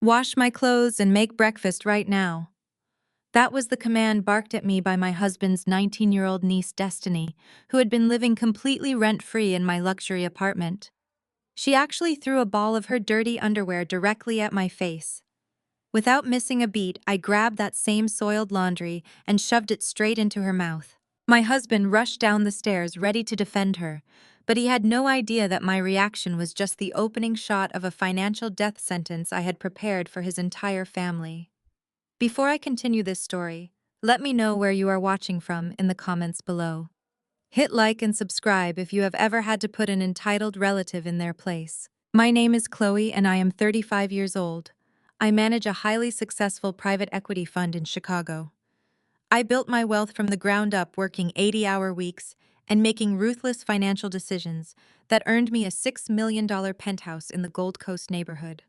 Wash my clothes and make breakfast right now. That was the command barked at me by my husband's 19-year-old niece Destiny, who had been living completely rent-free in my luxury apartment. She actually threw a ball of her dirty underwear directly at my face. Without missing a beat, I grabbed that same soiled laundry and shoved it straight into her mouth. My husband rushed down the stairs ready to defend her, but he had no idea that my reaction was just the opening shot of a financial death sentence I had prepared for his entire family. Before I continue this story, let me know where you are watching from in the comments below. Hit like and subscribe if you have ever had to put an entitled relative in their place. My name is Chloe and I am 35 years old. I manage a highly successful private equity fund in Chicago. I built my wealth from the ground up working 80-hour weeks and making ruthless financial decisions that earned me a $6 million penthouse in the Gold Coast neighborhood.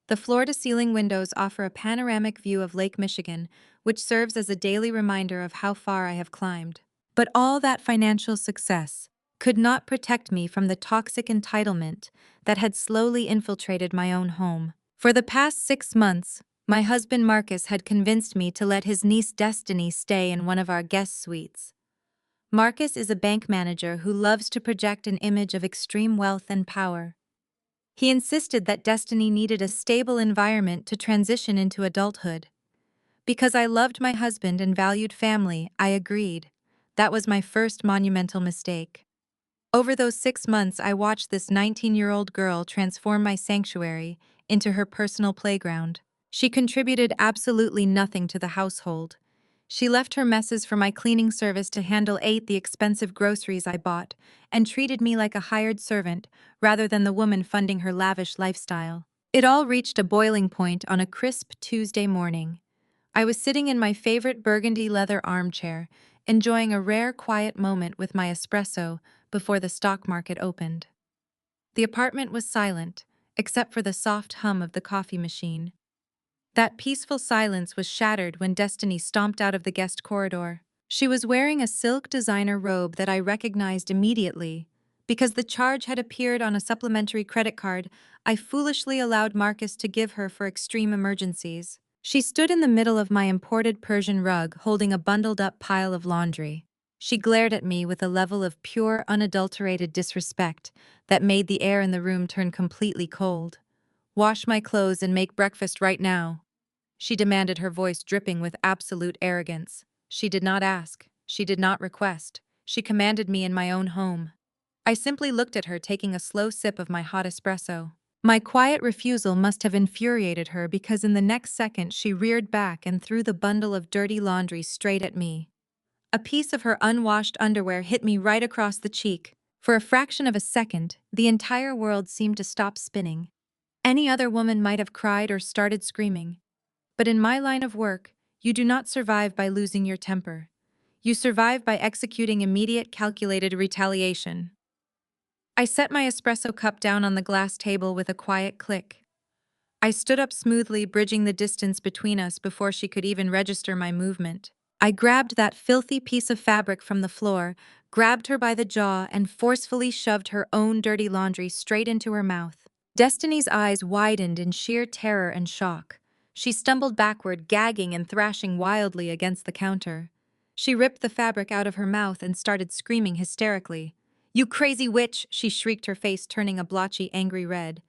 The floor-to-ceiling windows offer a panoramic view of Lake Michigan, which serves as a daily reminder of how far I have climbed. But all that financial success could not protect me from the toxic entitlement that had slowly infiltrated my own home. For the past 6 months, my husband Marcus had convinced me to let his niece Destiny stay in one of our guest suites. Marcus is a bank manager who loves to project an image of extreme wealth and power. He insisted that Destiny needed a stable environment to transition into adulthood. Because I loved my husband and valued family, I agreed. That was my first monumental mistake. Over those 6 months, I watched this 19-year-old girl transform my sanctuary into her personal playground. She contributed absolutely nothing to the household. She left her messes for my cleaning service to ate the expensive groceries I bought, and treated me like a hired servant rather than the woman funding her lavish lifestyle. It all reached a boiling point on a crisp Tuesday morning. I was sitting in my favorite burgundy leather armchair, enjoying a rare quiet moment with my espresso before the stock market opened. The apartment was silent, except for the soft hum of the coffee machine. That peaceful silence was shattered when Destiny stomped out of the guest corridor. She was wearing a silk designer robe that I recognized immediately. Because the charge had appeared on a supplementary credit card, I foolishly allowed Marcus to give her for extreme emergencies. She stood in the middle of my imported Persian rug, holding a bundled-up pile of laundry. She glared at me with a level of pure, unadulterated disrespect that made the air in the room turn completely cold. "Wash my clothes and make breakfast right now," she demanded, her voice dripping with absolute arrogance. She did not ask. She did not request. She commanded me in my own home. I simply looked at her, taking a slow sip of my hot espresso. My quiet refusal must have infuriated her because in the next second she reared back and threw the bundle of dirty laundry straight at me. A piece of her unwashed underwear hit me right across the cheek. For a fraction of a second, the entire world seemed to stop spinning. Any other woman might have cried or started screaming. But in my line of work, you do not survive by losing your temper. You survive by executing immediate, calculated retaliation. I set my espresso cup down on the glass table with a quiet click. I stood up smoothly, bridging the distance between us before she could even register my movement. I grabbed that filthy piece of fabric from the floor, grabbed her by the jaw, and forcefully shoved her own dirty laundry straight into her mouth. Destiny's eyes widened in sheer terror and shock. She stumbled backward, gagging and thrashing wildly against the counter. She ripped the fabric out of her mouth and started screaming hysterically. "You crazy witch!" she shrieked, her face turning a blotchy, angry red.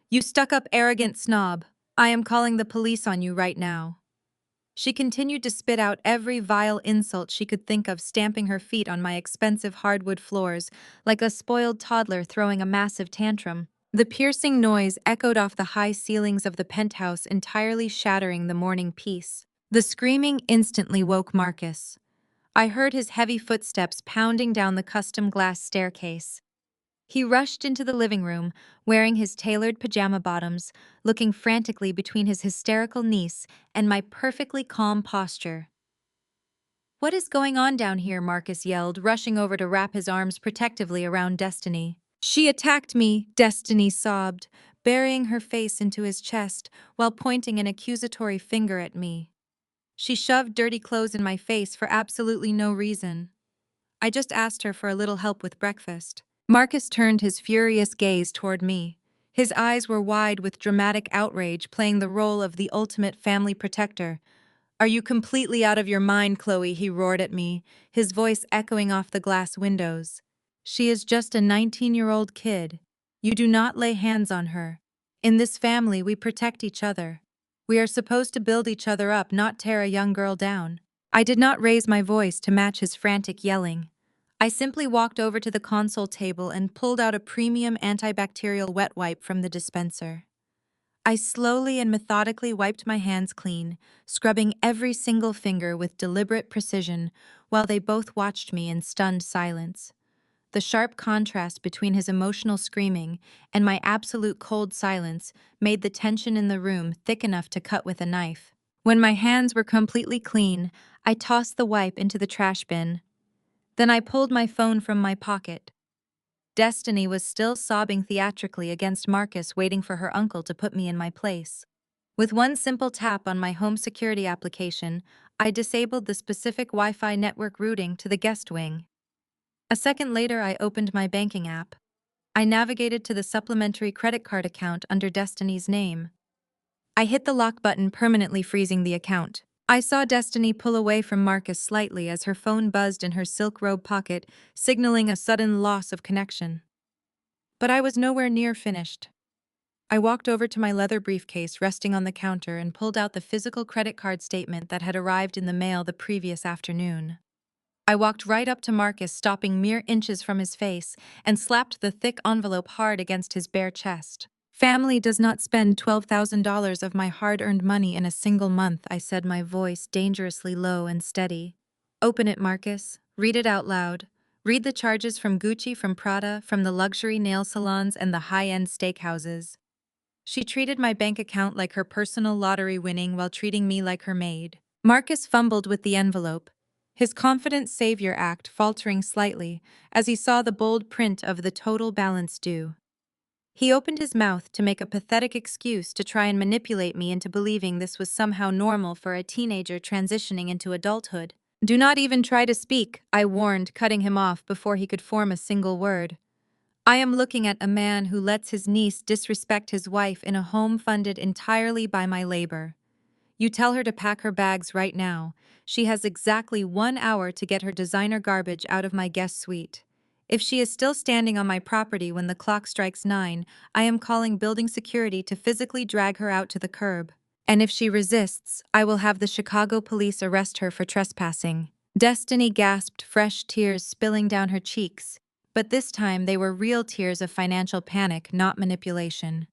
"You stuck-up, arrogant snob! I am calling the police on you right now." She continued to spit out every vile insult she could think of, stamping her feet on my expensive hardwood floors like a spoiled toddler throwing a massive tantrum. The piercing noise echoed off the high ceilings of the penthouse, entirely shattering the morning peace. The screaming instantly woke Marcus. I heard his heavy footsteps pounding down the custom glass staircase. He rushed into the living room, wearing his tailored pajama bottoms, looking frantically between his hysterical niece and my perfectly calm posture. "What is going on down here?" Marcus yelled, rushing over to wrap his arms protectively around Destiny. "She attacked me," Destiny sobbed, burying her face into his chest while pointing an accusatory finger at me. "She shoved dirty clothes in my face for absolutely no reason. I just asked her for a little help with breakfast." Marcus turned his furious gaze toward me, His eyes were wide with dramatic outrage, playing the role of the ultimate family protector. "Are you completely out of your mind, Chloe?" he roared at me, his voice echoing off the glass windows. "She is just a 19-year-old kid. You do not lay hands on her. In this family, we protect each other. We are supposed to build each other up, not tear a young girl down." I did not raise my voice to match his frantic yelling. I simply walked over to the console table and pulled out a premium antibacterial wet wipe from the dispenser. I slowly and methodically wiped my hands clean, scrubbing every single finger with deliberate precision, while they both watched me in stunned silence. The sharp contrast between his emotional screaming and my absolute cold silence made the tension in the room thick enough to cut with a knife. When my hands were completely clean, I tossed the wipe into the trash bin. Then I pulled my phone from my pocket. Destiny was still sobbing theatrically against Marcus, waiting for her uncle to put me in my place. With one simple tap on my home security application, I disabled the specific Wi-Fi network routing to the guest wing. A second later, I opened my banking app. I navigated to the supplementary credit card account under Destiny's name. I hit the lock button, permanently freezing the account. I saw Destiny pull away from Marcus slightly as her phone buzzed in her silk robe pocket, signaling a sudden loss of connection. But I was nowhere near finished. I walked over to my leather briefcase resting on the counter and pulled out the physical credit card statement that had arrived in the mail the previous afternoon. I walked right up to Marcus, stopping mere inches from his face, and slapped the thick envelope hard against his bare chest. "Family does not spend $12,000 of my hard-earned money in a single month," I said, my voice dangerously low and steady. "Open it, Marcus. Read it out loud. Read the charges from Gucci, from Prada, from the luxury nail salons and the high-end steakhouses." She treated my bank account like her personal lottery winning while treating me like her maid. Marcus fumbled with the envelope, his confident savior act faltering slightly as he saw the bold print of the total balance due. He opened his mouth to make a pathetic excuse to try and manipulate me into believing this was somehow normal for a teenager transitioning into adulthood. "Do not even try to speak," I warned, cutting him off before he could form a single word. "I am looking at a man who lets his niece disrespect his wife in a home funded entirely by my labor. You tell her to pack her bags right now. She has exactly 1 hour to get her designer garbage out of my guest suite. If she is still standing on my property when the clock strikes 9, I am calling building security to physically drag her out to the curb. And if she resists, I will have the Chicago police arrest her for trespassing." Destiny gasped, fresh tears spilling down her cheeks, but this time they were real tears of financial panic, not manipulation.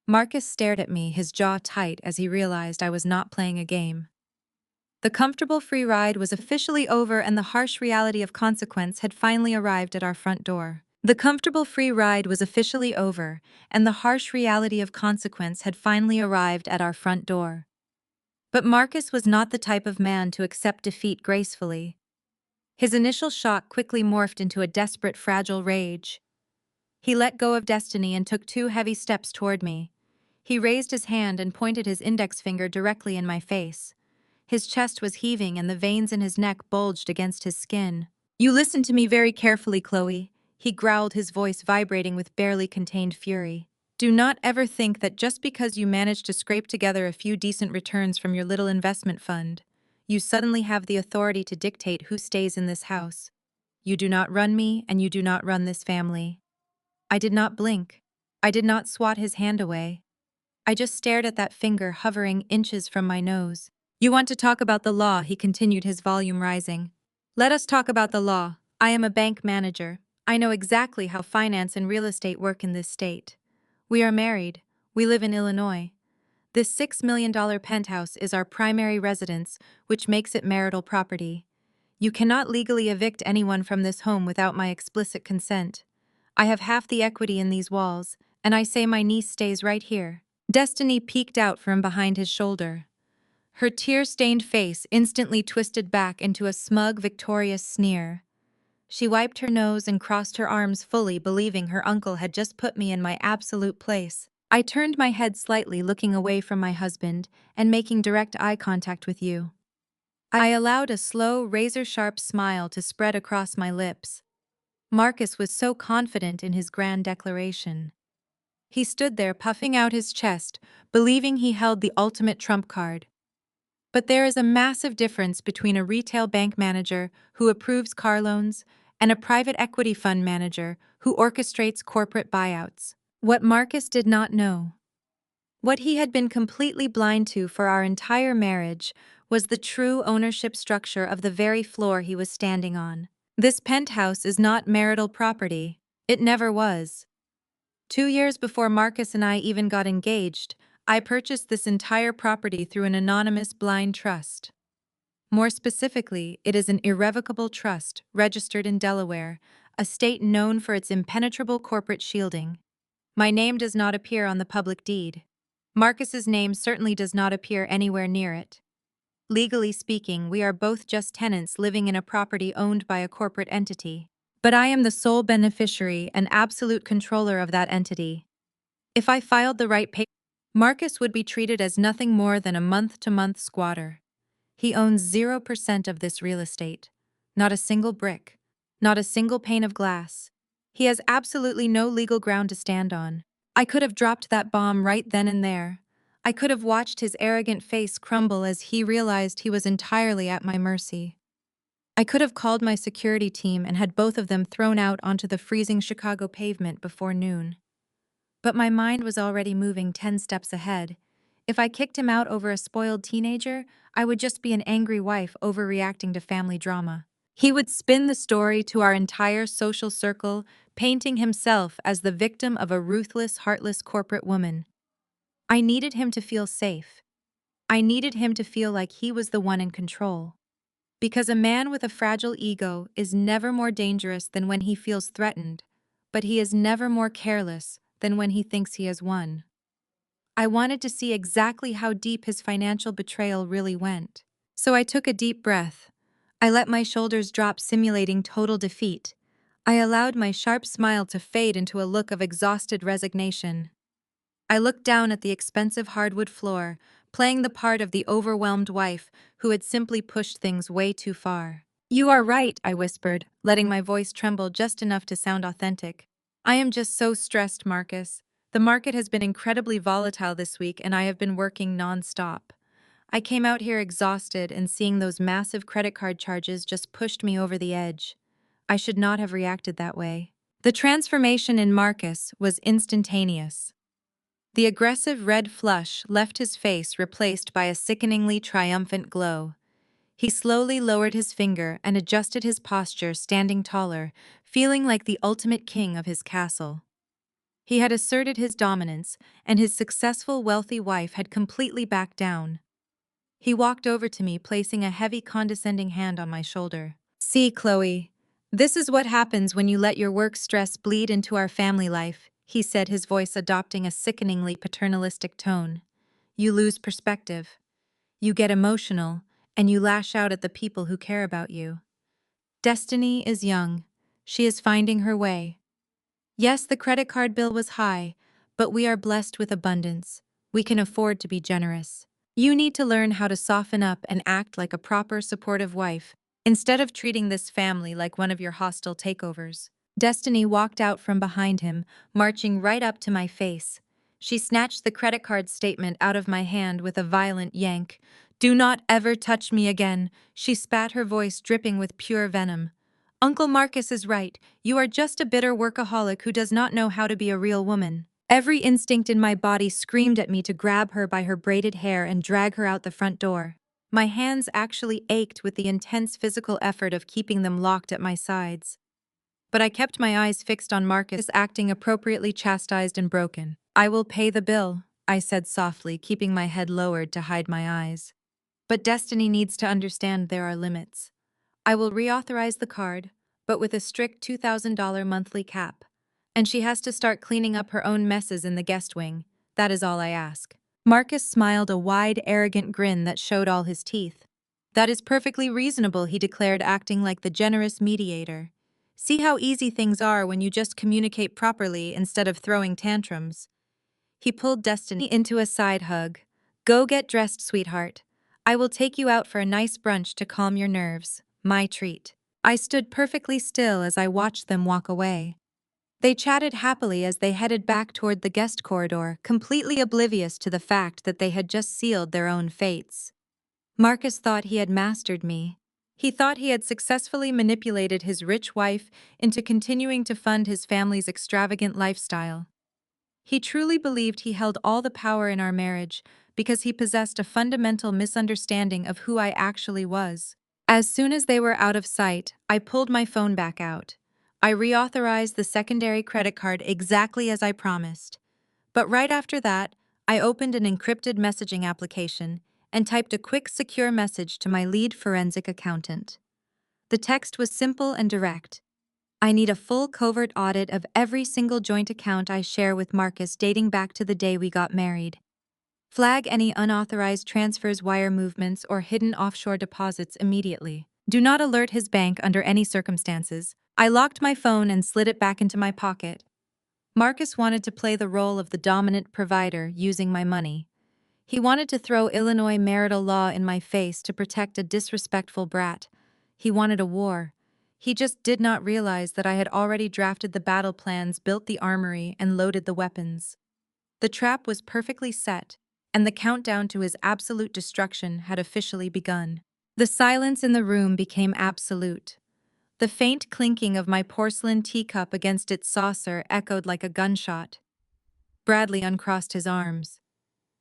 Marcus stared at me, his jaw tight as he realized I was not playing a game. The comfortable free ride was officially over and the harsh reality of consequence had finally arrived at our front door. The comfortable free ride was officially over, and the harsh reality of consequence had finally arrived at our front door. But Marcus was not the type of man to accept defeat gracefully. His initial shock quickly morphed into a desperate, fragile rage. He let go of Destiny and took 2 heavy steps toward me. He raised his hand and pointed his index finger directly in my face. His chest was heaving and the veins in his neck bulged against his skin. "You listen to me very carefully, Chloe," he growled, his voice vibrating with barely contained fury. "Do not ever think that just because you managed to scrape together a few decent returns from your little investment fund, you suddenly have the authority to dictate who stays in this house. You do not run me, and you do not run this family." I did not blink. I did not swat his hand away. I just stared at that finger hovering inches from my nose. "You want to talk about the law," he continued, his volume rising. "Let us talk about the law. I am a bank manager. I know exactly how finance and real estate work in this state. We are married. We live in Illinois. This $6 million penthouse is our primary residence, which makes it marital property. You cannot legally evict anyone from this home without my explicit consent. I have half the equity in these walls, and I say my niece stays right here." Destiny peeked out from behind his shoulder. Her tear-stained face instantly twisted back into a smug, victorious sneer. She wiped her nose and crossed her arms, fully believing her uncle had just put me in my absolute place. I turned my head slightly, looking away from my husband and making direct eye contact with you. I allowed a slow, razor-sharp smile to spread across my lips. Marcus was so confident in his grand declaration. He stood there puffing out his chest, believing he held the ultimate trump card. But there is a massive difference between a retail bank manager who approves car loans and a private equity fund manager who orchestrates corporate buyouts. What Marcus did not know, what he had been completely blind to for our entire marriage, was the true ownership structure of the very floor he was standing on. This penthouse is not marital property. It never was. 2 years before Marcus and I even got engaged, I purchased this entire property through an anonymous blind trust. More specifically, it is an irrevocable trust registered in Delaware, a state known for its impenetrable corporate shielding. My name does not appear on the public deed. Marcus's name certainly does not appear anywhere near it. Legally speaking, we are both just tenants living in a property owned by a corporate entity. But I am the sole beneficiary and absolute controller of that entity. If I filed the right paper, Marcus would be treated as nothing more than a month-to-month squatter. He owns 0% of this real estate. Not a single brick. Not a single pane of glass. He has absolutely no legal ground to stand on. I could have dropped that bomb right then and there. I could have watched his arrogant face crumble as he realized he was entirely at my mercy. I could have called my security team and had both of them thrown out onto the freezing Chicago pavement before noon. But my mind was already moving 10 steps ahead. If I kicked him out over a spoiled teenager, I would just be an angry wife overreacting to family drama. He would spin the story to our entire social circle, painting himself as the victim of a ruthless, heartless corporate woman. I needed him to feel safe. I needed him to feel like he was the one in control. Because a man with a fragile ego is never more dangerous than when he feels threatened, but he is never more careless than when he thinks he has won. I wanted to see exactly how deep his financial betrayal really went. So I took a deep breath. I let my shoulders drop, simulating total defeat. I allowed my sharp smile to fade into a look of exhausted resignation. I looked down at the expensive hardwood floor, playing the part of the overwhelmed wife who had simply pushed things way too far. "You are right," I whispered, letting my voice tremble just enough to sound authentic. "I am just so stressed, Marcus. The market has been incredibly volatile this week and I have been working non-stop. I came out here exhausted and seeing those massive credit card charges just pushed me over the edge. I should not have reacted that way." The transformation in Marcus was instantaneous. The aggressive red flush left his face replaced by a sickeningly triumphant glow. He slowly lowered his finger and adjusted his posture, standing taller, feeling like the ultimate king of his castle. He had asserted his dominance, and his successful, wealthy wife had completely backed down. He walked over to me, placing a heavy, condescending hand on my shoulder. "See, Chloe, this is what happens when you let your work stress bleed into our family life," he said, his voice adopting a sickeningly paternalistic tone. "You lose perspective. You get emotional, and you lash out at the people who care about you. Destiny is young. She is finding her way. Yes, the credit card bill was high, but we are blessed with abundance. We can afford to be generous. You need to learn how to soften up and act like a proper, supportive wife, instead of treating this family like one of your hostile takeovers." Destiny walked out from behind him, marching right up to my face. She snatched the credit card statement out of my hand with a violent yank. "Do not ever touch me again," she spat, her voice dripping with pure venom. "Uncle Marcus is right. You are just a bitter workaholic who does not know how to be a real woman." Every instinct in my body screamed at me to grab her by her braided hair and drag her out the front door. My hands actually ached with the intense physical effort of keeping them locked at my sides. But I kept my eyes fixed on Marcus, acting appropriately chastised and broken. "I will pay the bill," I said softly, keeping my head lowered to hide my eyes. "But Destiny needs to understand there are limits. I will reauthorize the card, but with a strict $2,000 monthly cap. And she has to start cleaning up her own messes in the guest wing. That is all I ask." Marcus smiled a wide, arrogant grin that showed all his teeth. "That is perfectly reasonable," he declared, acting like the generous mediator. "See how easy things are when you just communicate properly instead of throwing tantrums." He pulled Destiny into a side hug. "Go get dressed, sweetheart. I will take you out for a nice brunch to calm your nerves. My treat." I stood perfectly still as I watched them walk away. They chatted happily as they headed back toward the guest corridor, completely oblivious to the fact that they had just sealed their own fates. Marcus thought he had mastered me. He thought he had successfully manipulated his rich wife into continuing to fund his family's extravagant lifestyle. He truly believed he held all the power in our marriage because he possessed a fundamental misunderstanding of who I actually was. As soon as they were out of sight, I pulled my phone back out. I reauthorized the secondary credit card exactly as I promised. But right after that, I opened an encrypted messaging application and typed a quick, secure message to my lead forensic accountant. The text was simple and direct. I need a full covert audit of every single joint account I share with Marcus dating back to the day we got married. Flag any unauthorized transfers, wire movements, or hidden offshore deposits immediately. Do not alert his bank under any circumstances. I locked my phone and slid it back into my pocket. Marcus wanted to play the role of the dominant provider using my money. He wanted to throw Illinois marital law in my face to protect a disrespectful brat. He wanted a war. He just did not realize that I had already drafted the battle plans, built the armory, and loaded the weapons. The trap was perfectly set, and the countdown to his absolute destruction had officially begun. The silence in the room became absolute. The faint clinking of my porcelain teacup against its saucer echoed like a gunshot. Bradley uncrossed his arms.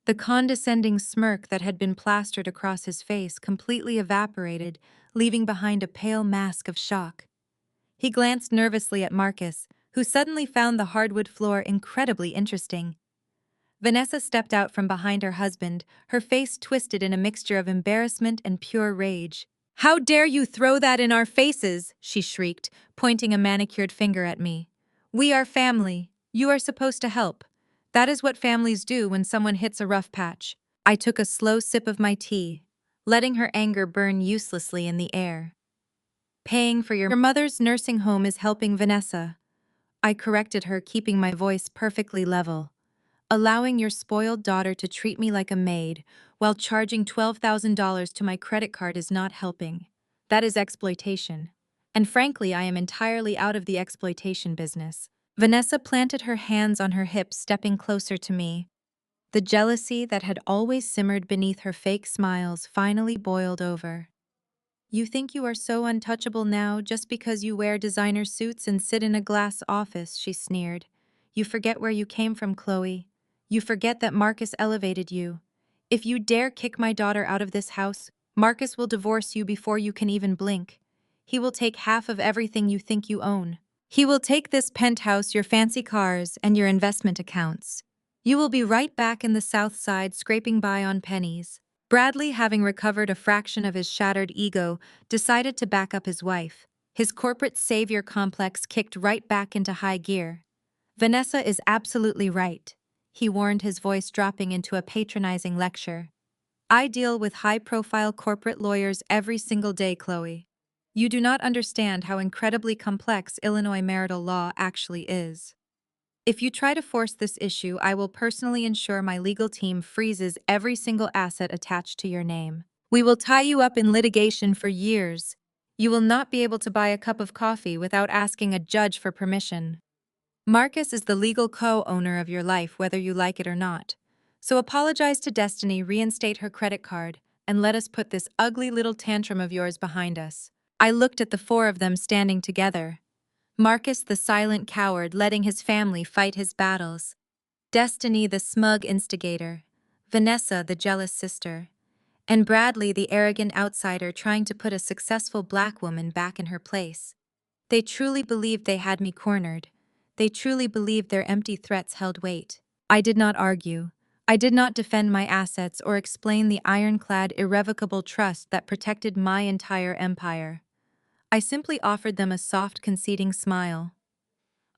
The condescending smirk that had been plastered across his face completely evaporated, leaving behind a pale mask of shock. He glanced nervously at Marcus, who suddenly found the hardwood floor incredibly interesting. Vanessa stepped out from behind her husband, her face twisted in a mixture of embarrassment and pure rage. "How dare you throw that in our faces?" she shrieked, pointing a manicured finger at me. "We are family. You are supposed to help. That is what families do when someone hits a rough patch." I took a slow sip of my tea, letting her anger burn uselessly in the air. "Paying for your mother's nursing home is helping Vanessa," I corrected her, keeping my voice perfectly level. "Allowing your spoiled daughter to treat me like a maid while charging $12,000 to my credit card is not helping. That is exploitation. And frankly, I am entirely out of the exploitation business." Vanessa planted her hands on her hips, stepping closer to me. The jealousy that had always simmered beneath her fake smiles finally boiled over. "You think you are so untouchable now just because you wear designer suits and sit in a glass office," she sneered. "You forget where you came from, Chloe. You forget that Marcus elevated you. If you dare kick my daughter out of this house, Marcus will divorce you before you can even blink. He will take half of everything you think you own. He will take this penthouse, your fancy cars, and your investment accounts. You will be right back in the South Side scraping by on pennies." Bradley, having recovered a fraction of his shattered ego, decided to back up his wife. His corporate savior complex kicked right back into high gear. "Vanessa is absolutely right," he warned, his voice dropping into a patronizing lecture. "I deal with high-profile corporate lawyers every single day, Chloe. You do not understand how incredibly complex Illinois marital law actually is. If you try to force this issue, I will personally ensure my legal team freezes every single asset attached to your name. We will tie you up in litigation for years. You will not be able to buy a cup of coffee without asking a judge for permission. Marcus is the legal co-owner of your life, whether you like it or not. So apologize to Destiny, reinstate her credit card, and let us put this ugly little tantrum of yours behind us." I looked at the four of them standing together. Marcus, the silent coward, letting his family fight his battles. Destiny, the smug instigator. Vanessa, the jealous sister. And Bradley, the arrogant outsider trying to put a successful black woman back in her place. They truly believed they had me cornered. They truly believed their empty threats held weight. I did not argue. I did not defend my assets or explain the ironclad, irrevocable trust that protected my entire empire. I simply offered them a soft, conceding smile.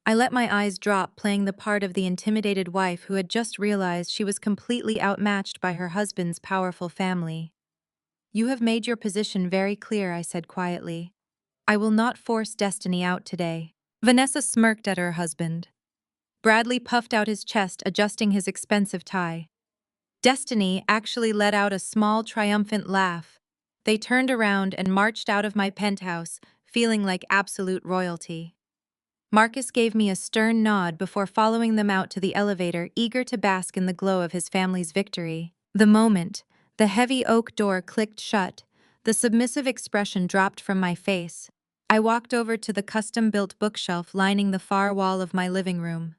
I let my eyes drop, playing the part of the intimidated wife who had just realized she was completely outmatched by her husband's powerful family. "You have made your position very clear," I said quietly. "I will not force Destiny out today." Vanessa smirked at her husband. Bradley puffed out his chest, adjusting his expensive tie. Destiny actually let out a small, triumphant laugh. They turned around and marched out of my penthouse, feeling like absolute royalty. Marcus gave me a stern nod before following them out to the elevator, eager to bask in the glow of his family's victory. The moment the heavy oak door clicked shut, the submissive expression dropped from my face. I walked over to the custom-built bookshelf lining the far wall of my living room.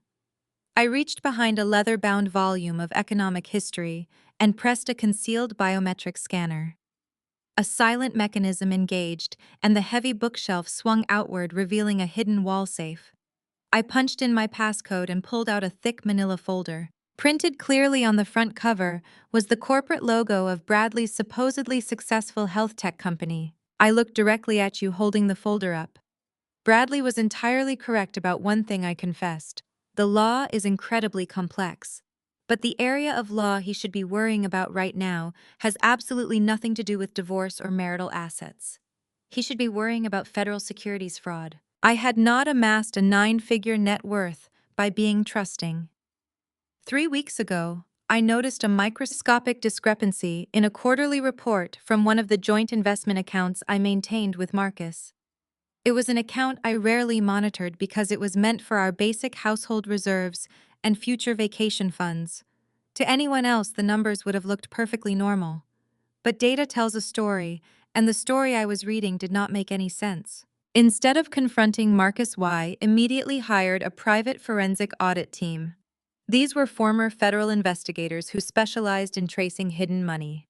I reached behind a leather-bound volume of economic history and pressed a concealed biometric scanner. A silent mechanism engaged, and the heavy bookshelf swung outward, revealing a hidden wall safe. I punched in my passcode and pulled out a thick manila folder. Printed clearly on the front cover was the corporate logo of Bradley's supposedly successful health tech company. I looked directly at you, holding the folder up. Bradley was entirely correct about one thing, I confessed. The law is incredibly complex. But the area of law he should be worrying about right now has absolutely nothing to do with divorce or marital assets. He should be worrying about federal securities fraud. I had not amassed a 9-figure net worth by being trusting. 3 weeks ago, I noticed a microscopic discrepancy in a quarterly report from one of the joint investment accounts I maintained with Marcus. It was an account I rarely monitored because it was meant for our basic household reserves and future vacation funds. To anyone else, the numbers would have looked perfectly normal. But data tells a story, and the story I was reading did not make any sense. Instead of confronting Marcus, Y immediately hired a private forensic audit team. These were former federal investigators who specialized in tracing hidden money.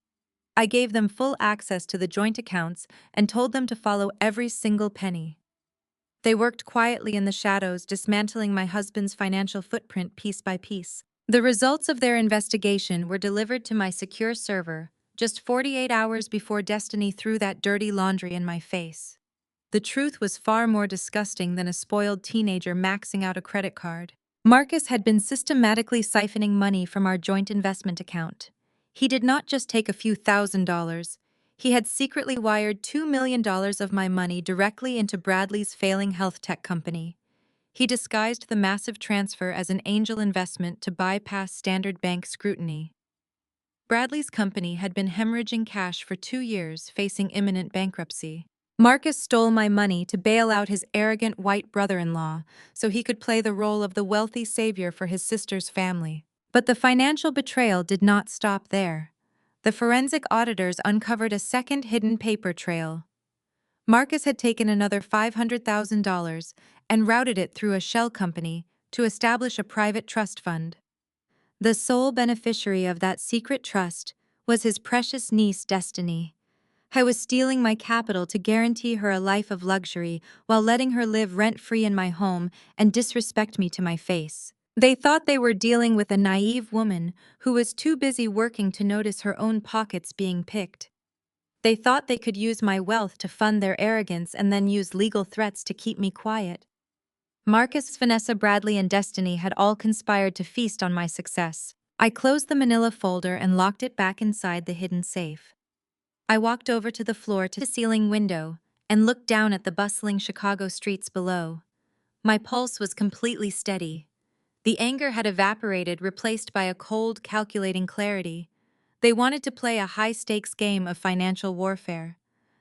I gave them full access to the joint accounts and told them to follow every single penny. They worked quietly in the shadows, dismantling my husband's financial footprint piece by piece. The results of their investigation were delivered to my secure server just 48 hours before Destiny threw that dirty laundry in my face. The truth was far more disgusting than a spoiled teenager maxing out a credit card. Marcus had been systematically siphoning money from our joint investment account. He did not just take a few $1,000s. He had secretly wired $2 million of my money directly into Bradley's failing health tech company. He disguised the massive transfer as an angel investment to bypass standard bank scrutiny. Bradley's company had been hemorrhaging cash for 2 years, facing imminent bankruptcy. Marcus stole my money to bail out his arrogant white brother-in-law so he could play the role of the wealthy savior for his sister's family. But the financial betrayal did not stop there. The forensic auditors uncovered a second hidden paper trail. Marcus had taken another $500,000 and routed it through a shell company to establish a private trust fund. The sole beneficiary of that secret trust was his precious niece, Destiny. I was stealing my capital to guarantee her a life of luxury while letting her live rent-free in my home and disrespect me to my face. They thought they were dealing with a naive woman who was too busy working to notice her own pockets being picked. They thought they could use my wealth to fund their arrogance and then use legal threats to keep me quiet. Marcus, Vanessa, Bradley, and Destiny had all conspired to feast on my success. I closed the manila folder and locked it back inside the hidden safe. I walked over to the floor-to-ceiling window and looked down at the bustling Chicago streets below. My pulse was completely steady. The anger had evaporated, replaced by a cold, calculating clarity. They wanted to play a high-stakes game of financial warfare.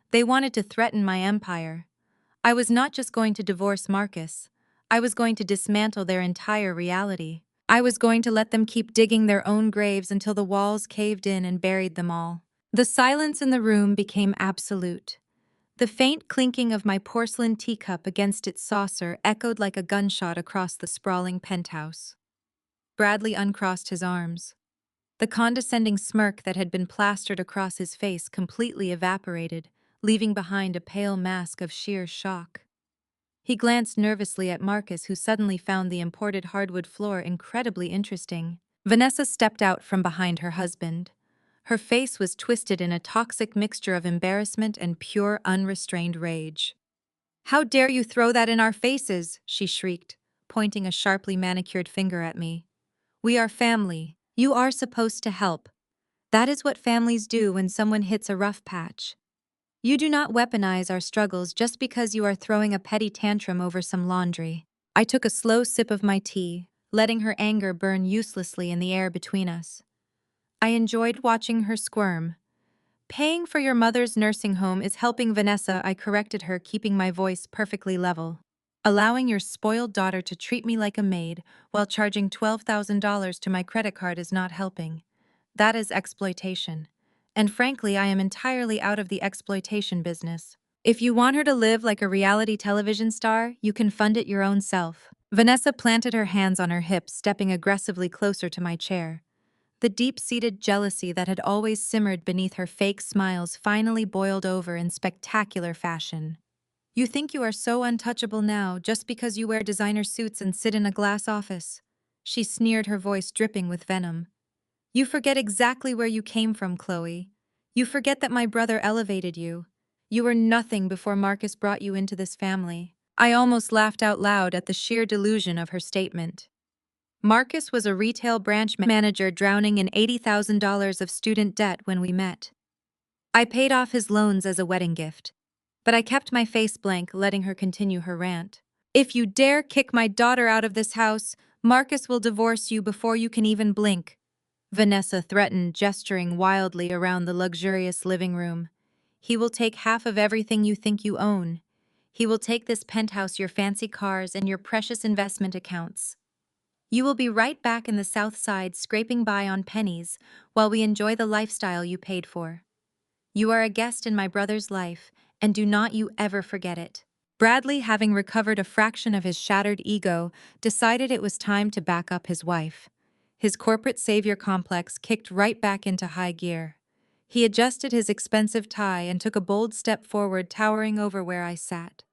They wanted to threaten my empire. I was not just going to divorce Marcus. I was going to dismantle their entire reality. I was going to let them keep digging their own graves until the walls caved in and buried them all. The silence in the room became absolute. The faint clinking of my porcelain teacup against its saucer echoed like a gunshot across the sprawling penthouse. Bradley uncrossed his arms. The condescending smirk that had been plastered across his face completely evaporated, leaving behind a pale mask of sheer shock. He glanced nervously at Marcus, who suddenly found the imported hardwood floor incredibly interesting. Vanessa stepped out from behind her husband. Her face was twisted in a toxic mixture of embarrassment and pure, unrestrained rage. "How dare you throw that in our faces?" she shrieked, pointing a sharply manicured finger at me. "We are family. You are supposed to help. That is what families do when someone hits a rough patch. You do not weaponize our struggles just because you are throwing a petty tantrum over some laundry." I took a slow sip of my tea, letting her anger burn uselessly in the air between us. I enjoyed watching her squirm. "Paying for your mother's nursing home is helping Vanessa," I corrected her, keeping my voice perfectly level. Allowing your spoiled daughter to treat me like a maid while charging $12,000 to my credit card is not helping. That is exploitation. And frankly, I am entirely out of the exploitation business. If you want her to live like a reality television star, you can fund it your own self. Vanessa planted her hands on her hips, stepping aggressively closer to my chair. The deep-seated jealousy that had always simmered beneath her fake smiles finally boiled over in spectacular fashion. You think you are so untouchable now just because you wear designer suits and sit in a glass office. She sneered, her voice dripping with venom. You forget exactly where you came from, Chloe. You forget that my brother elevated you. You were nothing before Marcus brought you into this family. I almost laughed out loud at the sheer delusion of her statement. Marcus was a retail branch manager drowning in $80,000 of student debt when we met. I paid off his loans as a wedding gift. But I kept my face blank, letting her continue her rant. If you dare kick my daughter out of this house, Marcus will divorce you before you can even blink. Vanessa threatened, gesturing wildly around the luxurious living room. He will take half of everything you think you own. He will take this penthouse, your fancy cars, and your precious investment accounts. You will be right back in the South Side scraping by on pennies while we enjoy the lifestyle you paid for. You are a guest in my brother's life, and do not you ever forget it. Bradley, having recovered a fraction of his shattered ego, decided it was time to back up his wife. His corporate savior complex kicked right back into high gear. He adjusted his expensive tie and took a bold step forward, towering over where I sat.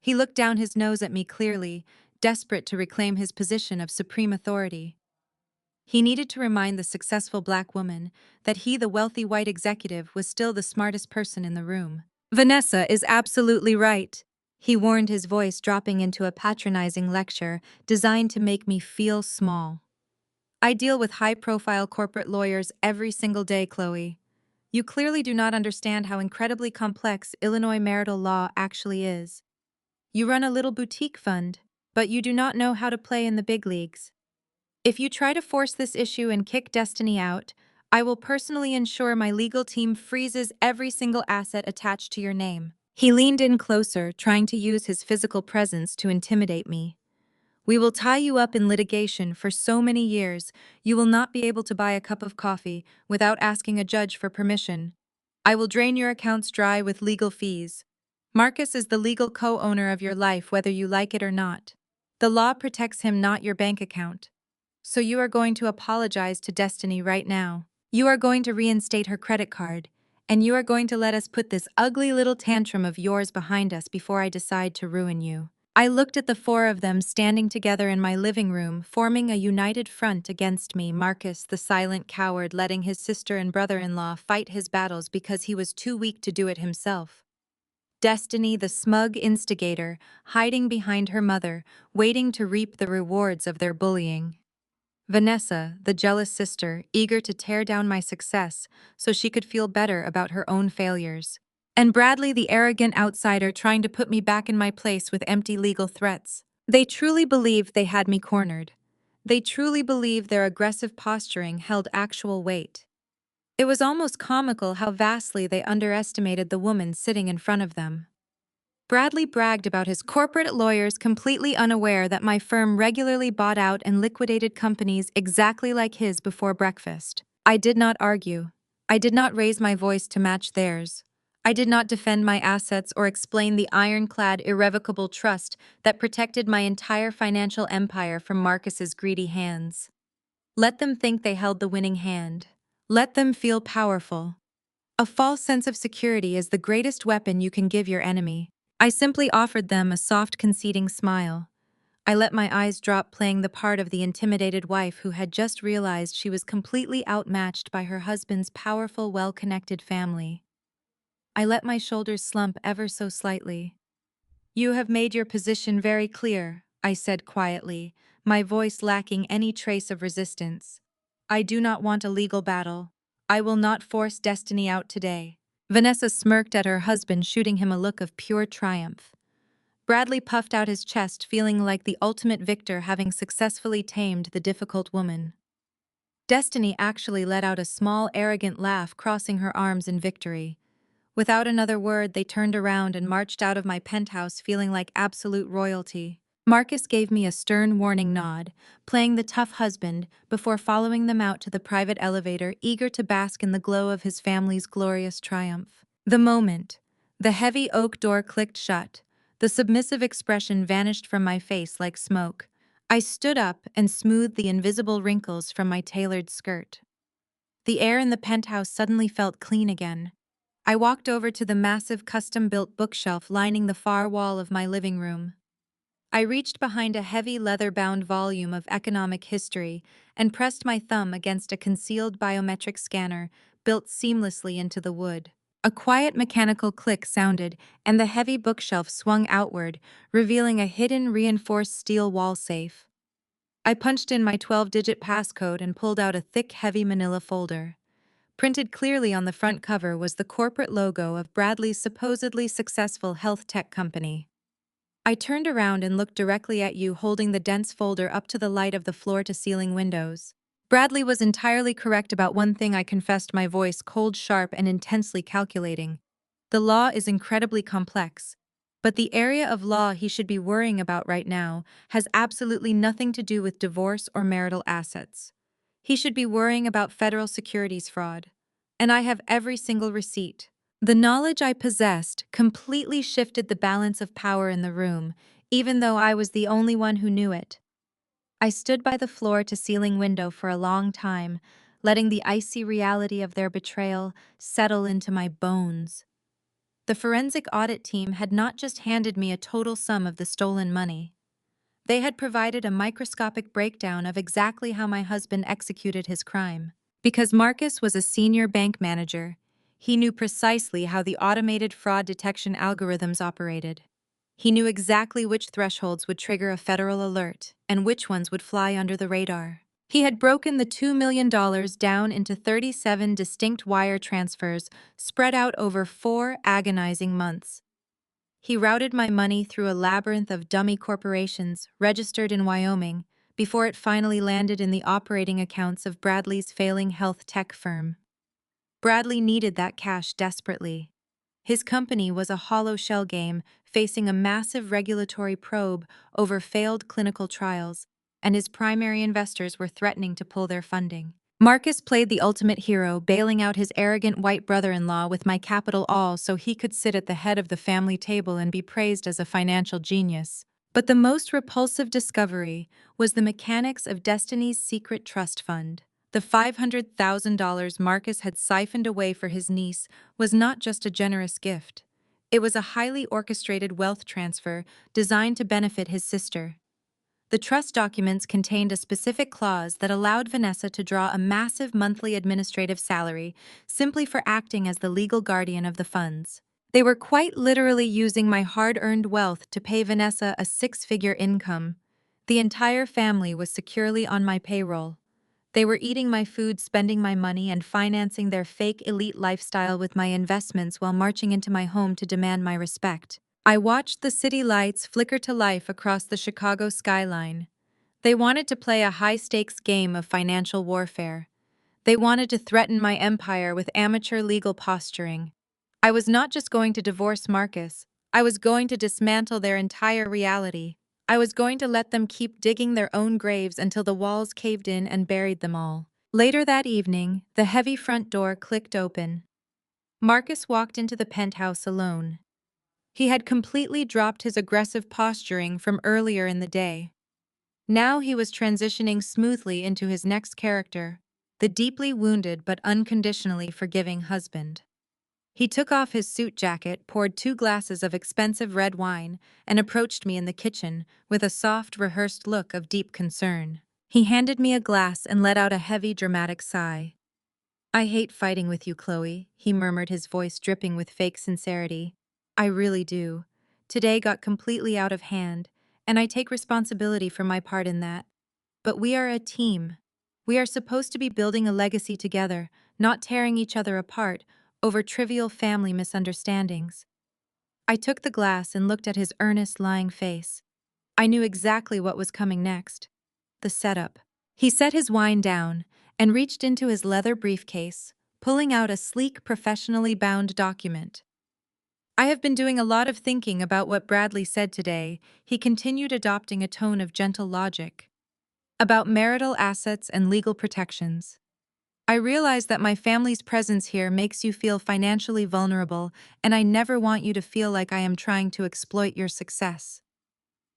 He looked down his nose at me clearly, desperate to reclaim his position of supreme authority. He needed to remind the successful black woman that he, the wealthy white executive, was still the smartest person in the room. Vanessa is absolutely right, he warned, his voice dropping into a patronizing lecture designed to make me feel small. I deal with high-profile corporate lawyers every single day, Chloe. You clearly do not understand how incredibly complex Illinois marital law actually is. You run a little boutique fund, but you do not know how to play in the big leagues. If you try to force this issue and kick Destiny out, I will personally ensure my legal team freezes every single asset attached to your name. He leaned in closer, trying to use his physical presence to intimidate me. We will tie you up in litigation for so many years, you will not be able to buy a cup of coffee without asking a judge for permission. I will drain your accounts dry with legal fees. Marcus is the legal co-owner of your life, whether you like it or not. The law protects him, not your bank account. So you are going to apologize to Destiny right now. You are going to reinstate her credit card, and you are going to let us put this ugly little tantrum of yours behind us before I decide to ruin you. I looked at the four of them standing together in my living room, forming a united front against me. Marcus, the silent coward, letting his sister and brother-in-law fight his battles because he was too weak to do it himself. Destiny, the smug instigator, hiding behind her mother, waiting to reap the rewards of their bullying. Vanessa, the jealous sister, eager to tear down my success so she could feel better about her own failures. And Bradley, the arrogant outsider, trying to put me back in my place with empty legal threats. They truly believed they had me cornered. They truly believed their aggressive posturing held actual weight. It was almost comical how vastly they underestimated the woman sitting in front of them. Bradley bragged about his corporate lawyers, completely unaware that my firm regularly bought out and liquidated companies exactly like his before breakfast. I did not argue. I did not raise my voice to match theirs. I did not defend my assets or explain the ironclad, irrevocable trust that protected my entire financial empire from Marcus's greedy hands. Let them think they held the winning hand. Let them feel powerful. A false sense of security is the greatest weapon you can give your enemy. I simply offered them a soft, conceding smile. I let my eyes drop, playing the part of the intimidated wife who had just realized she was completely outmatched by her husband's powerful, well-connected family. I let my shoulders slump ever so slightly. You have made your position very clear, I said quietly, my voice lacking any trace of resistance. I do not want a legal battle. I will not force Destiny out today. Vanessa smirked at her husband, shooting him a look of pure triumph. Bradley puffed out his chest, feeling like the ultimate victor, having successfully tamed the difficult woman. Destiny actually let out a small, arrogant laugh, crossing her arms in victory. Without another word, they turned around and marched out of my penthouse feeling like absolute royalty. Marcus gave me a stern warning nod, playing the tough husband, before following them out to the private elevator, eager to bask in the glow of his family's glorious triumph. The moment the heavy oak door clicked shut, the submissive expression vanished from my face like smoke. I stood up and smoothed the invisible wrinkles from my tailored skirt. The air in the penthouse suddenly felt clean again. I walked over to the massive custom-built bookshelf lining the far wall of my living room. I reached behind a heavy leather-bound volume of economic history and pressed my thumb against a concealed biometric scanner built seamlessly into the wood. A quiet mechanical click sounded, and the heavy bookshelf swung outward, revealing a hidden reinforced steel wall safe. I punched in my 12-digit passcode and pulled out a thick, heavy manila folder. Printed clearly on the front cover was the corporate logo of Bradley's supposedly successful health tech company. I turned around and looked directly at you, holding the dense folder up to the light of the floor-to-ceiling windows. Bradley was entirely correct about one thing, I confessed, my voice cold, sharp, and intensely calculating. The law is incredibly complex, but the area of law he should be worrying about right now has absolutely nothing to do with divorce or marital assets. He should be worrying about federal securities fraud. And I have every single receipt. The knowledge I possessed completely shifted the balance of power in the room, even though I was the only one who knew it. I stood by the floor-to-ceiling window for a long time, letting the icy reality of their betrayal settle into my bones. The forensic audit team had not just handed me a total sum of the stolen money. They had provided a microscopic breakdown of exactly how my husband executed his crime. Because Marcus was a senior bank manager, he knew precisely how the automated fraud detection algorithms operated. He knew exactly which thresholds would trigger a federal alert and which ones would fly under the radar. He had broken the $2 million down into 37 distinct wire transfers spread out over 4 agonizing months. He routed my money through a labyrinth of dummy corporations registered in Wyoming before it finally landed in the operating accounts of Bradley's failing health tech firm. Bradley needed that cash desperately. His company was a hollow shell game facing a massive regulatory probe over failed clinical trials, and his primary investors were threatening to pull their funding. Marcus played the ultimate hero, bailing out his arrogant white brother-in-law with my capital all so he could sit at the head of the family table and be praised as a financial genius. But the most repulsive discovery was the mechanics of Destiny's secret trust fund. The $500,000 Marcus had siphoned away for his niece was not just a generous gift. It was a highly orchestrated wealth transfer designed to benefit his sister. The trust documents contained a specific clause that allowed Vanessa to draw a massive monthly administrative salary simply for acting as the legal guardian of the funds. They were quite literally using my hard-earned wealth to pay Vanessa a 6-figure income. The entire family was securely on my payroll. They were eating my food, spending my money, and financing their fake elite lifestyle with my investments while marching into my home to demand my respect. I watched the city lights flicker to life across the Chicago skyline. They wanted to play a high-stakes game of financial warfare. They wanted to threaten my empire with amateur legal posturing. I was not just going to divorce Marcus. I was going to dismantle their entire reality. I was going to let them keep digging their own graves until the walls caved in and buried them all. Later that evening, the heavy front door clicked open. Marcus walked into the penthouse alone. He had completely dropped his aggressive posturing from earlier in the day. Now he was transitioning smoothly into his next character, the deeply wounded but unconditionally forgiving husband. He took off his suit jacket, poured 2 glasses of expensive red wine, and approached me in the kitchen with a soft, rehearsed look of deep concern. He handed me a glass and let out a heavy, dramatic sigh. "I hate fighting with you, Chloe," he murmured, his voice dripping with fake sincerity. "I really do. Today got completely out of hand, and I take responsibility for my part in that. But we are a team. We are supposed to be building a legacy together, not tearing each other apart over trivial family misunderstandings." I took the glass and looked at his earnest, lying face. I knew exactly what was coming next. The setup. He set his wine down and reached into his leather briefcase, pulling out a sleek, professionally bound document. I have been doing a lot of thinking about what Bradley said today. He continued, adopting a tone of gentle logic about marital assets and legal protections. I realize that my family's presence here makes you feel financially vulnerable, and I never want you to feel like I am trying to exploit your success.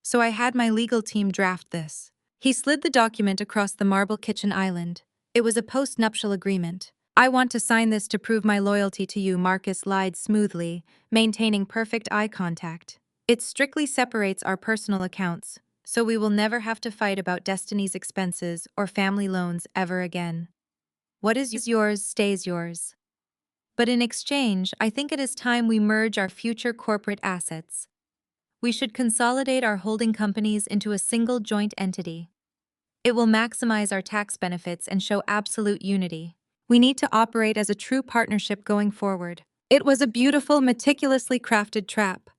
So I had my legal team draft this. He slid the document across the marble kitchen island. It was a post-nuptial agreement. I want to sign this to prove my loyalty to you, Marcus lied smoothly, maintaining perfect eye contact. It strictly separates our personal accounts, so we will never have to fight about Destiny's expenses or family loans ever again. What is yours stays yours. But in exchange, I think it is time we merge our future corporate assets. We should consolidate our holding companies into a single joint entity. It will maximize our tax benefits and show absolute unity. We need to operate as a true partnership going forward. It was a beautiful, meticulously crafted trap.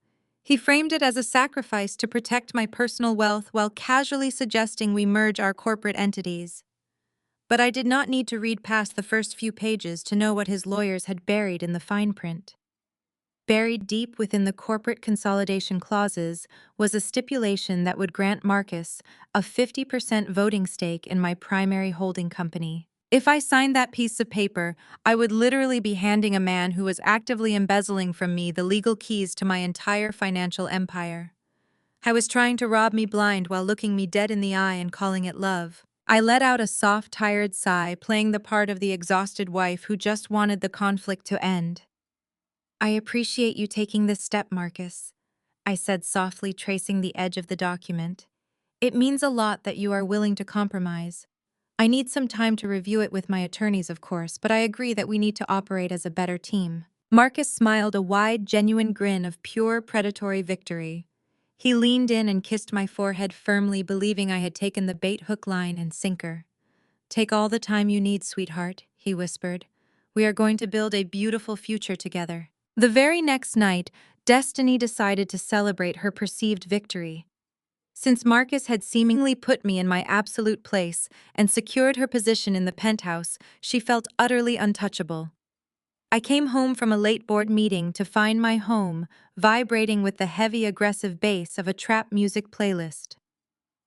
He framed it as a sacrifice to protect my personal wealth while casually suggesting we merge our corporate entities. But I did not need to read past the first few pages to know what his lawyers had buried in the fine print. Buried deep within the corporate consolidation clauses was a stipulation that would grant Marcus a 50% voting stake in my primary holding company. If I signed that piece of paper, I would literally be handing a man who was actively embezzling from me the legal keys to my entire financial empire. I was trying to rob me blind while looking me dead in the eye and calling it love. I let out a soft, tired sigh, playing the part of the exhausted wife who just wanted the conflict to end. I appreciate you taking this step, Marcus, I said softly, tracing the edge of the document. It means a lot that you are willing to compromise. I need some time to review it with my attorneys, of course, but I agree that we need to operate as a better team. Marcus smiled, a wide, genuine grin of pure predatory victory. He leaned in and kissed my forehead firmly, believing I had taken the bait, hook, line, and sinker. Take all the time you need, sweetheart, he whispered. We are going to build a beautiful future together. The very next night, Destiny decided to celebrate her perceived victory. Since Marcus had seemingly put me in my absolute place and secured her position in the penthouse, she felt utterly untouchable. I came home from a late board meeting to find my home vibrating with the heavy, aggressive bass of a trap music playlist.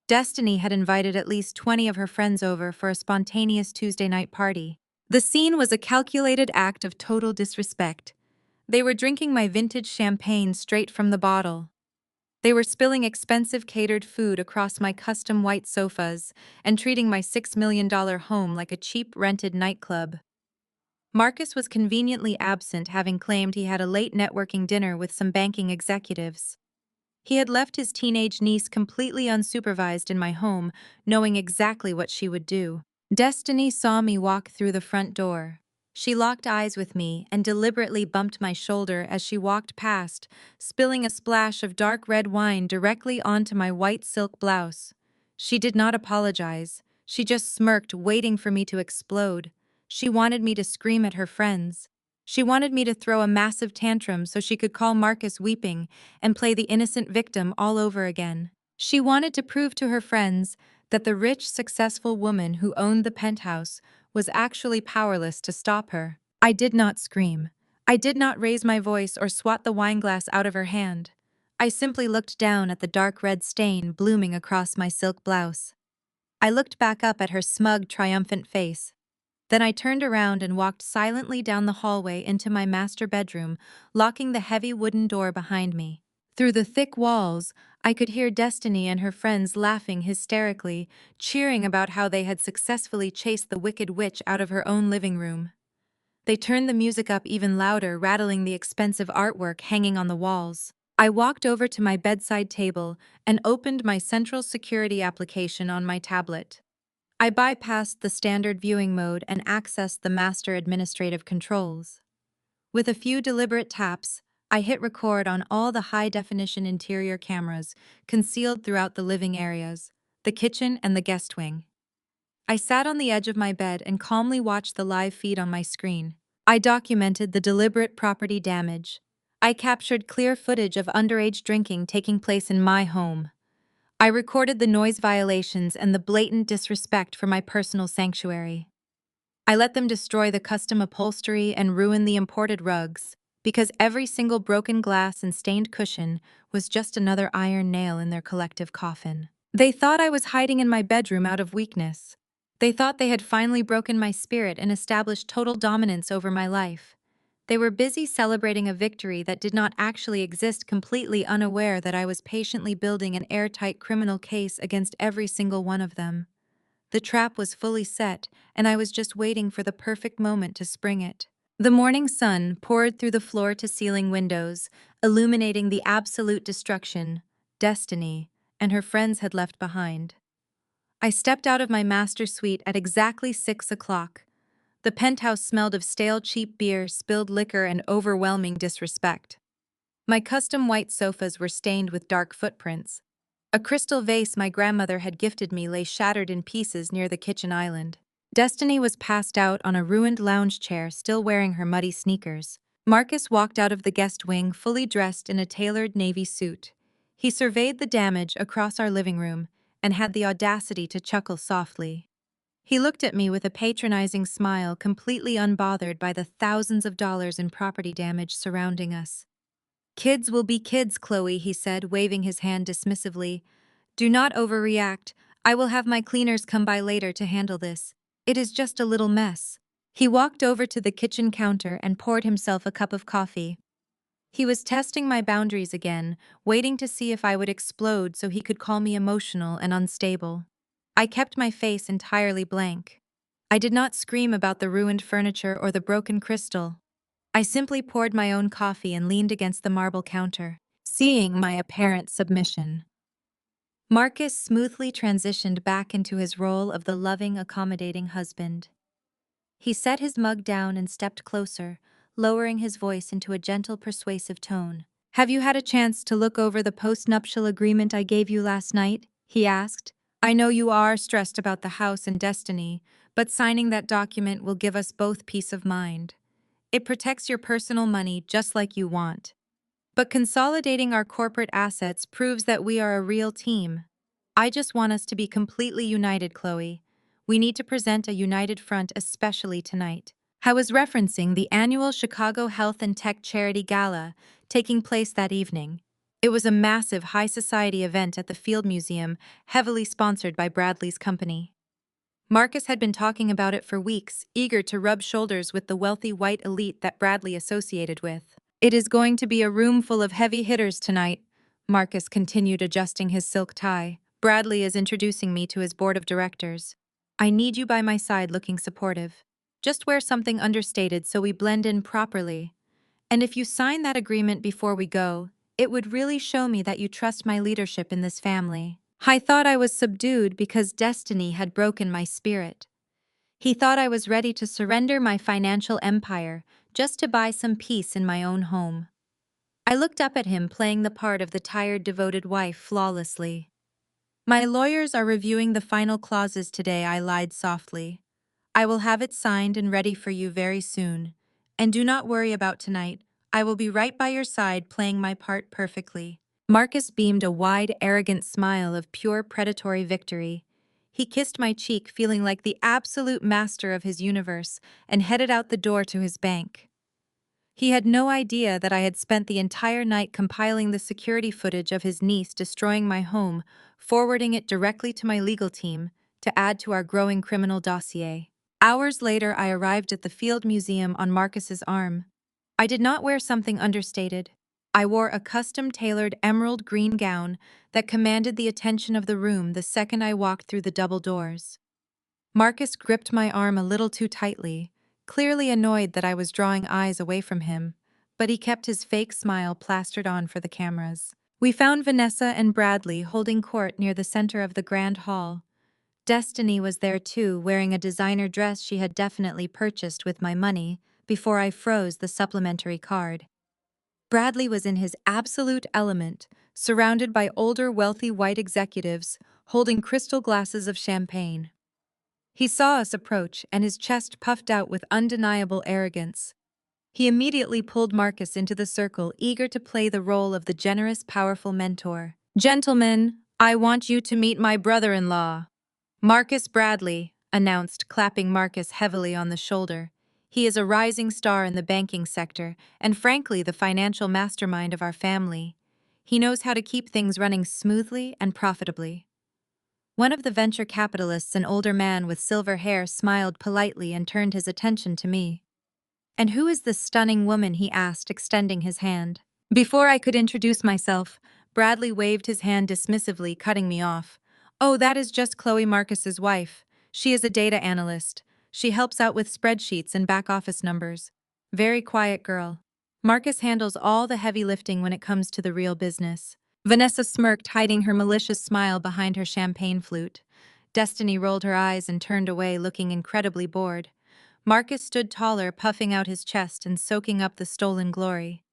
Destiny had invited at least 20 of her friends over for a spontaneous Tuesday night party. The scene was a calculated act of total disrespect. They were drinking my vintage champagne straight from the bottle. They were spilling expensive catered food across my custom white sofas and treating my $6 million home like a cheap rented nightclub. Marcus was conveniently absent, having claimed he had a late networking dinner with some banking executives. He had left his teenage niece completely unsupervised in my home, knowing exactly what she would do. Destiny saw me walk through the front door. She locked eyes with me and deliberately bumped my shoulder as she walked past, spilling a splash of dark red wine directly onto my white silk blouse. She did not apologize. She just smirked, waiting for me to explode. She wanted me to scream at her friends. She wanted me to throw a massive tantrum so she could call Marcus weeping and play the innocent victim all over again. She wanted to prove to her friends that the rich, successful woman who owned the penthouse was actually powerless to stop her. I did not scream. I did not raise my voice or swat the wineglass out of her hand. I simply looked down at the dark red stain blooming across my silk blouse. I looked back up at her smug, triumphant face. Then I turned around and walked silently down the hallway into my master bedroom, locking the heavy wooden door behind me. Through the thick walls, I could hear Destiny and her friends laughing hysterically, cheering about how they had successfully chased the wicked witch out of her own living room. They turned the music up even louder, rattling the expensive artwork hanging on the walls. I walked over to my bedside table and opened my central security application on my tablet. I bypassed the standard viewing mode and accessed the master administrative controls. With a few deliberate taps, I hit record on all the high-definition interior cameras concealed throughout the living areas, the kitchen, and the guest wing. I sat on the edge of my bed and calmly watched the live feed on my screen. I documented the deliberate property damage. I captured clear footage of underage drinking taking place in my home. I recorded the noise violations and the blatant disrespect for my personal sanctuary. I let them destroy the custom upholstery and ruin the imported rugs, because every single broken glass and stained cushion was just another iron nail in their collective coffin. They thought I was hiding in my bedroom out of weakness. They thought they had finally broken my spirit and established total dominance over my life. They were busy celebrating a victory that did not actually exist, completely unaware that I was patiently building an airtight criminal case against every single one of them. The trap was fully set, and I was just waiting for the perfect moment to spring it. The morning sun poured through the floor-to-ceiling windows, illuminating the absolute destruction Destiny and her friends had left behind. I stepped out of my master suite at exactly 6 o'clock. The penthouse smelled of stale cheap beer, spilled liquor, and overwhelming disrespect. My custom white sofas were stained with dark footprints. A crystal vase my grandmother had gifted me lay shattered in pieces near the kitchen island. Destiny was passed out on a ruined lounge chair, still wearing her muddy sneakers. Marcus walked out of the guest wing fully dressed in a tailored navy suit. He surveyed the damage across our living room and had the audacity to chuckle softly. He looked at me with a patronizing smile, completely unbothered by the thousands of dollars in property damage surrounding us. "Kids will be kids, Chloe," he said, waving his hand dismissively. "Do not overreact. I will have my cleaners come by later to handle this. It is just a little mess." He walked over to the kitchen counter and poured himself a cup of coffee. He was testing my boundaries again, waiting to see if I would explode so he could call me emotional and unstable. I kept my face entirely blank. I did not scream about the ruined furniture or the broken crystal. I simply poured my own coffee and leaned against the marble counter, seeing my apparent submission. Marcus smoothly transitioned back into his role of the loving, accommodating husband. He set his mug down and stepped closer, lowering his voice into a gentle, persuasive tone. "Have you had a chance to look over the post-nuptial agreement I gave you last night?" he asked. "I know you are stressed about the house and Destiny, but signing that document will give us both peace of mind. It protects your personal money just like you want. But consolidating our corporate assets proves that we are a real team. I just want us to be completely united, Chloe. We need to present a united front, especially tonight." I was referencing the annual Chicago Health and Tech Charity Gala taking place that evening. It was a massive high society event at the Field Museum, heavily sponsored by Bradley's company. Marcus had been talking about it for weeks, eager to rub shoulders with the wealthy white elite that Bradley associated with. "It is going to be a room full of heavy hitters tonight," Marcus continued, adjusting his silk tie. "Bradley is introducing me to his board of directors. I need you by my side looking supportive. Just wear something understated so we blend in properly. And if you sign that agreement before we go, it would really show me that you trust my leadership in this family." I thought I was subdued because Destiny had broken my spirit. He thought I was ready to surrender my financial empire just to buy some peace in my own home. I looked up at him, playing the part of the tired, devoted wife flawlessly. "My lawyers are reviewing the final clauses today," I lied softly. "I will have it signed and ready for you very soon. And do not worry about tonight. I will be right by your side, playing my part perfectly." Marcus beamed a wide, arrogant smile of pure predatory victory. He kissed my cheek, feeling like the absolute master of his universe, and headed out the door to his bank. He had no idea that I had spent the entire night compiling the security footage of his niece destroying my home, forwarding it directly to my legal team to add to our growing criminal dossier. Hours later, I arrived at the Field Museum on Marcus's arm. I did not wear something understated. I wore a custom-tailored emerald green gown that commanded the attention of the room the second I walked through the double doors. Marcus gripped my arm a little too tightly, clearly annoyed that I was drawing eyes away from him, but he kept his fake smile plastered on for the cameras. We found Vanessa and Bradley holding court near the center of the grand hall. Destiny was there too, wearing a designer dress she had definitely purchased with my money before I froze the supplementary card. Bradley was in his absolute element, surrounded by older, wealthy white executives holding crystal glasses of champagne. He saw us approach, and his chest puffed out with undeniable arrogance. He immediately pulled Marcus into the circle, eager to play the role of the generous, powerful mentor. "Gentlemen, I want you to meet my brother-in-law, Marcus Bradley." announced, clapping Marcus heavily on the shoulder. He is a rising star in the banking sector, and frankly, the financial mastermind of our family. He knows how to keep things running smoothly and profitably. One of the venture capitalists, an older man with silver hair, smiled politely and turned his attention to me. "And who is this stunning woman?" he asked, extending his hand. Before I could introduce myself, Bradley waved his hand dismissively, cutting me off. "Oh, that is just Chloe Marcus's wife. She is a data analyst. She helps out with spreadsheets and back office numbers. Very quiet girl. Marcus handles all the heavy lifting when it comes to the real business." Vanessa smirked, hiding her malicious smile behind her champagne flute. Destiny rolled her eyes and turned away, looking incredibly bored. Marcus stood taller, puffing out his chest and soaking up the stolen glory.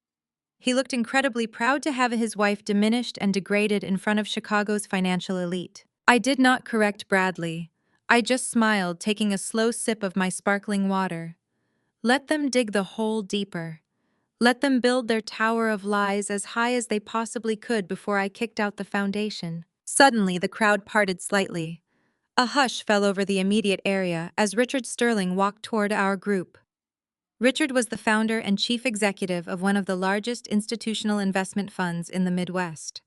He looked incredibly proud to have his wife diminished and degraded in front of Chicago's financial elite. I did not correct Bradley. I just smiled, taking a slow sip of my sparkling water. Let them dig the hole deeper. Let them build their tower of lies as high as they possibly could before I kicked out the foundation. Suddenly, the crowd parted slightly. A hush fell over the immediate area as Richard Sterling walked toward our group. Richard was the founder and chief executive of one of the largest institutional investment funds in the Midwest.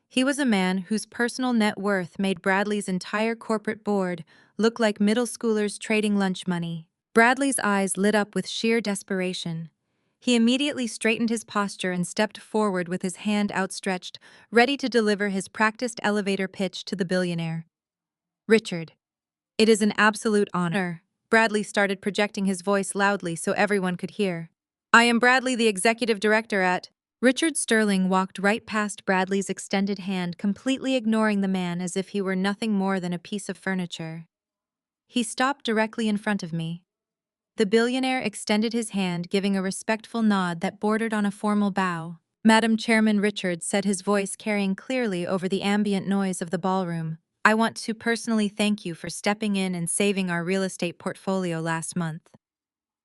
He was a man whose personal net worth made Bradley's entire corporate board look like middle schoolers trading lunch money. Bradley's eyes lit up with sheer desperation. He immediately straightened his posture and stepped forward with his hand outstretched, ready to deliver his practiced elevator pitch to the billionaire. "Richard, it is an absolute honor." Bradley started, projecting his voice loudly so everyone could hear. "I am Bradley, the executive director at—" Richard Sterling walked right past Bradley's extended hand, completely ignoring the man as if he were nothing more than a piece of furniture. He stopped directly in front of me. The billionaire extended his hand, giving a respectful nod that bordered on a formal bow. "Madam Chairman," Richard said, his voice carrying clearly over the ambient noise of the ballroom, "I want to personally thank you for stepping in and saving our real estate portfolio last month.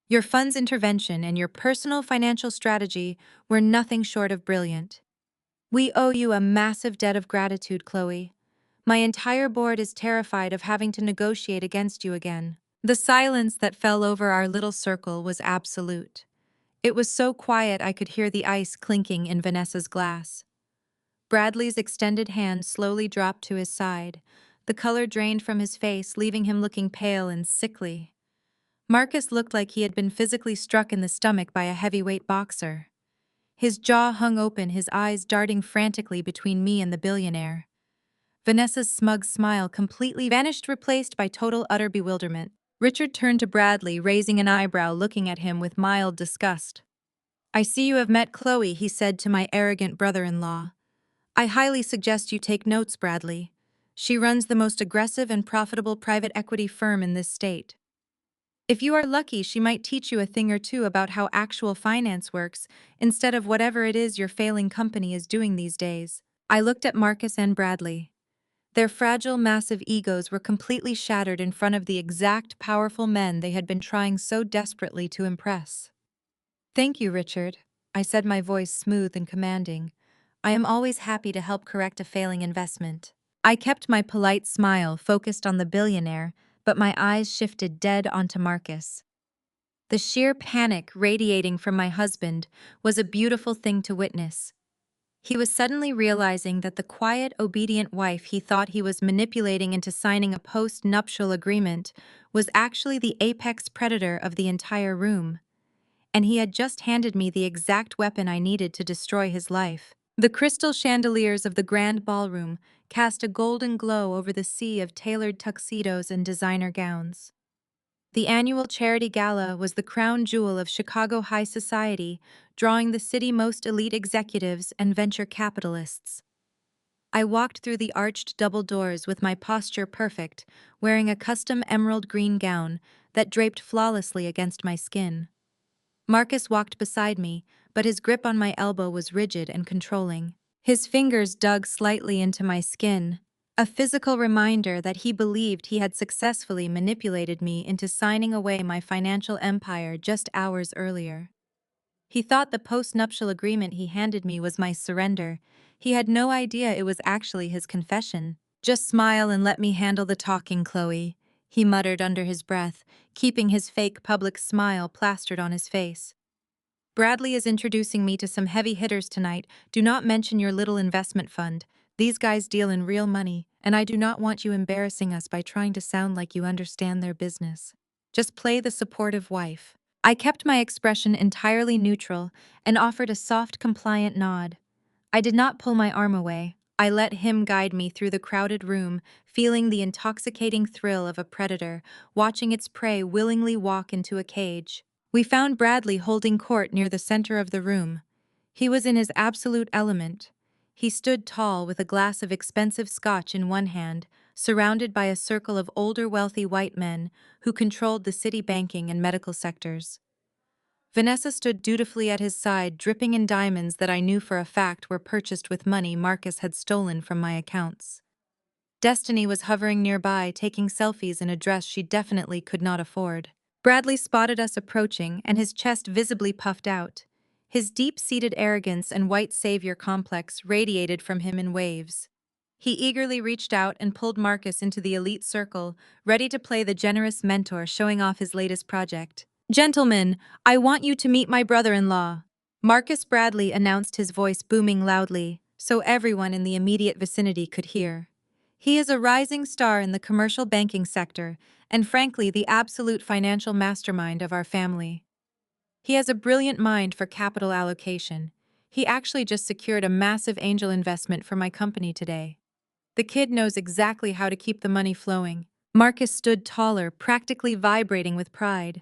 Your fund's intervention and your personal financial strategy were nothing short of brilliant. We owe you a massive debt of gratitude, Chloe. My entire board is terrified of having to negotiate against you again." The silence that fell over our little circle was absolute. It was so quiet I could hear the ice clinking in Vanessa's glass. Bradley's extended hand slowly dropped to his side. The color drained from his face, leaving him looking pale and sickly. Marcus looked like he had been physically struck in the stomach by a heavyweight boxer. His jaw hung open, his eyes darting frantically between me and the billionaire. Vanessa's smug smile completely vanished, replaced by utter bewilderment. Richard turned to Bradley, raising an eyebrow, looking at him with mild disgust. "I see you have met Chloe," he said to my arrogant brother-in-law. "I highly suggest you take notes, Bradley. She runs the most aggressive and profitable private equity firm in this state. If you are lucky, she might teach you a thing or two about how actual finance works, instead of whatever it is your failing company is doing these days." I looked at Marcus and Bradley. Their fragile, massive egos were completely shattered in front of the exact powerful men they had been trying so desperately to impress. "Thank you, Richard," I said, my voice smooth and commanding. "I am always happy to help correct a failing investment." I kept my polite smile focused on the billionaire, but my eyes shifted dead onto Marcus. The sheer panic radiating from my husband was a beautiful thing to witness. He was suddenly realizing that the quiet, obedient wife he thought he was manipulating into signing a post-nuptial agreement was actually the apex predator of the entire room. And he had just handed me the exact weapon I needed to destroy his life. The crystal chandeliers of the grand ballroom cast a golden glow over the sea of tailored tuxedos and designer gowns. The annual charity gala was the crown jewel of Chicago high society, drawing the city's most elite executives and venture capitalists. I walked through the arched double doors with my posture perfect, wearing a custom emerald green gown that draped flawlessly against my skin. Marcus walked beside me, but his grip on my elbow was rigid and controlling. His fingers dug slightly into my skin, a physical reminder that he believed he had successfully manipulated me into signing away my financial empire just hours earlier. He thought the post-nuptial agreement he handed me was my surrender. He had no idea it was actually his confession. "Just smile and let me handle the talking, Chloe. he muttered under his breath, keeping his fake public smile plastered on his face. Bradley is introducing me to some heavy hitters tonight. Do not mention your little investment fund. These guys deal in real money, and I do not want you embarrassing us by trying to sound like you understand their business. Just play the supportive wife. I kept my expression entirely neutral and offered a soft, compliant nod. I did not pull my arm away. I let him guide me through the crowded room, feeling the intoxicating thrill of a predator, watching its prey willingly walk into a cage. We found Bradley holding court near the center of the room. He was in his absolute element. He stood tall with a glass of expensive scotch in one hand, surrounded by a circle of older wealthy white men who controlled the city banking and medical sectors. Vanessa stood dutifully at his side, dripping in diamonds that I knew for a fact were purchased with money Marcus had stolen from my accounts. Destiny was hovering nearby, taking selfies in a dress she definitely could not afford. Bradley spotted us approaching, and his chest visibly puffed out. His deep-seated arrogance and white savior complex radiated from him in waves. He eagerly reached out and pulled Marcus into the elite circle, ready to play the generous mentor showing off his latest project. "Gentlemen, I want you to meet my brother-in-law." Marcus Bradley announced, his voice booming loudly, so everyone in the immediate vicinity could hear. He is a rising star in the commercial banking sector, and frankly the absolute financial mastermind of our family. He has a brilliant mind for capital allocation. He actually just secured a massive angel investment for my company today. The kid knows exactly how to keep the money flowing. Marcus stood taller, practically vibrating with pride.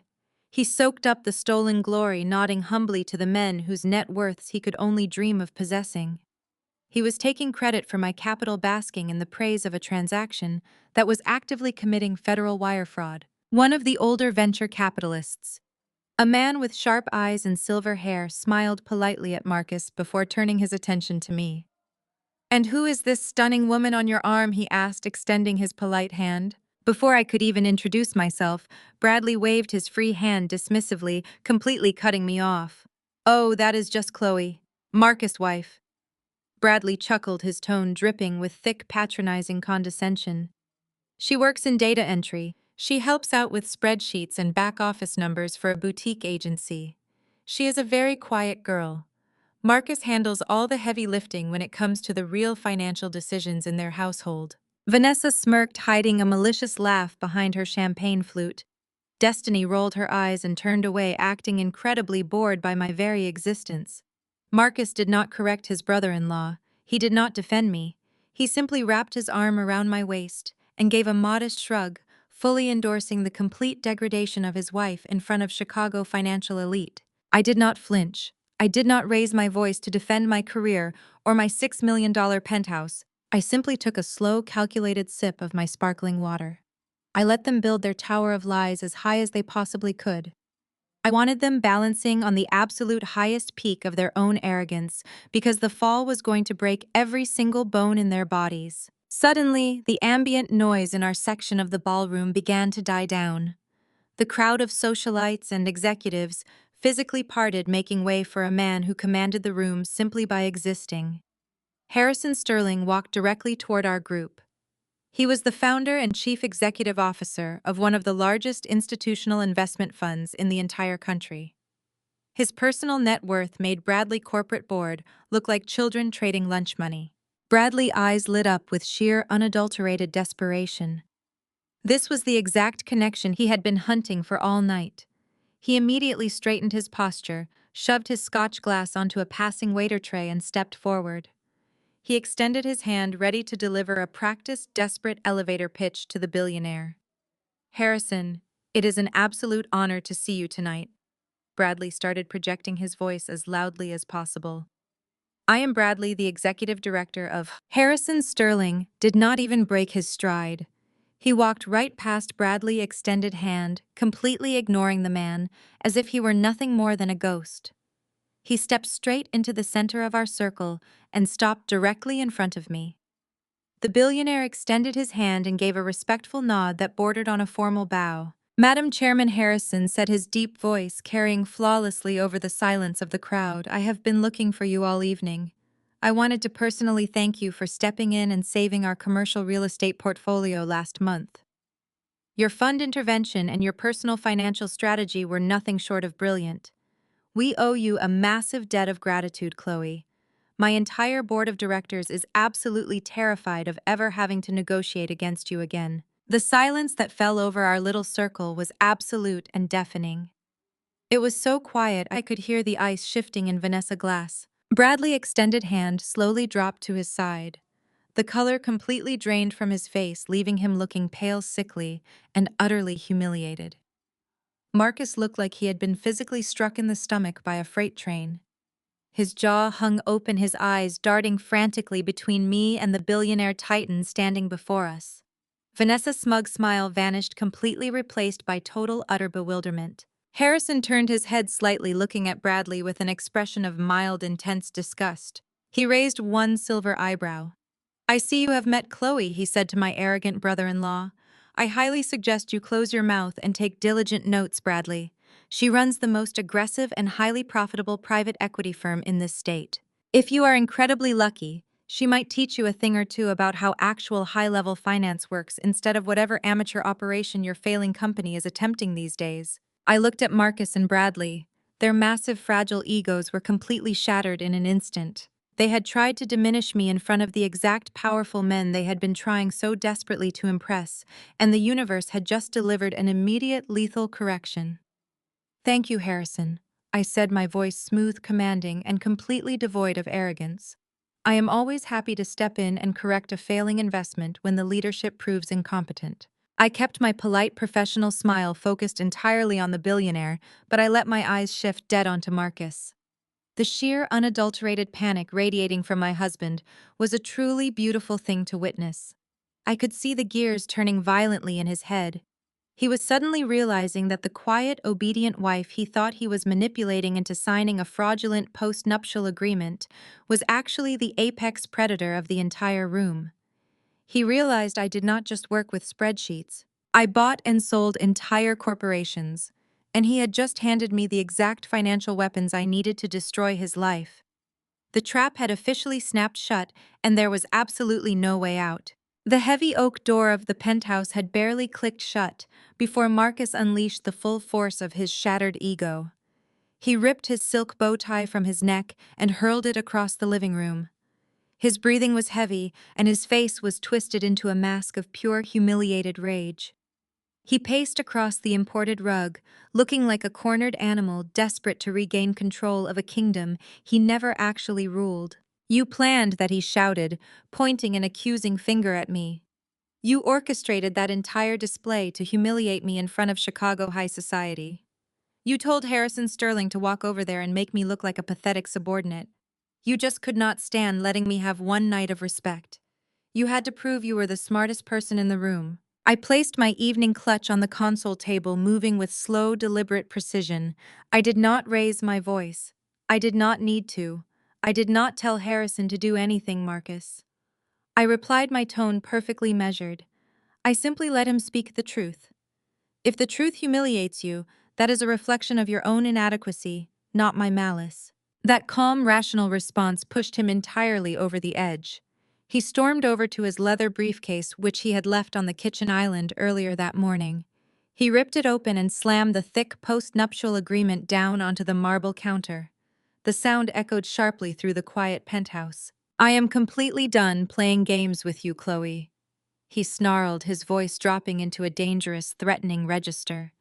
He soaked up the stolen glory, nodding humbly to the men whose net worths he could only dream of possessing. He was taking credit for my capital, basking in the praise of a transaction that was actively committing federal wire fraud. One of the older venture capitalists, a man with sharp eyes and silver hair, smiled politely at Marcus before turning his attention to me. "And who is this stunning woman on your arm?" he asked, extending his polite hand. Before I could even introduce myself, Bradley waved his free hand dismissively, completely cutting me off. "Oh, that is just Chloe, Marcus' wife." Bradley chuckled, his tone dripping with thick, patronizing condescension. "She works in data entry. She helps out with spreadsheets and back-office numbers for a boutique agency. She is a very quiet girl. Marcus handles all the heavy lifting when it comes to the real financial decisions in their household." Vanessa smirked, hiding a malicious laugh behind her champagne flute. Destiny rolled her eyes and turned away, acting incredibly bored by my very existence. Marcus did not correct his brother-in-law. He did not defend me. He simply wrapped his arm around my waist and gave a modest shrug, fully endorsing the complete degradation of his wife in front of Chicago financial elite. I did not flinch. I did not raise my voice to defend my career or my $6 million penthouse. I simply took a slow, calculated sip of my sparkling water. I let them build their tower of lies as high as they possibly could. I wanted them balancing on the absolute highest peak of their own arrogance, because the fall was going to break every single bone in their bodies. Suddenly, the ambient noise in our section of the ballroom began to die down. The crowd of socialites and executives physically parted, making way for a man who commanded the room simply by existing. Harrison Sterling walked directly toward our group. He was the founder and chief executive officer of one of the largest institutional investment funds in the entire country. His personal net worth made Bradley corporate board look like children trading lunch money. Bradley's eyes lit up with sheer, unadulterated desperation. This was the exact connection he had been hunting for all night. He immediately straightened his posture, shoved his scotch glass onto a passing waiter tray, and stepped forward. He extended his hand, ready to deliver a practiced, desperate elevator pitch to the billionaire. "Harrison, it is an absolute honor to see you tonight." Bradley started, projecting his voice as loudly as possible. "I am Bradley, the executive director of—" Harrison Sterling did not even break his stride. He walked right past Bradley's extended hand, completely ignoring the man, as if he were nothing more than a ghost. He stepped straight into the center of our circle and stopped directly in front of me. The billionaire extended his hand and gave a respectful nod that bordered on a formal bow. "Madam Chairman Harrison," said his deep voice, carrying flawlessly over the silence of the crowd, "I have been looking for you all evening. I wanted to personally thank you for stepping in and saving our commercial real estate portfolio last month." Your fund intervention and your personal financial strategy were nothing short of brilliant. We owe you a massive debt of gratitude, Chloe. My entire board of directors is absolutely terrified of ever having to negotiate against you again. The silence that fell over our little circle was absolute and deafening. It was so quiet I could hear the ice shifting in Vanessa Glass. Bradley's extended hand slowly dropped to his side. The color completely drained from his face, leaving him looking pale, sickly, and utterly humiliated. Marcus looked like he had been physically struck in the stomach by a freight train. His jaw hung open, his eyes darting frantically between me and the billionaire titan standing before us. Vanessa's smug smile vanished, completely replaced by total, utter bewilderment. Harrison turned his head slightly, looking at Bradley with an expression of mild, intense disgust. He raised one silver eyebrow. "I see you have met Chloe," he said to my arrogant brother-in-law. "I highly suggest you close your mouth and take diligent notes, Bradley. She runs the most aggressive and highly profitable private equity firm in this state. If you are incredibly lucky, she might teach you a thing or two about how actual high-level finance works instead of whatever amateur operation your failing company is attempting these days." I looked at Marcus and Bradley. Their massive, fragile egos were completely shattered in an instant. They had tried to diminish me in front of the exact powerful men they had been trying so desperately to impress, and the universe had just delivered an immediate, lethal correction. "Thank you, Harrison," I said, my voice smooth, commanding, and completely devoid of arrogance. "I am always happy to step in and correct a failing investment when the leadership proves incompetent." I kept my polite professional smile focused entirely on the billionaire, but I let my eyes shift dead onto Marcus. The sheer, unadulterated panic radiating from my husband was a truly beautiful thing to witness. I could see the gears turning violently in his head. He was suddenly realizing that the quiet, obedient wife he thought he was manipulating into signing a fraudulent post-nuptial agreement was actually the apex predator of the entire room. He realized I did not just work with spreadsheets. I bought and sold entire corporations, and he had just handed me the exact financial weapons I needed to destroy his life. The trap had officially snapped shut, and there was absolutely no way out. The heavy oak door of the penthouse had barely clicked shut before Marcus unleashed the full force of his shattered ego. He ripped his silk bow tie from his neck and hurled it across the living room. His breathing was heavy, and his face was twisted into a mask of pure, humiliated rage. He paced across the imported rug, looking like a cornered animal desperate to regain control of a kingdom he never actually ruled. "You planned that," he shouted, pointing an accusing finger at me. "You orchestrated that entire display to humiliate me in front of Chicago high society. You told Harrison Sterling to walk over there and make me look like a pathetic subordinate. You just could not stand letting me have one night of respect. You had to prove you were the smartest person in the room." I placed my evening clutch on the console table, moving with slow, deliberate precision. I did not raise my voice. I did not need to. I did not tell Harrison to do anything, Marcus. I replied, my tone perfectly measured. I simply let him speak the truth. If the truth humiliates you, that is a reflection of your own inadequacy, not my malice. That calm, rational response pushed him entirely over the edge. He stormed over to his leather briefcase, which he had left on the kitchen island earlier that morning. He ripped it open and slammed the thick post-nuptial agreement down onto the marble counter. The sound echoed sharply through the quiet penthouse. "I am completely done playing games with you, Chloe," he snarled, his voice dropping into a dangerous, threatening register.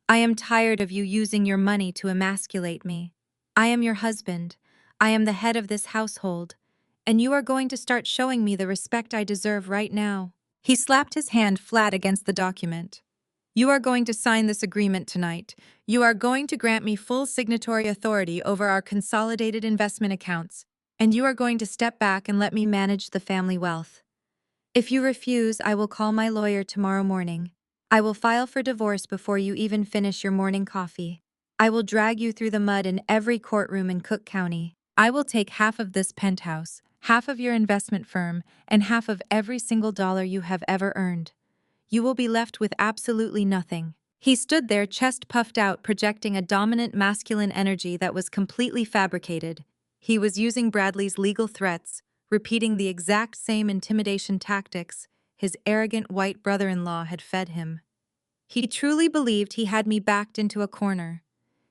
"I am tired of you using your money to emasculate me. I am your husband. I am the head of this household. And you are going to start showing me the respect I deserve right now." He slapped his hand flat against the document. "You are going to sign this agreement tonight. You are going to grant me full signatory authority over our consolidated investment accounts. And you are going to step back and let me manage the family wealth. If you refuse, I will call my lawyer tomorrow morning. I will file for divorce before you even finish your morning coffee. I will drag you through the mud in every courtroom in Cook County. I will take half of this penthouse, half of your investment firm, and half of every single dollar you have ever earned. You will be left with absolutely nothing." He stood there, chest puffed out, projecting a dominant masculine energy that was completely fabricated. He was using Bradley's legal threats, repeating the exact same intimidation tactics his arrogant white brother-in-law had fed him. He truly believed he had me backed into a corner.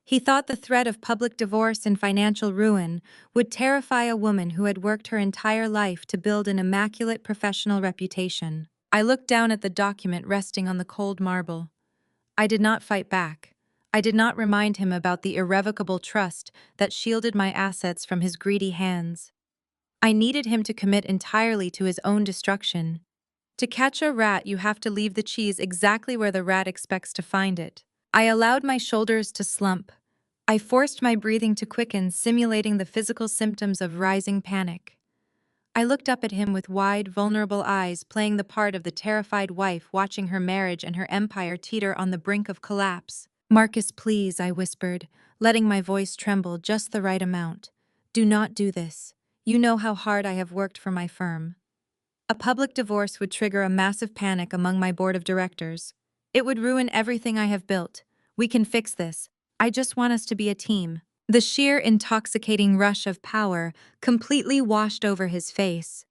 He thought the threat of public divorce and financial ruin would terrify a woman who had worked her entire life to build an immaculate professional reputation. I looked down at the document resting on the cold marble. I did not fight back. I did not remind him about the irrevocable trust that shielded my assets from his greedy hands. I needed him to commit entirely to his own destruction. To catch a rat, you have to leave the cheese exactly where the rat expects to find it. I allowed my shoulders to slump. I forced my breathing to quicken, simulating the physical symptoms of rising panic. I looked up at him with wide, vulnerable eyes, playing the part of the terrified wife watching her marriage and her empire teeter on the brink of collapse. "Marcus, please," I whispered, letting my voice tremble just the right amount. "Do not do this. You know how hard I have worked for my firm." A public divorce would trigger a massive panic among my board of directors. It would ruin everything I have built. "We can fix this. I just want us to be a team." The sheer intoxicating rush of power completely washed over his face.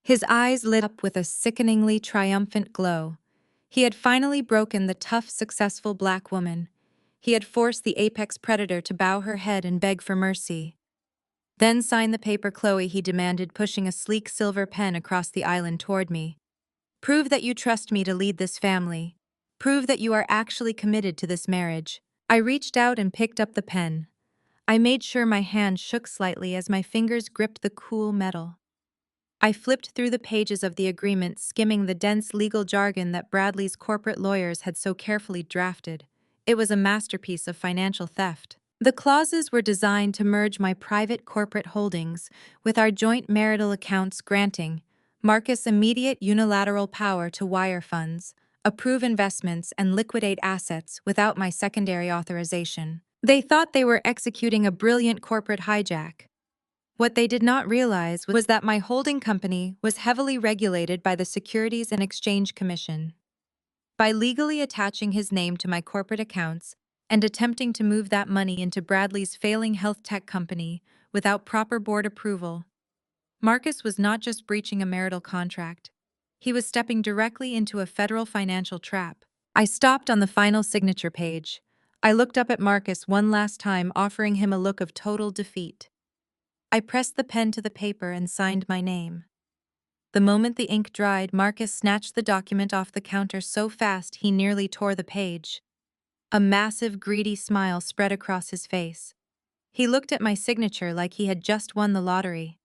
His eyes lit up with a sickeningly triumphant glow. He had finally broken the tough, successful black woman. He had forced the apex predator to bow her head and beg for mercy. "Then sign the paper, Chloe," he demanded, pushing a sleek silver pen across the island toward me. "Prove that you trust me to lead this family. Prove that you are actually committed to this marriage." I reached out and picked up the pen. I made sure my hand shook slightly as my fingers gripped the cool metal. I flipped through the pages of the agreement, skimming the dense legal jargon that Bradley's corporate lawyers had so carefully drafted. It was a masterpiece of financial theft. The clauses were designed to merge my private corporate holdings with our joint marital accounts, granting Marcus immediate unilateral power to wire funds, approve investments, and liquidate assets without my secondary authorization. They thought they were executing a brilliant corporate hijack. What they did not realize was that my holding company was heavily regulated by the Securities and Exchange Commission. By legally attaching his name to my corporate accounts and attempting to move that money into Bradley's failing health tech company without proper board approval, Marcus was not just breaching a marital contract. He was stepping directly into a federal financial trap. I stopped on the final signature page. I looked up at Marcus one last time, offering him a look of total defeat. I pressed the pen to the paper and signed my name. The moment the ink dried, Marcus snatched the document off the counter so fast he nearly tore the page. A massive, greedy smile spread across his face. He looked at my signature like he had just won the lottery.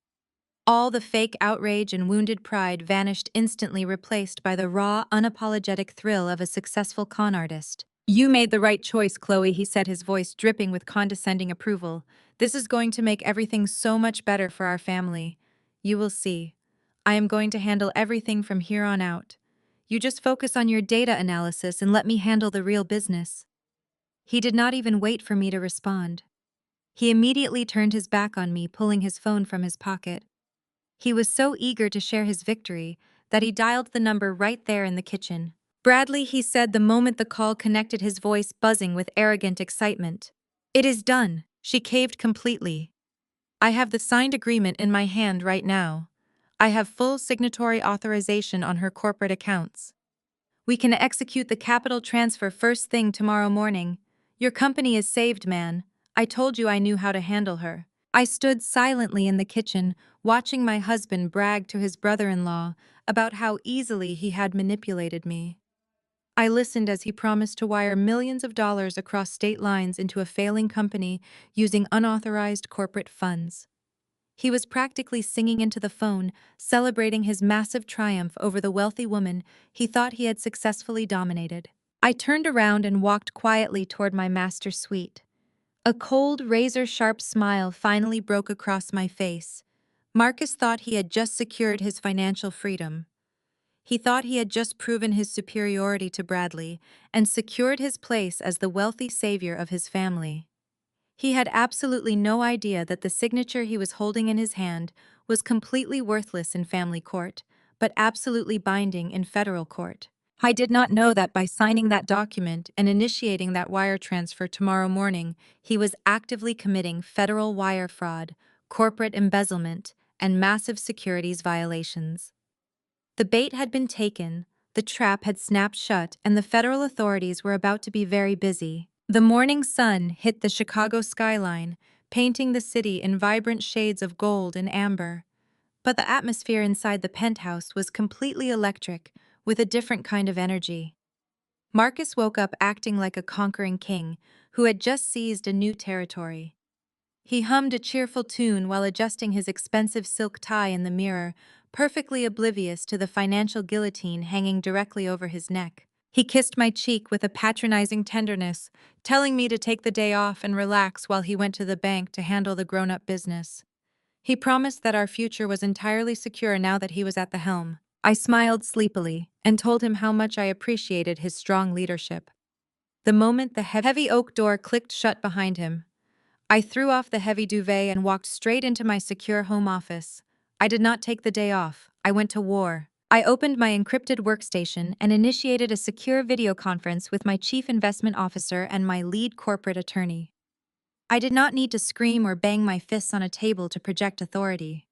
All the fake outrage and wounded pride vanished instantly, replaced by the raw, unapologetic thrill of a successful con artist. "You made the right choice, Chloe," he said, his voice dripping with condescending approval. "This is going to make everything so much better for our family. You will see. I am going to handle everything from here on out. You just focus on your data analysis and let me handle the real business." He did not even wait for me to respond. He immediately turned his back on me, pulling his phone from his pocket. He was so eager to share his victory that he dialed the number right there in the kitchen. "Bradley," he said the moment the call connected, his voice buzzing with arrogant excitement. "It is done." She caved completely. "I have the signed agreement in my hand right now. I have full signatory authorization on her corporate accounts. We can execute the capital transfer first thing tomorrow morning. Your company is saved, man. I told you I knew how to handle her." I stood silently in the kitchen, watching my husband brag to his brother-in-law about how easily he had manipulated me. I listened as he promised to wire millions of dollars across state lines into a failing company using unauthorized corporate funds. He was practically singing into the phone, celebrating his massive triumph over the wealthy woman he thought he had successfully dominated. I turned around and walked quietly toward my master suite. A cold, razor-sharp smile finally broke across my face. Marcus thought he had just secured his financial freedom. He thought he had just proven his superiority to Bradley and secured his place as the wealthy savior of his family. He had absolutely no idea that the signature he was holding in his hand was completely worthless in family court, but absolutely binding in federal court. I did not know that by signing that document and initiating that wire transfer tomorrow morning, he was actively committing federal wire fraud, corporate embezzlement, and massive securities violations. The bait had been taken, the trap had snapped shut and the federal authorities were about to be very busy. The morning sun hit the Chicago skyline, painting the city in vibrant shades of gold and amber. But the atmosphere inside the penthouse was completely electric, with a different kind of energy. Marcus woke up acting like a conquering king who had just seized a new territory. He hummed a cheerful tune while adjusting his expensive silk tie in the mirror, perfectly oblivious to the financial guillotine hanging directly over his neck. He kissed my cheek with a patronizing tenderness, telling me to take the day off and relax while he went to the bank to handle the grown-up business. He promised that our future was entirely secure now that he was at the helm. I smiled sleepily and told him how much I appreciated his strong leadership. The moment the heavy oak door clicked shut behind him, I threw off the heavy duvet and walked straight into my secure home office. I did not take the day off. I went to war. I opened my encrypted workstation and initiated a secure video conference with my chief investment officer and my lead corporate attorney. I did not need to scream or bang my fists on a table to project authority.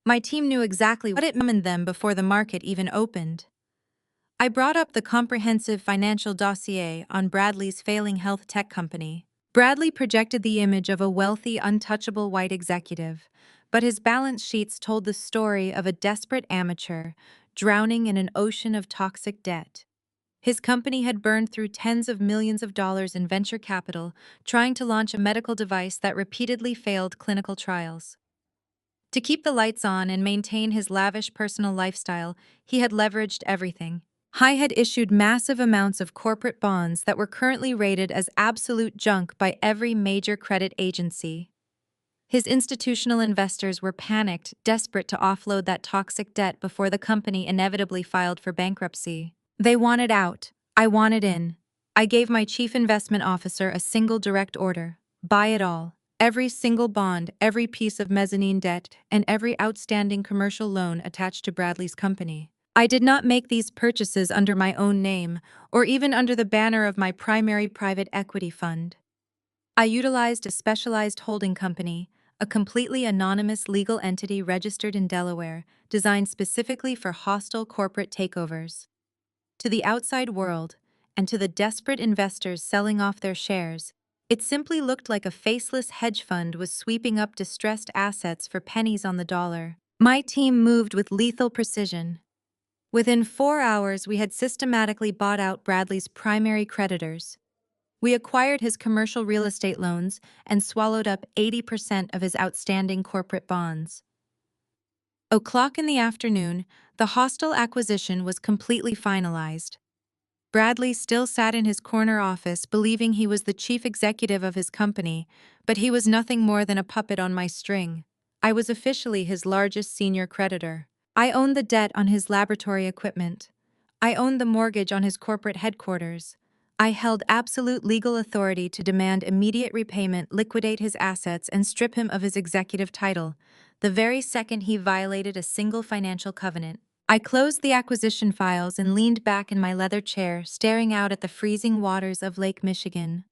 My team knew exactly what it meant them before the market even opened. I brought up the comprehensive financial dossier on Bradley's failing health tech company. Bradley projected the image of a wealthy, untouchable white executive, but his balance sheets told the story of a desperate amateur drowning in an ocean of toxic debt. His company had burned through tens of millions of dollars in venture capital trying to launch a medical device that repeatedly failed clinical trials. To keep the lights on and maintain his lavish personal lifestyle, he had leveraged everything. He had issued massive amounts of corporate bonds that were currently rated as absolute junk by every major credit agency. His institutional investors were panicked, desperate to offload that toxic debt before the company inevitably filed for bankruptcy. They wanted out. I wanted in. I gave my chief investment officer a single direct order: buy it all. Every single bond, every piece of mezzanine debt, and every outstanding commercial loan attached to Bradley's company. I did not make these purchases under my own name, or even under the banner of my primary private equity fund. I utilized a specialized holding company, a completely anonymous legal entity registered in Delaware, designed specifically for hostile corporate takeovers. To the outside world, and to the desperate investors selling off their shares, it simply looked like a faceless hedge fund was sweeping up distressed assets for pennies on the dollar. My team moved with lethal precision. Within 4 hours, we had systematically bought out Bradley's primary creditors. We acquired his commercial real estate loans and swallowed up 80% of his outstanding corporate bonds. O'clock in the afternoon, the hostile acquisition was completely finalized. Bradley still sat in his corner office believing he was the chief executive of his company, but he was nothing more than a puppet on my string. I was officially his largest senior creditor. I owned the debt on his laboratory equipment. I owned the mortgage on his corporate headquarters. I held absolute legal authority to demand immediate repayment, liquidate his assets, and strip him of his executive title, the very second he violated a single financial covenant. I closed the acquisition files and leaned back in my leather chair, staring out at the freezing waters of Lake Michigan.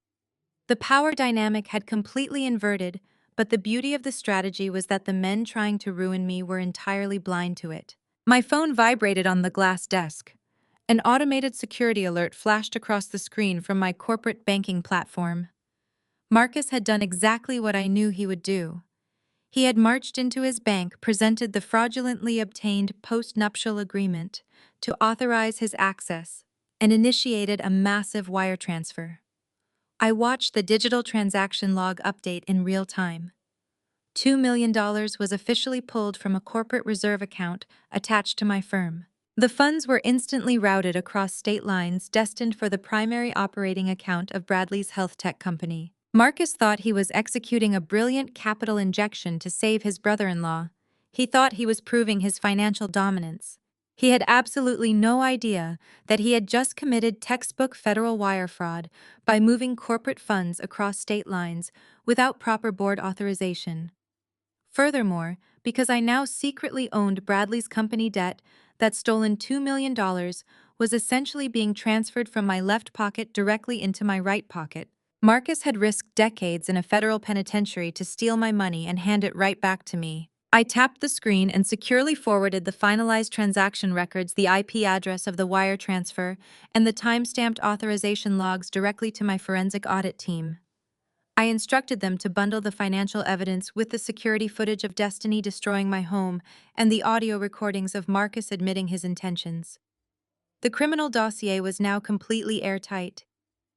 The power dynamic had completely inverted, but the beauty of the strategy was that the men trying to ruin me were entirely blind to it. My phone vibrated on the glass desk. An automated security alert flashed across the screen from my corporate banking platform. Marcus had done exactly what I knew he would do. He had marched into his bank, presented the fraudulently obtained post-nuptial agreement to authorize his access, and initiated a massive wire transfer. I watched the digital transaction log update in real time. $2 million was officially pulled from a corporate reserve account attached to my firm. The funds were instantly routed across state lines destined for the primary operating account of Bradley's health tech company. Marcus thought he was executing a brilliant capital injection to save his brother-in-law. He thought he was proving his financial dominance. He had absolutely no idea that he had just committed textbook federal wire fraud by moving corporate funds across state lines without proper board authorization. Furthermore, because I now secretly owned Bradley's company debt, that stolen $2 million was essentially being transferred from my left pocket directly into my right pocket. Marcus had risked decades in a federal penitentiary to steal my money and hand it right back to me. I tapped the screen and securely forwarded the finalized transaction records, the IP address of the wire transfer, and the time-stamped authorization logs directly to my forensic audit team. I instructed them to bundle the financial evidence with the security footage of Destiny destroying my home and the audio recordings of Marcus admitting his intentions. The criminal dossier was now completely airtight.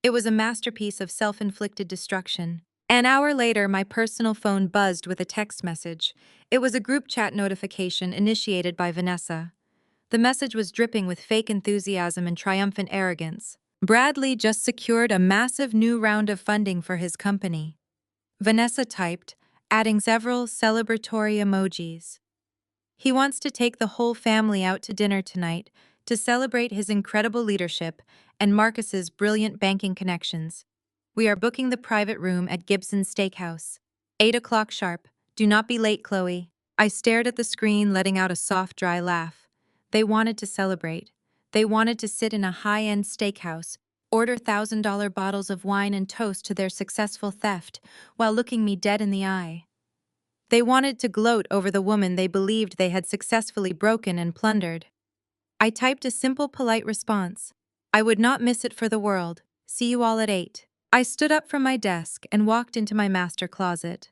It was a masterpiece of self-inflicted destruction. An hour later, my personal phone buzzed with a text message. It was a group chat notification initiated by Vanessa. The message was dripping with fake enthusiasm and triumphant arrogance. Bradley just secured a massive new round of funding for his company. Vanessa typed, adding several celebratory emojis. He wants to take the whole family out to dinner tonight to celebrate his incredible leadership and Marcus's brilliant banking connections. We are booking the private room at Gibson's Steakhouse. 8 o'clock sharp. Do not be late, Chloe. I stared at the screen, letting out a soft, dry laugh. They wanted to celebrate. They wanted to sit in a high-end steakhouse, order $1,000 bottles of wine and toast to their successful theft, while looking me dead in the eye. They wanted to gloat over the woman they believed they had successfully broken and plundered. I typed a simple, polite response. I would not miss it for the world. See you all at 8. I stood up from my desk and walked into my master closet.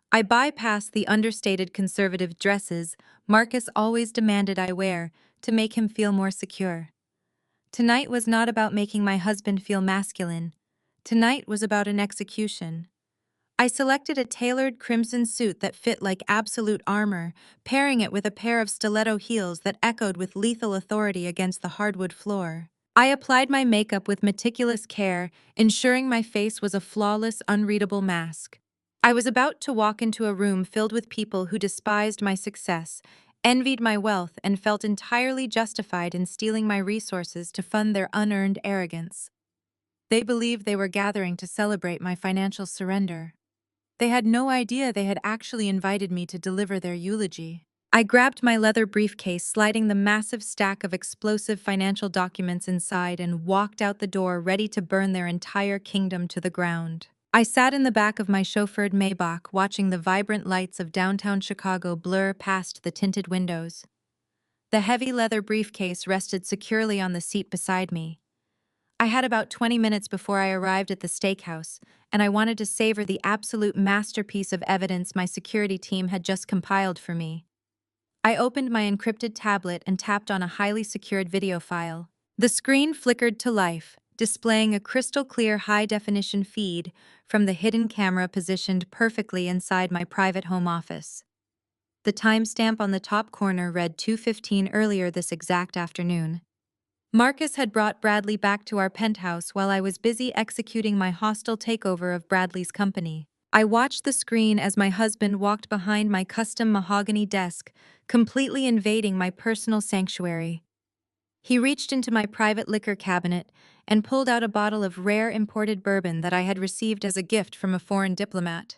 I bypassed the understated conservative dresses Marcus always demanded I wear to make him feel more secure. Tonight was not about making my husband feel masculine. Tonight was about an execution. I selected a tailored crimson suit that fit like absolute armor, pairing it with a pair of stiletto heels that echoed with lethal authority against the hardwood floor. I applied my makeup with meticulous care, ensuring my face was a flawless, unreadable mask. I was about to walk into a room filled with people who despised my success, envied my wealth, and felt entirely justified in stealing my resources to fund their unearned arrogance. They believed they were gathering to celebrate my financial surrender. They had no idea they had actually invited me to deliver their eulogy. I grabbed my leather briefcase, sliding the massive stack of explosive financial documents inside, and walked out the door ready to burn their entire kingdom to the ground. I sat in the back of my chauffeured Maybach, watching the vibrant lights of downtown Chicago blur past the tinted windows. The heavy leather briefcase rested securely on the seat beside me. I had about 20 minutes before I arrived at the steakhouse, and I wanted to savor the absolute masterpiece of evidence my security team had just compiled for me. I opened my encrypted tablet and tapped on a highly secured video file. The screen flickered to life, displaying a crystal-clear high-definition feed from the hidden camera positioned perfectly inside my private home office. The timestamp on the top corner read 2:15 earlier this exact afternoon. Marcus had brought Bradley back to our penthouse while I was busy executing my hostile takeover of Bradley's company. I watched the screen as my husband walked behind my custom mahogany desk, completely invading my personal sanctuary. He reached into my private liquor cabinet and pulled out a bottle of rare imported bourbon that I had received as a gift from a foreign diplomat.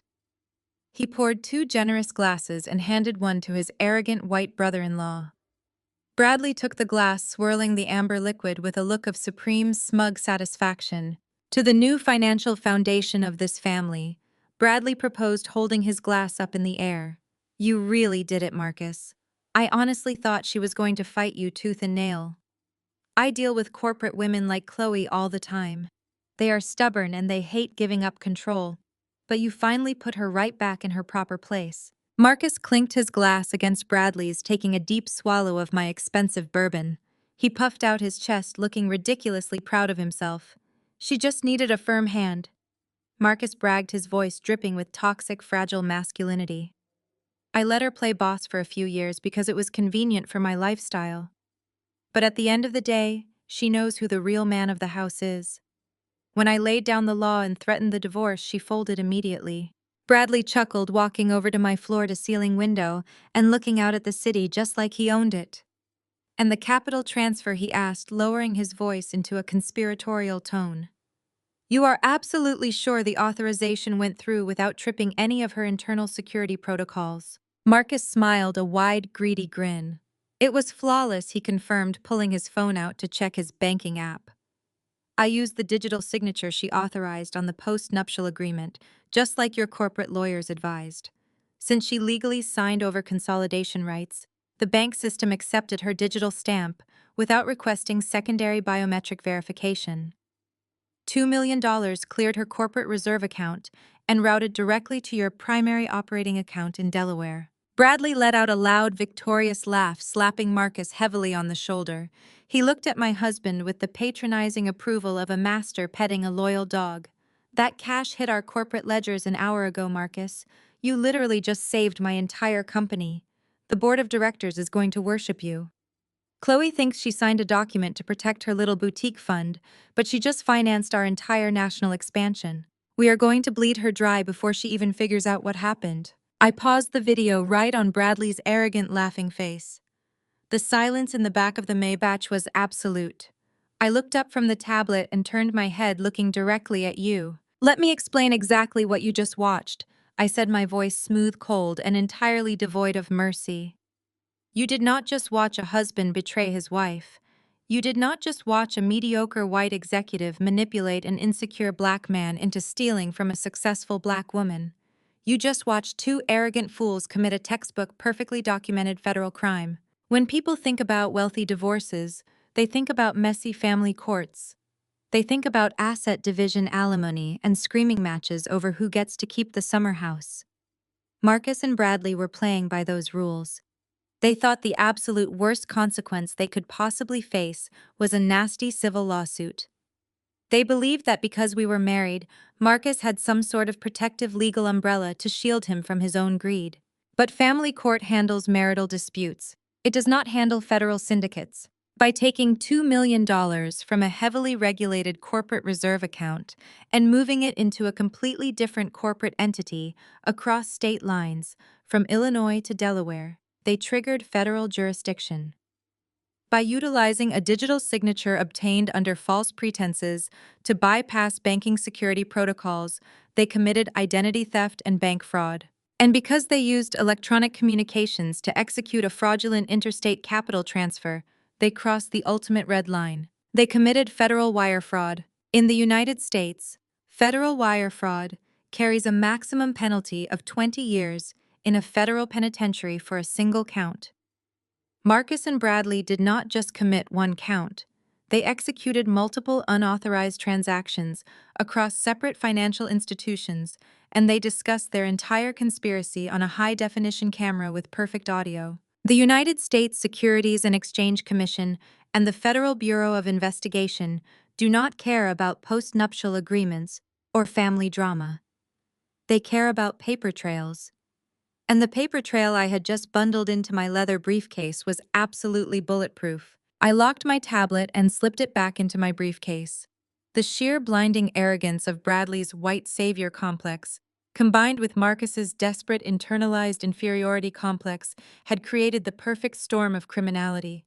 He poured 2 generous glasses and handed one to his arrogant white brother-in-law. Bradley took the glass, swirling the amber liquid with a look of supreme, smug satisfaction. To the new financial foundation of this family, Bradley proposed holding his glass up in the air. You really did it, Marcus. I honestly thought she was going to fight you tooth and nail. I deal with corporate women like Chloe all the time. They are stubborn and they hate giving up control. But you finally put her right back in her proper place. Marcus clinked his glass against Bradley's, taking a deep swallow of my expensive bourbon. He puffed out his chest, looking ridiculously proud of himself. She just needed a firm hand. Marcus bragged, his voice dripping with toxic, fragile masculinity. I let her play boss for a few years because it was convenient for my lifestyle. But at the end of the day, she knows who the real man of the house is. When I laid down the law and threatened the divorce, she folded immediately. Bradley chuckled, walking over to my floor-to-ceiling window and looking out at the city just like he owned it. And the capital transfer, he asked, lowering his voice into a conspiratorial tone. You are absolutely sure the authorization went through without tripping any of her internal security protocols? Marcus smiled, a wide, greedy grin. It was flawless, he confirmed, pulling his phone out to check his banking app. I used the digital signature she authorized on the post-nuptial agreement, just like your corporate lawyers advised. Since she legally signed over consolidation rights, the bank system accepted her digital stamp without requesting secondary biometric verification. $2 million cleared her corporate reserve account and routed directly to your primary operating account in Delaware. Bradley let out a loud, victorious laugh, slapping Marcus heavily on the shoulder. He looked at my husband with the patronizing approval of a master petting a loyal dog. That cash hit our corporate ledgers an hour ago, Marcus. You literally just saved my entire company. The board of directors is going to worship you. Chloe thinks she signed a document to protect her little boutique fund, but she just financed our entire national expansion. We are going to bleed her dry before she even figures out what happened. I paused the video right on Bradley's arrogant, laughing face. The silence in the back of the Maybach was absolute. I looked up from the tablet and turned my head, looking directly at you. Let me explain exactly what you just watched, I said, my voice smooth, cold, and entirely devoid of mercy. You did not just watch a husband betray his wife. You did not just watch a mediocre white executive manipulate an insecure black man into stealing from a successful black woman. You just watched two arrogant fools commit a textbook, perfectly documented federal crime. When people think about wealthy divorces, they think about messy family courts. They think about asset division, alimony, and screaming matches over who gets to keep the summer house. Marcus and Bradley were playing by those rules. They thought the absolute worst consequence they could possibly face was a nasty civil lawsuit. They believed that because we were married, Marcus had some sort of protective legal umbrella to shield him from his own greed. But family court handles marital disputes. It does not handle federal syndicates. By taking $2 million from a heavily regulated corporate reserve account and moving it into a completely different corporate entity across state lines, from Illinois to Delaware, they triggered federal jurisdiction. By utilizing a digital signature obtained under false pretenses to bypass banking security protocols, they committed identity theft and bank fraud. And because they used electronic communications to execute a fraudulent interstate capital transfer, they crossed the ultimate red line. They committed federal wire fraud. In the United States, federal wire fraud carries a maximum penalty of 20 years in a federal penitentiary for a single count. Marcus and Bradley did not just commit one count. They executed multiple unauthorized transactions across separate financial institutions, and they discussed their entire conspiracy on a high-definition camera with perfect audio. The United States Securities and Exchange Commission and the Federal Bureau of Investigation do not care about post-nuptial agreements or family drama. They care about paper trails. And the paper trail I had just bundled into my leather briefcase was absolutely bulletproof. I locked my tablet and slipped it back into my briefcase. The sheer blinding arrogance of Bradley's white savior complex, combined with Marcus's desperate internalized inferiority complex, had created the perfect storm of criminality.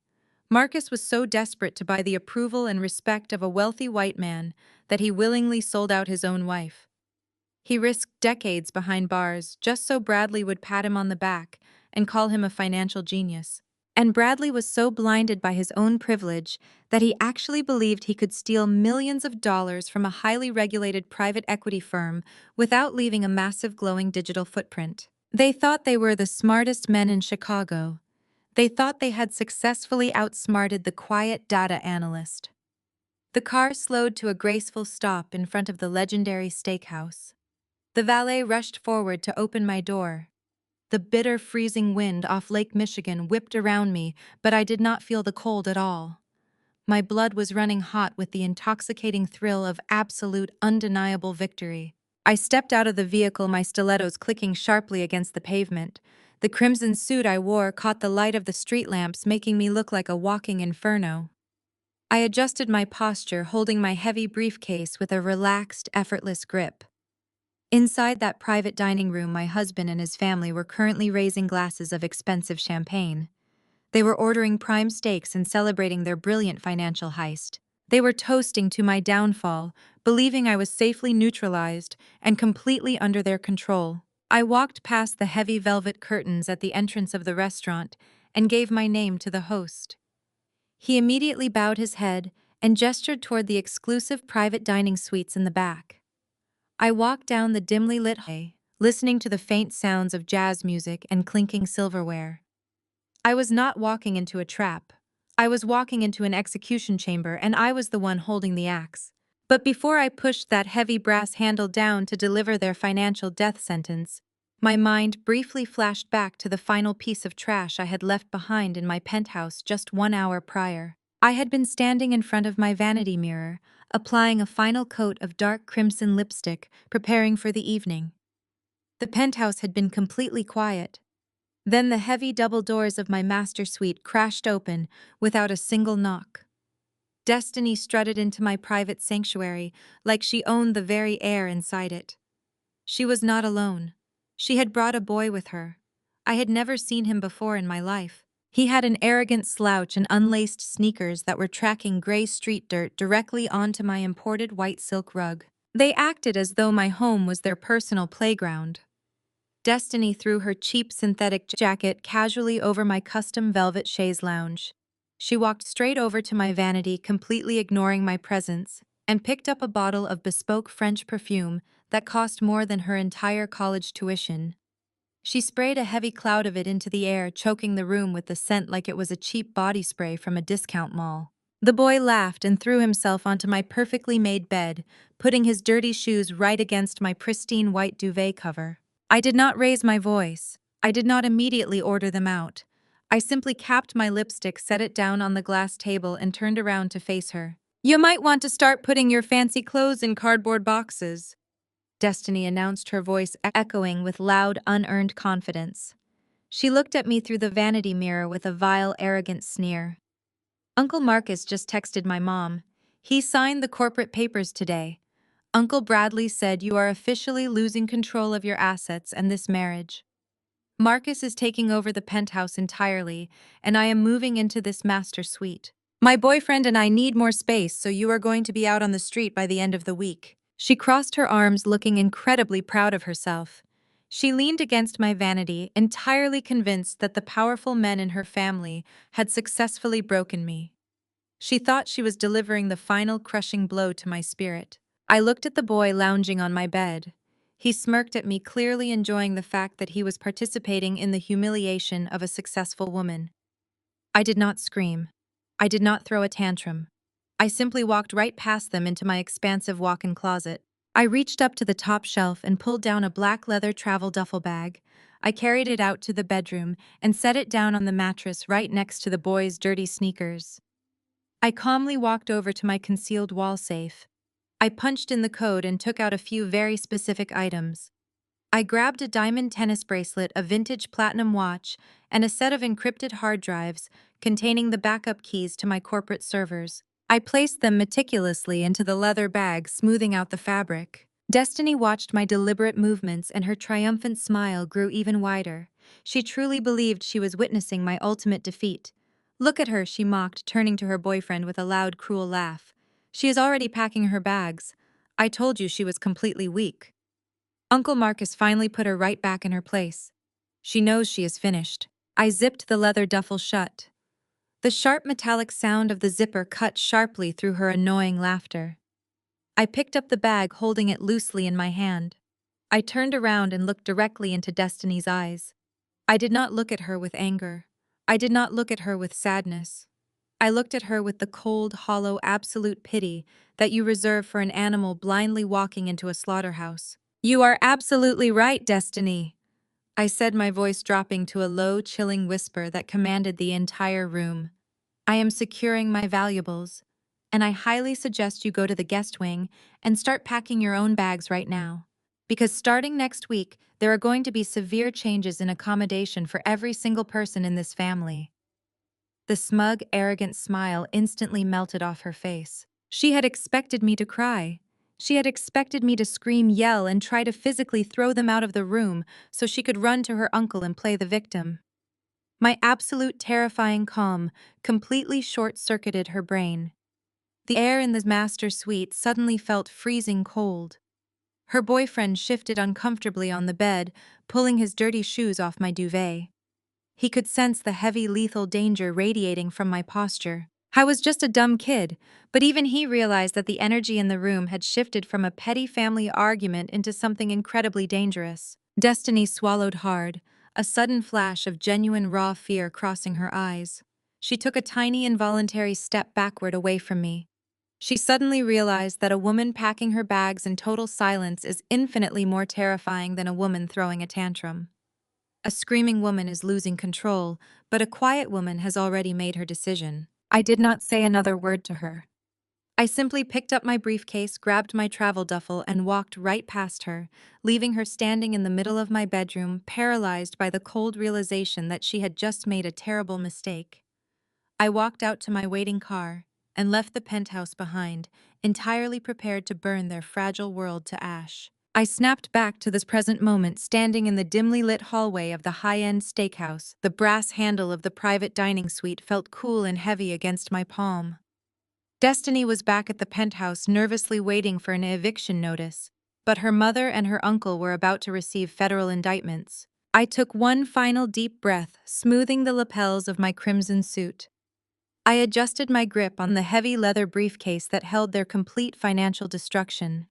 Marcus was so desperate to buy the approval and respect of a wealthy white man that he willingly sold out his own wife. He risked decades behind bars just so Bradley would pat him on the back and call him a financial genius. And Bradley was so blinded by his own privilege that he actually believed he could steal millions of dollars from a highly regulated private equity firm without leaving a massive glowing digital footprint. They thought they were the smartest men in Chicago. They thought they had successfully outsmarted the quiet data analyst. The car slowed to a graceful stop in front of the legendary steakhouse. The valet rushed forward to open my door. The bitter, freezing wind off Lake Michigan whipped around me, but I did not feel the cold at all. My blood was running hot with the intoxicating thrill of absolute, undeniable victory. I stepped out of the vehicle, my stilettos clicking sharply against the pavement. The crimson suit I wore caught the light of the street lamps, making me look like a walking inferno. I adjusted my posture, holding my heavy briefcase with a relaxed, effortless grip. Inside that private dining room, my husband and his family were currently raising glasses of expensive champagne. They were ordering prime steaks and celebrating their brilliant financial heist. They were toasting to my downfall, believing I was safely neutralized and completely under their control. I walked past the heavy velvet curtains at the entrance of the restaurant and gave my name to the host. He immediately bowed his head and gestured toward the exclusive private dining suites in the back. I walked down the dimly lit hallway, listening to the faint sounds of jazz music and clinking silverware. I was not walking into a trap. I was walking into an execution chamber, and I was the one holding the axe. But before I pushed that heavy brass handle down to deliver their financial death sentence, my mind briefly flashed back to the final piece of trash I had left behind in my penthouse just 1 hour prior. I had been standing in front of my vanity mirror, applying a final coat of dark crimson lipstick, preparing for the evening. The penthouse had been completely quiet. Then the heavy double doors of my master suite crashed open without a single knock. Destiny strutted into my private sanctuary like she owned the very air inside it. She was not alone. She had brought a boy with her. I had never seen him before in my life. He had an arrogant slouch and unlaced sneakers that were tracking gray street dirt directly onto my imported white silk rug. They acted as though my home was their personal playground. Destiny threw her cheap synthetic jacket casually over my custom velvet chaise lounge. She walked straight over to my vanity, completely ignoring my presence, and picked up a bottle of bespoke French perfume that cost more than her entire college tuition. She sprayed a heavy cloud of it into the air, choking the room with the scent like it was a cheap body spray from a discount mall. The boy laughed and threw himself onto my perfectly made bed, putting his dirty shoes right against my pristine white duvet cover. I did not raise my voice. I did not immediately order them out. I simply capped my lipstick, set it down on the glass table, and turned around to face her. "You might want to start putting your fancy clothes in cardboard boxes," Destiny announced, her voice echoing with loud, unearned confidence. She looked at me through the vanity mirror with a vile, arrogant sneer. "Uncle Marcus just texted my mom. He signed the corporate papers today. Uncle Bradley said you are officially losing control of your assets and this marriage. Marcus is taking over the penthouse entirely, and I am moving into this master suite. My boyfriend and I need more space, so you are going to be out on the street by the end of the week." She crossed her arms, looking incredibly proud of herself. She leaned against my vanity, entirely convinced that the powerful men in her family had successfully broken me. She thought she was delivering the final crushing blow to my spirit. I looked at the boy lounging on my bed. He smirked at me, clearly enjoying the fact that he was participating in the humiliation of a successful woman. I did not scream. I did not throw a tantrum. I simply walked right past them into my expansive walk-in closet. I reached up to the top shelf and pulled down a black leather travel duffel bag. I carried it out to the bedroom and set it down on the mattress right next to the boy's dirty sneakers. I calmly walked over to my concealed wall safe. I punched in the code and took out a few very specific items. I grabbed a diamond tennis bracelet, a vintage platinum watch, and a set of encrypted hard drives containing the backup keys to my corporate servers. I placed them meticulously into the leather bag, smoothing out the fabric. Destiny watched my deliberate movements, and her triumphant smile grew even wider. She truly believed she was witnessing my ultimate defeat. "Look at her," she mocked, turning to her boyfriend with a loud, cruel laugh. "She is already packing her bags. I told you she was completely weak." Uncle Marcus finally put her right back in her place. "She knows she is finished." I zipped the leather duffel shut. The sharp metallic sound of the zipper cut sharply through her annoying laughter. I picked up the bag, holding it loosely in my hand. I turned around and looked directly into Destiny's eyes. I did not look at her with anger. I did not look at her with sadness. I looked at her with the cold, hollow, absolute pity that you reserve for an animal blindly walking into a slaughterhouse. "You are absolutely right, Destiny," I said, my voice dropping to a low, chilling whisper that commanded the entire room. "I am securing my valuables, and I highly suggest you go to the guest wing and start packing your own bags right now. Because starting next week, there are going to be severe changes in accommodation for every single person in this family." The smug, arrogant smile instantly melted off her face. She had expected me to cry. She had expected me to scream, yell, and try to physically throw them out of the room so she could run to her uncle and play the victim. My absolute terrifying calm completely short-circuited her brain. The air in the master suite suddenly felt freezing cold. Her boyfriend shifted uncomfortably on the bed, pulling his dirty shoes off my duvet. He could sense the heavy, lethal danger radiating from my posture. I was just a dumb kid, but even he realized that the energy in the room had shifted from a petty family argument into something incredibly dangerous. Destiny swallowed hard, a sudden flash of genuine raw fear crossing her eyes. She took a tiny involuntary step backward away from me. She suddenly realized that a woman packing her bags in total silence is infinitely more terrifying than a woman throwing a tantrum. A screaming woman is losing control, but a quiet woman has already made her decision. I did not say another word to her. I simply picked up my briefcase, grabbed my travel duffel, and walked right past her, leaving her standing in the middle of my bedroom, paralyzed by the cold realization that she had just made a terrible mistake. I walked out to my waiting car and left the penthouse behind, entirely prepared to burn their fragile world to ash. I snapped back to this present moment, standing in the dimly lit hallway of the high-end steakhouse. The brass handle of the private dining suite felt cool and heavy against my palm. Destiny was back at the penthouse, nervously waiting for an eviction notice, but her mother and her uncle were about to receive federal indictments. I took one final deep breath, smoothing the lapels of my crimson suit. I adjusted my grip on the heavy leather briefcase that held their complete financial destruction.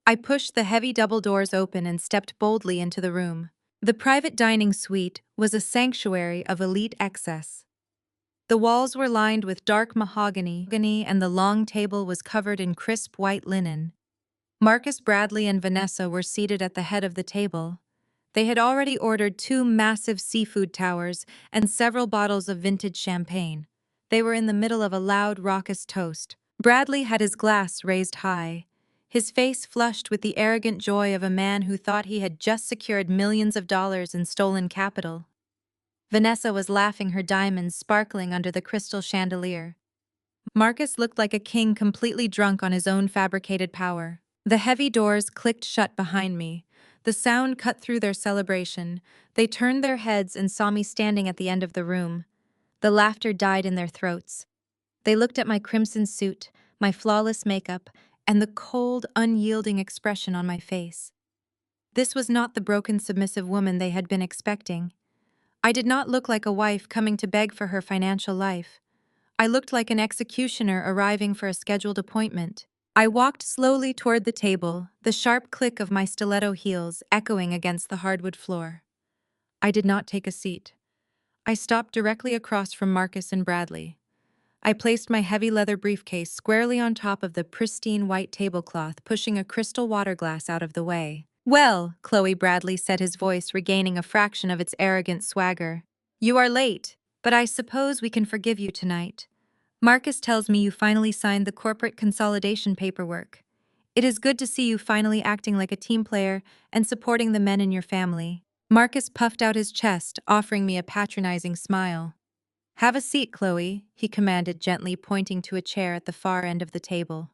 I pushed the heavy double doors open and stepped boldly into the room. The private dining suite was a sanctuary of elite excess. The walls were lined with dark mahogany, and the long table was covered in crisp white linen. Marcus, Bradley, and Vanessa were seated at the head of the table. They had already ordered 2 massive seafood towers and several bottles of vintage champagne. They were in the middle of a loud, raucous toast. Bradley had his glass raised high, his face flushed with the arrogant joy of a man who thought he had just secured millions of dollars in stolen capital. Vanessa was laughing, her diamonds sparkling under the crystal chandelier. Marcus looked like a king completely drunk on his own fabricated power. The heavy doors clicked shut behind me. The sound cut through their celebration. They turned their heads and saw me standing at the end of the room. The laughter died in their throats. They looked at my crimson suit, my flawless makeup, and the cold, unyielding expression on my face. This was not the broken, submissive woman they had been expecting. I did not look like a wife coming to beg for her financial life. I looked like an executioner arriving for a scheduled appointment. I walked slowly toward the table, the sharp click of my stiletto heels echoing against the hardwood floor. I did not take a seat. I stopped directly across from Marcus and Bradley. I placed my heavy leather briefcase squarely on top of the pristine white tablecloth, pushing a crystal water glass out of the way. "Well," Chloe, Bradley said, his voice regaining a fraction of its arrogant swagger. "You are late, but I suppose we can forgive you tonight. Marcus tells me you finally signed the corporate consolidation paperwork. It is good to see you finally acting like a team player and supporting the men in your family." Marcus puffed out his chest, offering me a patronizing smile. "Have a seat, Chloe," he commanded gently, pointing to a chair at the far end of the table.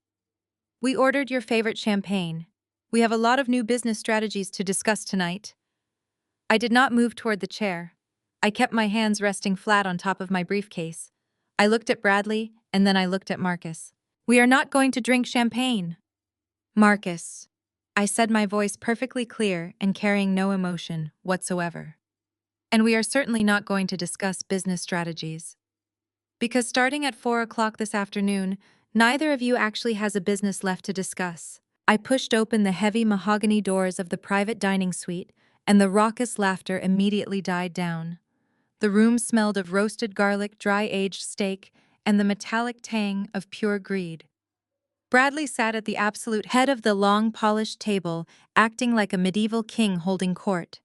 "We ordered your favorite champagne. We have a lot of new business strategies to discuss tonight." I did not move toward the chair. I kept my hands resting flat on top of my briefcase. I looked at Bradley, and then I looked at Marcus. "We are not going to drink champagne." "Marcus," I said, my voice perfectly clear and carrying no emotion whatsoever. "And we are certainly not going to discuss business strategies. Because starting at 4 o'clock this afternoon, neither of you actually has a business left to discuss." I pushed open the heavy mahogany doors of the private dining suite, and the raucous laughter immediately died down. The room smelled of roasted garlic, dry-aged steak, and the metallic tang of pure greed. Bradley sat at the absolute head of the long, polished table, acting like a medieval king holding court.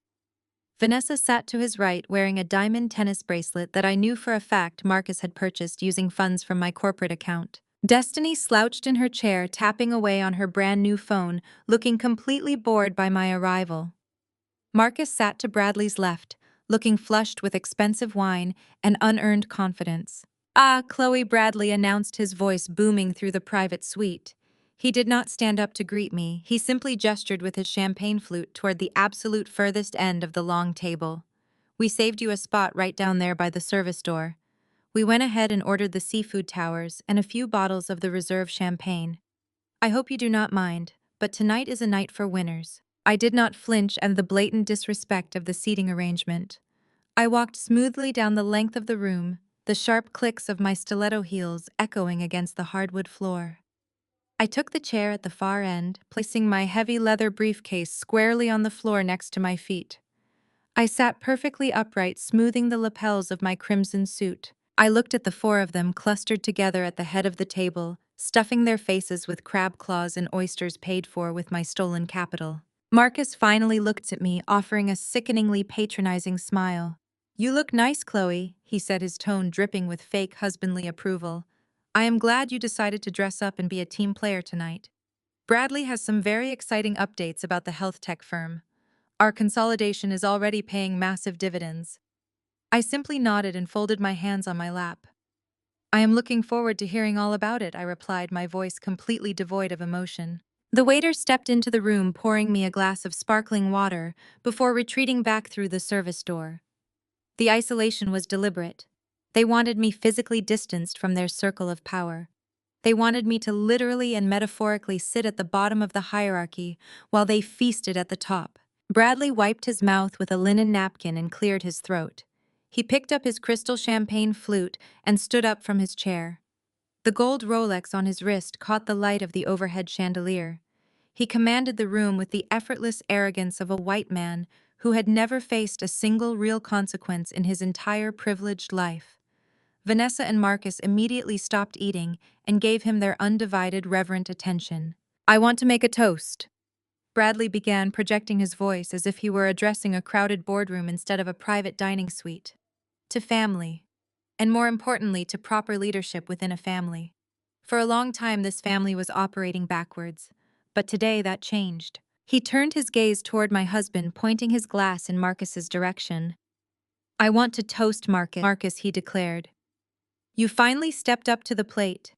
Vanessa sat to his right, wearing a diamond tennis bracelet that I knew for a fact Marcus had purchased using funds from my corporate account. Destiny slouched in her chair, tapping away on her brand-new phone, looking completely bored by my arrival. Marcus sat to Bradley's left, looking flushed with expensive wine and unearned confidence. "Ah, Chloe," Bradley announced, his voice booming through the private suite. He did not stand up to greet me, he simply gestured with his champagne flute toward the absolute furthest end of the long table. "We saved you a spot right down there by the service door." We went ahead and ordered the seafood towers and a few bottles of the reserve champagne. "I hope you do not mind, but tonight is a night for winners." I did not flinch at the blatant disrespect of the seating arrangement. I walked smoothly down the length of the room, the sharp clicks of my stiletto heels echoing against the hardwood floor. I took the chair at the far end, placing my heavy leather briefcase squarely on the floor next to my feet. I sat perfectly upright, smoothing the lapels of my crimson suit. I looked at the four of them clustered together at the head of the table, stuffing their faces with crab claws and oysters paid for with my stolen capital. Marcus finally looked at me, offering a sickeningly patronizing smile. "You look nice, Chloe," he said, his tone dripping with fake husbandly approval. "I am glad you decided to dress up and be a team player tonight. Bradley has some very exciting updates about the health tech firm. Our consolidation is already paying massive dividends." I simply nodded and folded my hands on my lap. "I am looking forward to hearing all about it," I replied, my voice completely devoid of emotion. The waiter stepped into the room, pouring me a glass of sparkling water before retreating back through the service door. The isolation was deliberate. They wanted me physically distanced from their circle of power. They wanted me to literally and metaphorically sit at the bottom of the hierarchy while they feasted at the top. Bradley wiped his mouth with a linen napkin and cleared his throat. He picked up his crystal champagne flute and stood up from his chair. The gold Rolex on his wrist caught the light of the overhead chandelier. He commanded the room with the effortless arrogance of a white man who had never faced a single real consequence in his entire privileged life. Vanessa and Marcus immediately stopped eating and gave him their undivided, reverent attention. "I want to make a toast," Bradley began, projecting his voice as if he were addressing a crowded boardroom instead of a private dining suite. "To family. And more importantly, to proper leadership within a family. For a long time, this family was operating backwards. But today, that changed." He turned his gaze toward my husband, pointing his glass in Marcus's direction. "I want to toast Marcus," he declared. "You finally stepped up to the plate.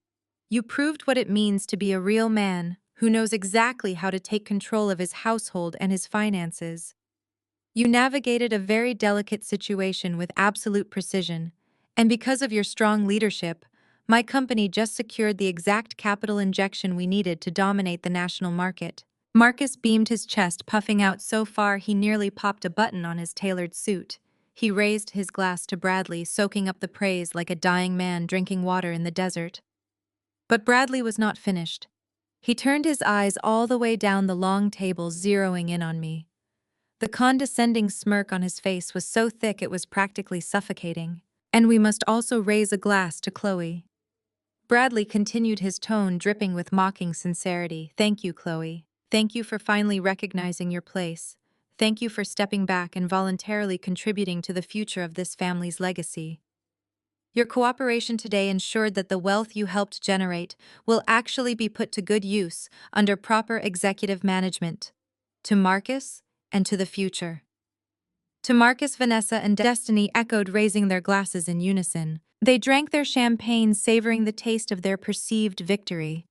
You proved what it means to be a real man who knows exactly how to take control of his household and his finances. You navigated a very delicate situation with absolute precision, and because of your strong leadership, my company just secured the exact capital injection we needed to dominate the national market." Marcus beamed his chest, puffing out so far he nearly popped a button on his tailored suit. He raised his glass to Bradley, soaking up the praise like a dying man drinking water in the desert. But Bradley was not finished. He turned his eyes all the way down the long table, zeroing in on me. The condescending smirk on his face was so thick it was practically suffocating. "And we must also raise a glass to Chloe." Bradley continued, his tone dripping with mocking sincerity. "Thank you, Chloe. Thank you for finally recognizing your place. Thank you for stepping back and voluntarily contributing to the future of this family's legacy. Your cooperation today ensured that the wealth you helped generate will actually be put to good use under proper executive management. To Marcus and to the future." To Marcus, Vanessa, and Destiny echoed, raising their glasses in unison. They drank their champagne, savoring the taste of their perceived victory.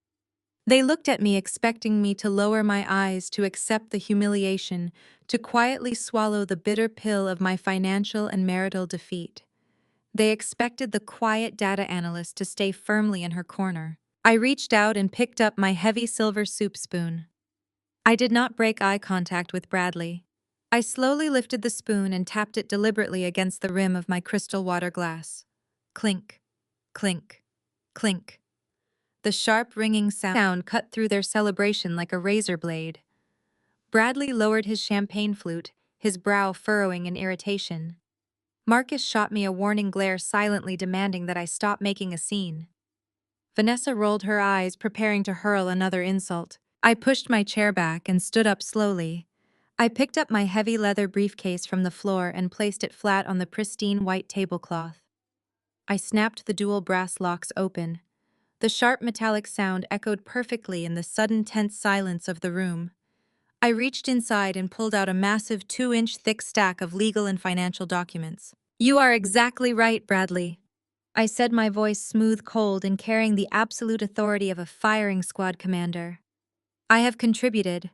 They looked at me, expecting me to lower my eyes, to accept the humiliation, to quietly swallow the bitter pill of my financial and marital defeat. They expected the quiet data analyst to stay firmly in her corner. I reached out and picked up my heavy silver soup spoon. I did not break eye contact with Bradley. I slowly lifted the spoon and tapped it deliberately against the rim of my crystal water glass. Clink, clink, clink. The sharp, ringing sound cut through their celebration like a razor blade. Bradley lowered his champagne flute, his brow furrowing in irritation. Marcus shot me a warning glare, silently demanding that I stop making a scene. Vanessa rolled her eyes, preparing to hurl another insult. I pushed my chair back and stood up slowly. I picked up my heavy leather briefcase from the floor and placed it flat on the pristine white tablecloth. I snapped the dual brass locks open. The sharp metallic sound echoed perfectly in the sudden tense silence of the room. I reached inside and pulled out a massive 2-inch thick stack of legal and financial documents. "You are exactly right, Bradley," I said, my voice smooth, cold, and carrying the absolute authority of a firing squad commander. "I have contributed,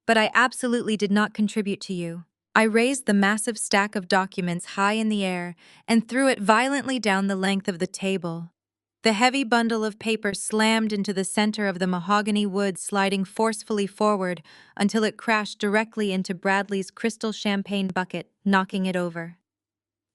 but I absolutely did not contribute to you." I raised the massive stack of documents high in the air and threw it violently down the length of the table. The heavy bundle of paper slammed into the center of the mahogany wood, sliding forcefully forward until it crashed directly into Bradley's crystal champagne bucket, knocking it over.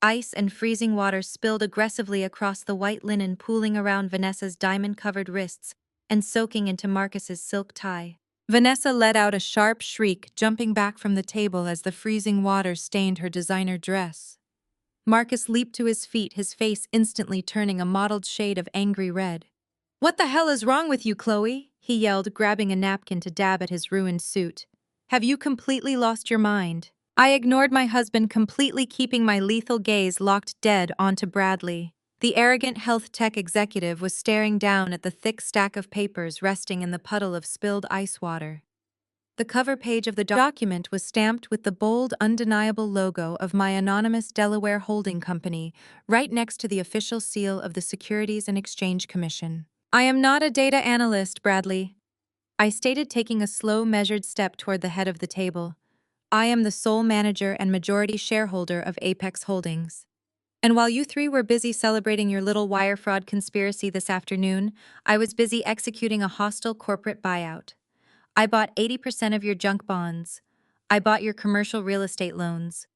Ice and freezing water spilled aggressively across the white linen, pooling around Vanessa's diamond-covered wrists and soaking into Marcus's silk tie. Vanessa let out a sharp shriek, jumping back from the table as the freezing water stained her designer dress. Marcus leaped to his feet, his face instantly turning a mottled shade of angry red. "What the hell is wrong with you, Chloe?" he yelled, grabbing a napkin to dab at his ruined suit. "Have you completely lost your mind?" I ignored my husband completely, keeping my lethal gaze locked dead onto Bradley. The arrogant health tech executive was staring down at the thick stack of papers resting in the puddle of spilled ice water. The cover page of the document was stamped with the bold, undeniable logo of my anonymous Delaware holding company, right next to the official seal of the Securities and Exchange Commission. "I am not a data analyst, Bradley," I stated, taking a slow, measured step toward the head of the table. "I am the sole manager and majority shareholder of Apex Holdings. And while you three were busy celebrating your little wire fraud conspiracy this afternoon, I was busy executing a hostile corporate buyout. I bought 80% of your junk bonds. I bought your commercial real estate loans.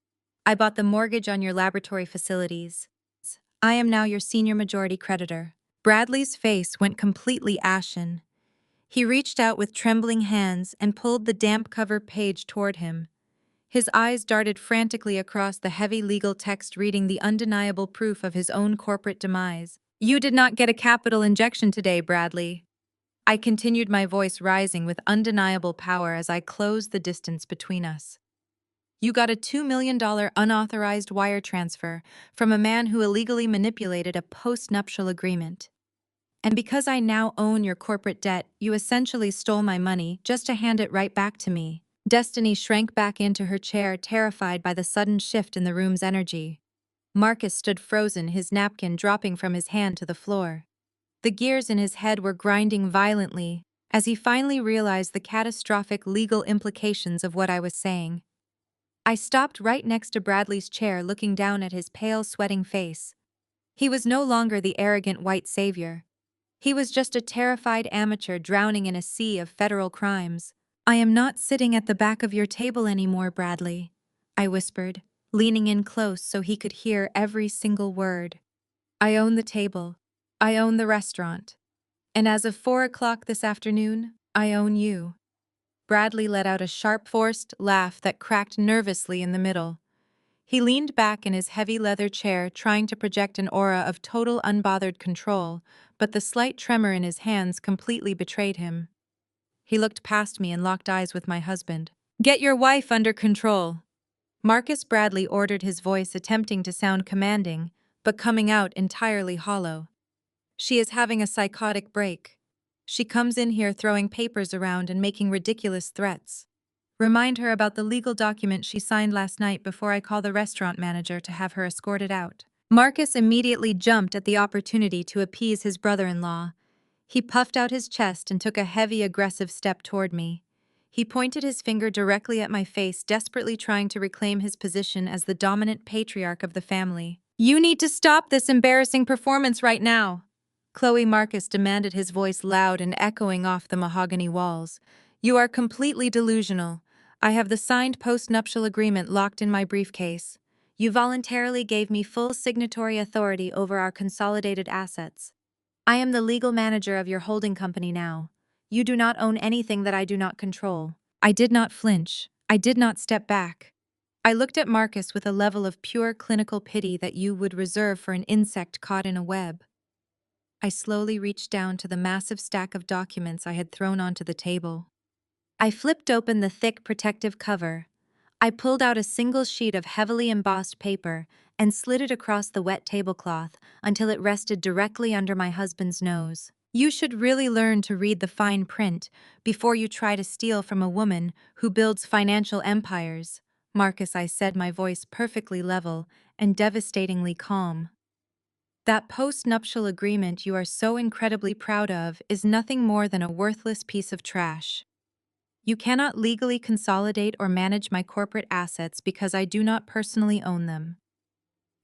I bought the mortgage on your laboratory facilities. I am now your senior majority creditor." Bradley's face went completely ashen. He reached out with trembling hands and pulled the damp cover page toward him. His eyes darted frantically across the heavy legal text, reading the undeniable proof of his own corporate demise. "You did not get a capital injection today, Bradley." I continued, my voice rising with undeniable power as I closed the distance between us. "You got a $2 million unauthorized wire transfer from a man who illegally manipulated a post-nuptial agreement. And because I now own your corporate debt, you essentially stole my money just to hand it right back to me." Destiny shrank back into her chair, terrified by the sudden shift in the room's energy. Marcus stood frozen, his napkin dropping from his hand to the floor. The gears in his head were grinding violently as he finally realized the catastrophic legal implications of what I was saying. I stopped right next to Bradley's chair, looking down at his pale, sweating face. He was no longer the arrogant white savior. He was just a terrified amateur drowning in a sea of federal crimes. "I am not sitting at the back of your table anymore, Bradley," I whispered, leaning in close so he could hear every single word. "I own the table. I own the restaurant. And as of 4 o'clock this afternoon, I own you." Bradley let out a sharp, forced laugh that cracked nervously in the middle. He leaned back in his heavy leather chair, trying to project an aura of total unbothered control, but the slight tremor in his hands completely betrayed him. He looked past me and locked eyes with my husband. "Get your wife under control," Marcus Bradley ordered, his voice attempting to sound commanding, but coming out entirely hollow. "She is having a psychotic break. She comes in here throwing papers around and making ridiculous threats. Remind her about the legal document she signed last night before I call the restaurant manager to have her escorted out." Marcus immediately jumped at the opportunity to appease his brother-in-law. He puffed out his chest and took a heavy, aggressive step toward me. He pointed his finger directly at my face, desperately trying to reclaim his position as the dominant patriarch of the family. "You need to stop this embarrassing performance right now," Chloe Marcus demanded, his voice loud and echoing off the mahogany walls. "You are completely delusional. I have the signed post-nuptial agreement locked in my briefcase. You voluntarily gave me full signatory authority over our consolidated assets. I am the legal manager of your holding company now. You do not own anything that I do not control." I did not flinch. I did not step back. I looked at Marcus with a level of pure clinical pity that you would reserve for an insect caught in a web. I slowly reached down to the massive stack of documents I had thrown onto the table. I flipped open the thick protective cover. I pulled out a single sheet of heavily embossed paper and slid it across the wet tablecloth until it rested directly under my husband's nose. "You should really learn to read the fine print before you try to steal from a woman who builds financial empires," Marcus, I said, my voice perfectly level and devastatingly calm. "That post-nuptial agreement you are so incredibly proud of is nothing more than a worthless piece of trash. You cannot legally consolidate or manage my corporate assets because I do not personally own them."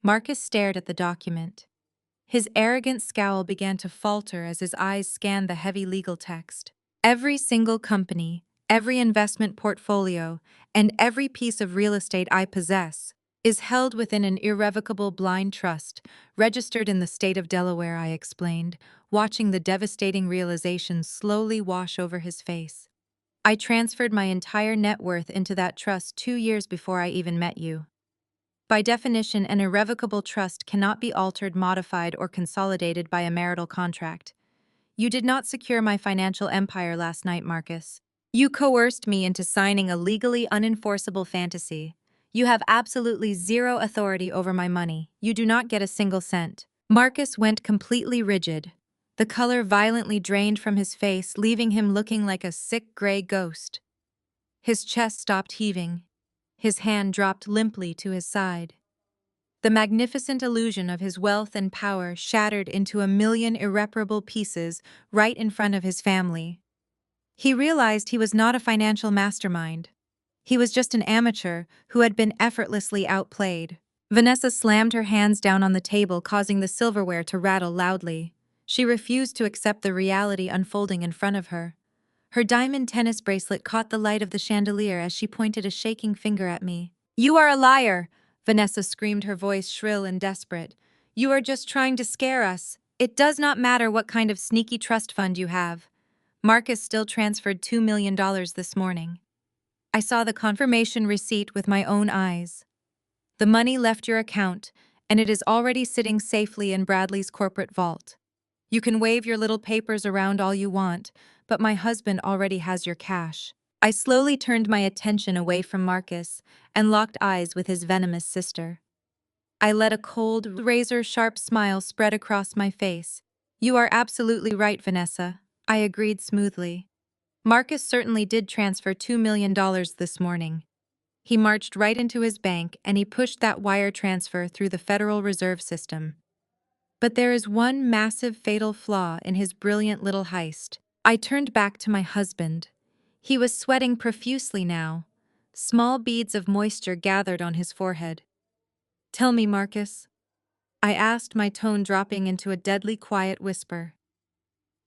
Marcus stared at the document. His arrogant scowl began to falter as his eyes scanned the heavy legal text. "Every single company, every investment portfolio, and every piece of real estate I possess is held within an irrevocable blind trust, registered in the state of Delaware," I explained, watching the devastating realization slowly wash over his face. I transferred my entire net worth into that trust 2 years before I even met you. By definition, an irrevocable trust cannot be altered, modified, or consolidated by a marital contract. You did not secure my financial empire last night, Marcus. You coerced me into signing a legally unenforceable fantasy. You have absolutely zero authority over my money. You do not get a single cent. Marcus went completely rigid. The color violently drained from his face, leaving him looking like a sick gray ghost. His chest stopped heaving. His hand dropped limply to his side. The magnificent illusion of his wealth and power shattered into a million irreparable pieces right in front of his family. He realized he was not a financial mastermind. He was just an amateur who had been effortlessly outplayed. Vanessa slammed her hands down on the table, causing the silverware to rattle loudly. She refused to accept the reality unfolding in front of her. Her diamond tennis bracelet caught the light of the chandelier as she pointed a shaking finger at me. "You are a liar!" Vanessa screamed, her voice shrill and desperate. "You are just trying to scare us. It does not matter what kind of sneaky trust fund you have. Marcus still transferred $2 million this morning. I saw the confirmation receipt with my own eyes. The money left your account, and it is already sitting safely in Bradley's corporate vault. You can wave your little papers around all you want, but my husband already has your cash." I slowly turned my attention away from Marcus and locked eyes with his venomous sister. I let a cold, razor-sharp smile spread across my face. "You are absolutely right, Vanessa," I agreed smoothly. Marcus certainly did transfer $2 million this morning. He marched right into his bank and he pushed that wire transfer through the Federal Reserve System. But there is one massive fatal flaw in his brilliant little heist. I turned back to my husband. He was sweating profusely now. Small beads of moisture gathered on his forehead. "Tell me, Marcus," I asked, my tone dropping into a deadly quiet whisper.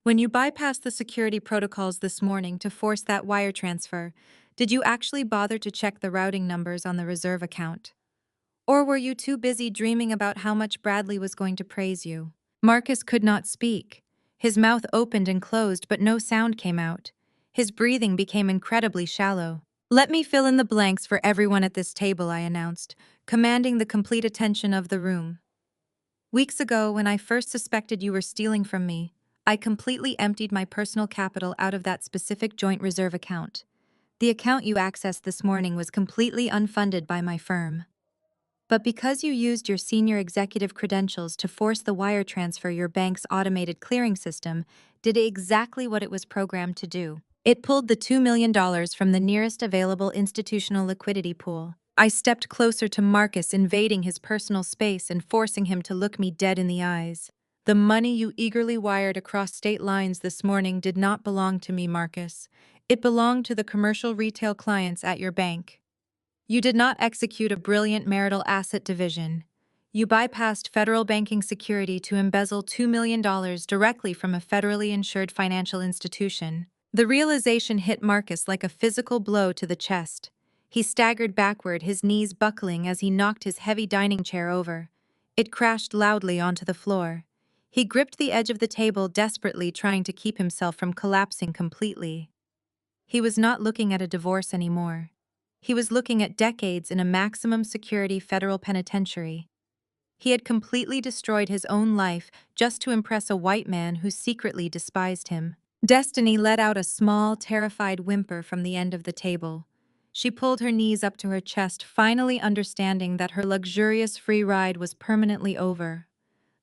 "When you bypassed the security protocols this morning to force that wire transfer, did you actually bother to check the routing numbers on the reserve account? Or were you too busy dreaming about how much Bradley was going to praise you?" Marcus could not speak. His mouth opened and closed, but no sound came out. His breathing became incredibly shallow. "Let me fill in the blanks for everyone at this table," I announced, commanding the complete attention of the room. "Weeks ago, when I first suspected you were stealing from me, I completely emptied my personal capital out of that specific joint reserve account. The account you accessed this morning was completely unfunded by my firm. But because you used your senior executive credentials to force the wire transfer, your bank's automated clearing system did exactly what it was programmed to do. It pulled the $2 million from the nearest available institutional liquidity pool." I stepped closer to Marcus, invading his personal space and forcing him to look me dead in the eyes. "The money you eagerly wired across state lines this morning did not belong to me, Marcus. It belonged to the commercial retail clients at your bank. You did not execute a brilliant marital asset division. You bypassed federal banking security to embezzle $2 million directly from a federally insured financial institution." The realization hit Marcus like a physical blow to the chest. He staggered backward, his knees buckling as he knocked his heavy dining chair over. It crashed loudly onto the floor. He gripped the edge of the table, desperately trying to keep himself from collapsing completely. He was not looking at a divorce anymore. He was looking at decades in a maximum security federal penitentiary. He had completely destroyed his own life just to impress a white man who secretly despised him. Destiny let out a small, terrified whimper from the end of the table. She pulled her knees up to her chest, finally understanding that her luxurious free ride was permanently over.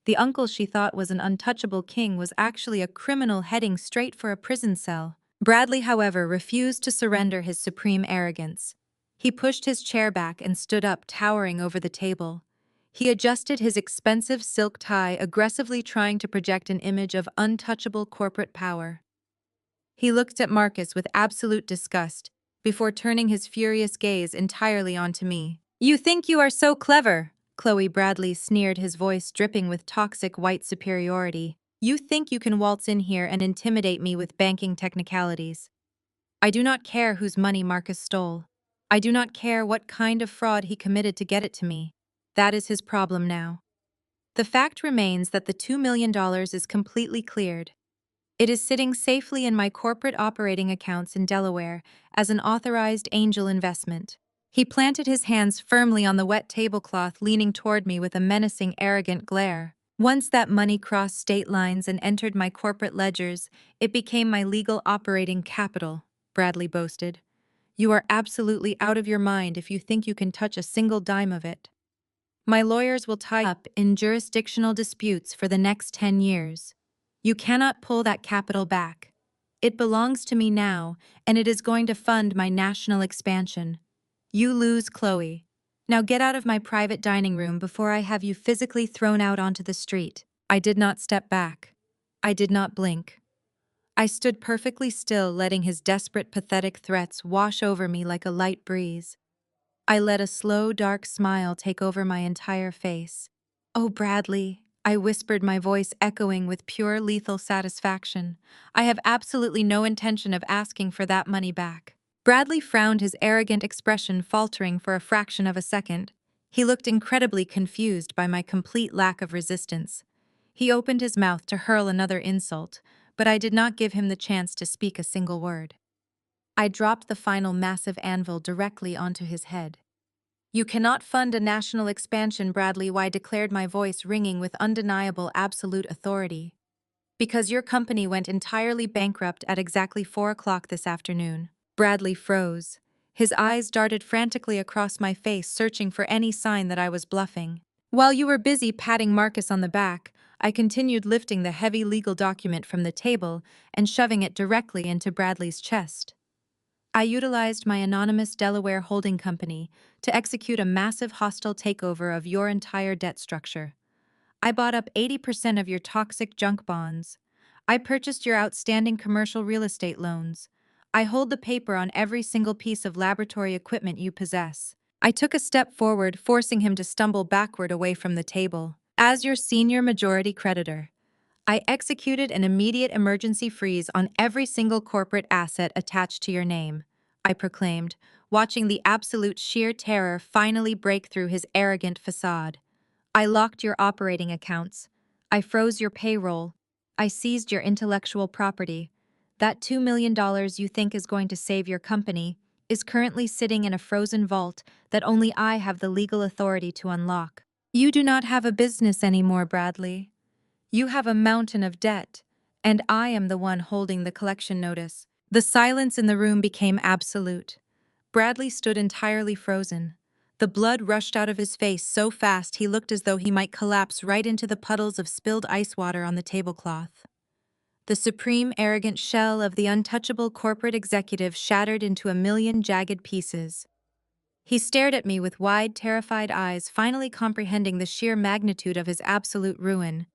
The uncle she thought was an untouchable king was actually a criminal heading straight for a prison cell. Bradley, however, refused to surrender his supreme arrogance. He pushed his chair back and stood up, towering over the table. He adjusted his expensive silk tie, aggressively trying to project an image of untouchable corporate power. He looked at Marcus with absolute disgust, before turning his furious gaze entirely onto me. "You think you are so clever," Chloe Bradley sneered, his voice dripping with toxic white superiority. "You think you can waltz in here and intimidate me with banking technicalities. I do not care whose money Marcus stole. I do not care what kind of fraud he committed to get it to me. That is his problem now." The fact remains that the $2 million is completely cleared. It is sitting safely in my corporate operating accounts in Delaware as an authorized angel investment. He planted his hands firmly on the wet tablecloth, leaning toward me with a menacing, arrogant glare. Once that money crossed state lines and entered my corporate ledgers, it became my legal operating capital, Bradley boasted. You are absolutely out of your mind if you think you can touch a single dime of it. My lawyers will tie up in jurisdictional disputes for the next 10 years. You cannot pull that capital back. It belongs to me now, and it is going to fund my national expansion. You lose, Chloe. Now get out of my private dining room before I have you physically thrown out onto the street. I did not step back. I did not blink. I stood perfectly still, letting his desperate, pathetic threats wash over me like a light breeze. I let a slow, dark smile take over my entire face. Oh, Bradley, I whispered, my voice echoing with pure, lethal satisfaction. I have absolutely no intention of asking for that money back. Bradley frowned, his arrogant expression faltering for a fraction of a second. He looked incredibly confused by my complete lack of resistance. He opened his mouth to hurl another insult, but I did not give him the chance to speak a single word. I dropped the final massive anvil directly onto his head. You cannot fund a national expansion, Bradley, I declared, my voice ringing with undeniable absolute authority. Because your company went entirely bankrupt at exactly 4 o'clock this afternoon. Bradley froze. His eyes darted frantically across my face, searching for any sign that I was bluffing. While you were busy patting Marcus on the back, I continued lifting the heavy legal document from the table and shoving it directly into Bradley's chest. I utilized my anonymous Delaware holding company to execute a massive hostile takeover of your entire debt structure. I bought up 80% of your toxic junk bonds. I purchased your outstanding commercial real estate loans. I hold the paper on every single piece of laboratory equipment you possess. I took a step forward, forcing him to stumble backward away from the table. As your senior majority creditor, I executed an immediate emergency freeze on every single corporate asset attached to your name, I proclaimed, watching the absolute sheer terror finally break through his arrogant facade. I locked your operating accounts. I froze your payroll. I seized your intellectual property. That $2 million you think is going to save your company is currently sitting in a frozen vault that only I have the legal authority to unlock. You do not have a business anymore, Bradley. You have a mountain of debt, and I am the one holding the collection notice. The silence in the room became absolute. Bradley stood entirely frozen. The blood rushed out of his face so fast he looked as though he might collapse right into the puddles of spilled ice water on the tablecloth. The supreme, arrogant shell of the untouchable corporate executive shattered into a million jagged pieces. He stared at me with wide, terrified eyes, finally comprehending the sheer magnitude of his absolute ruin.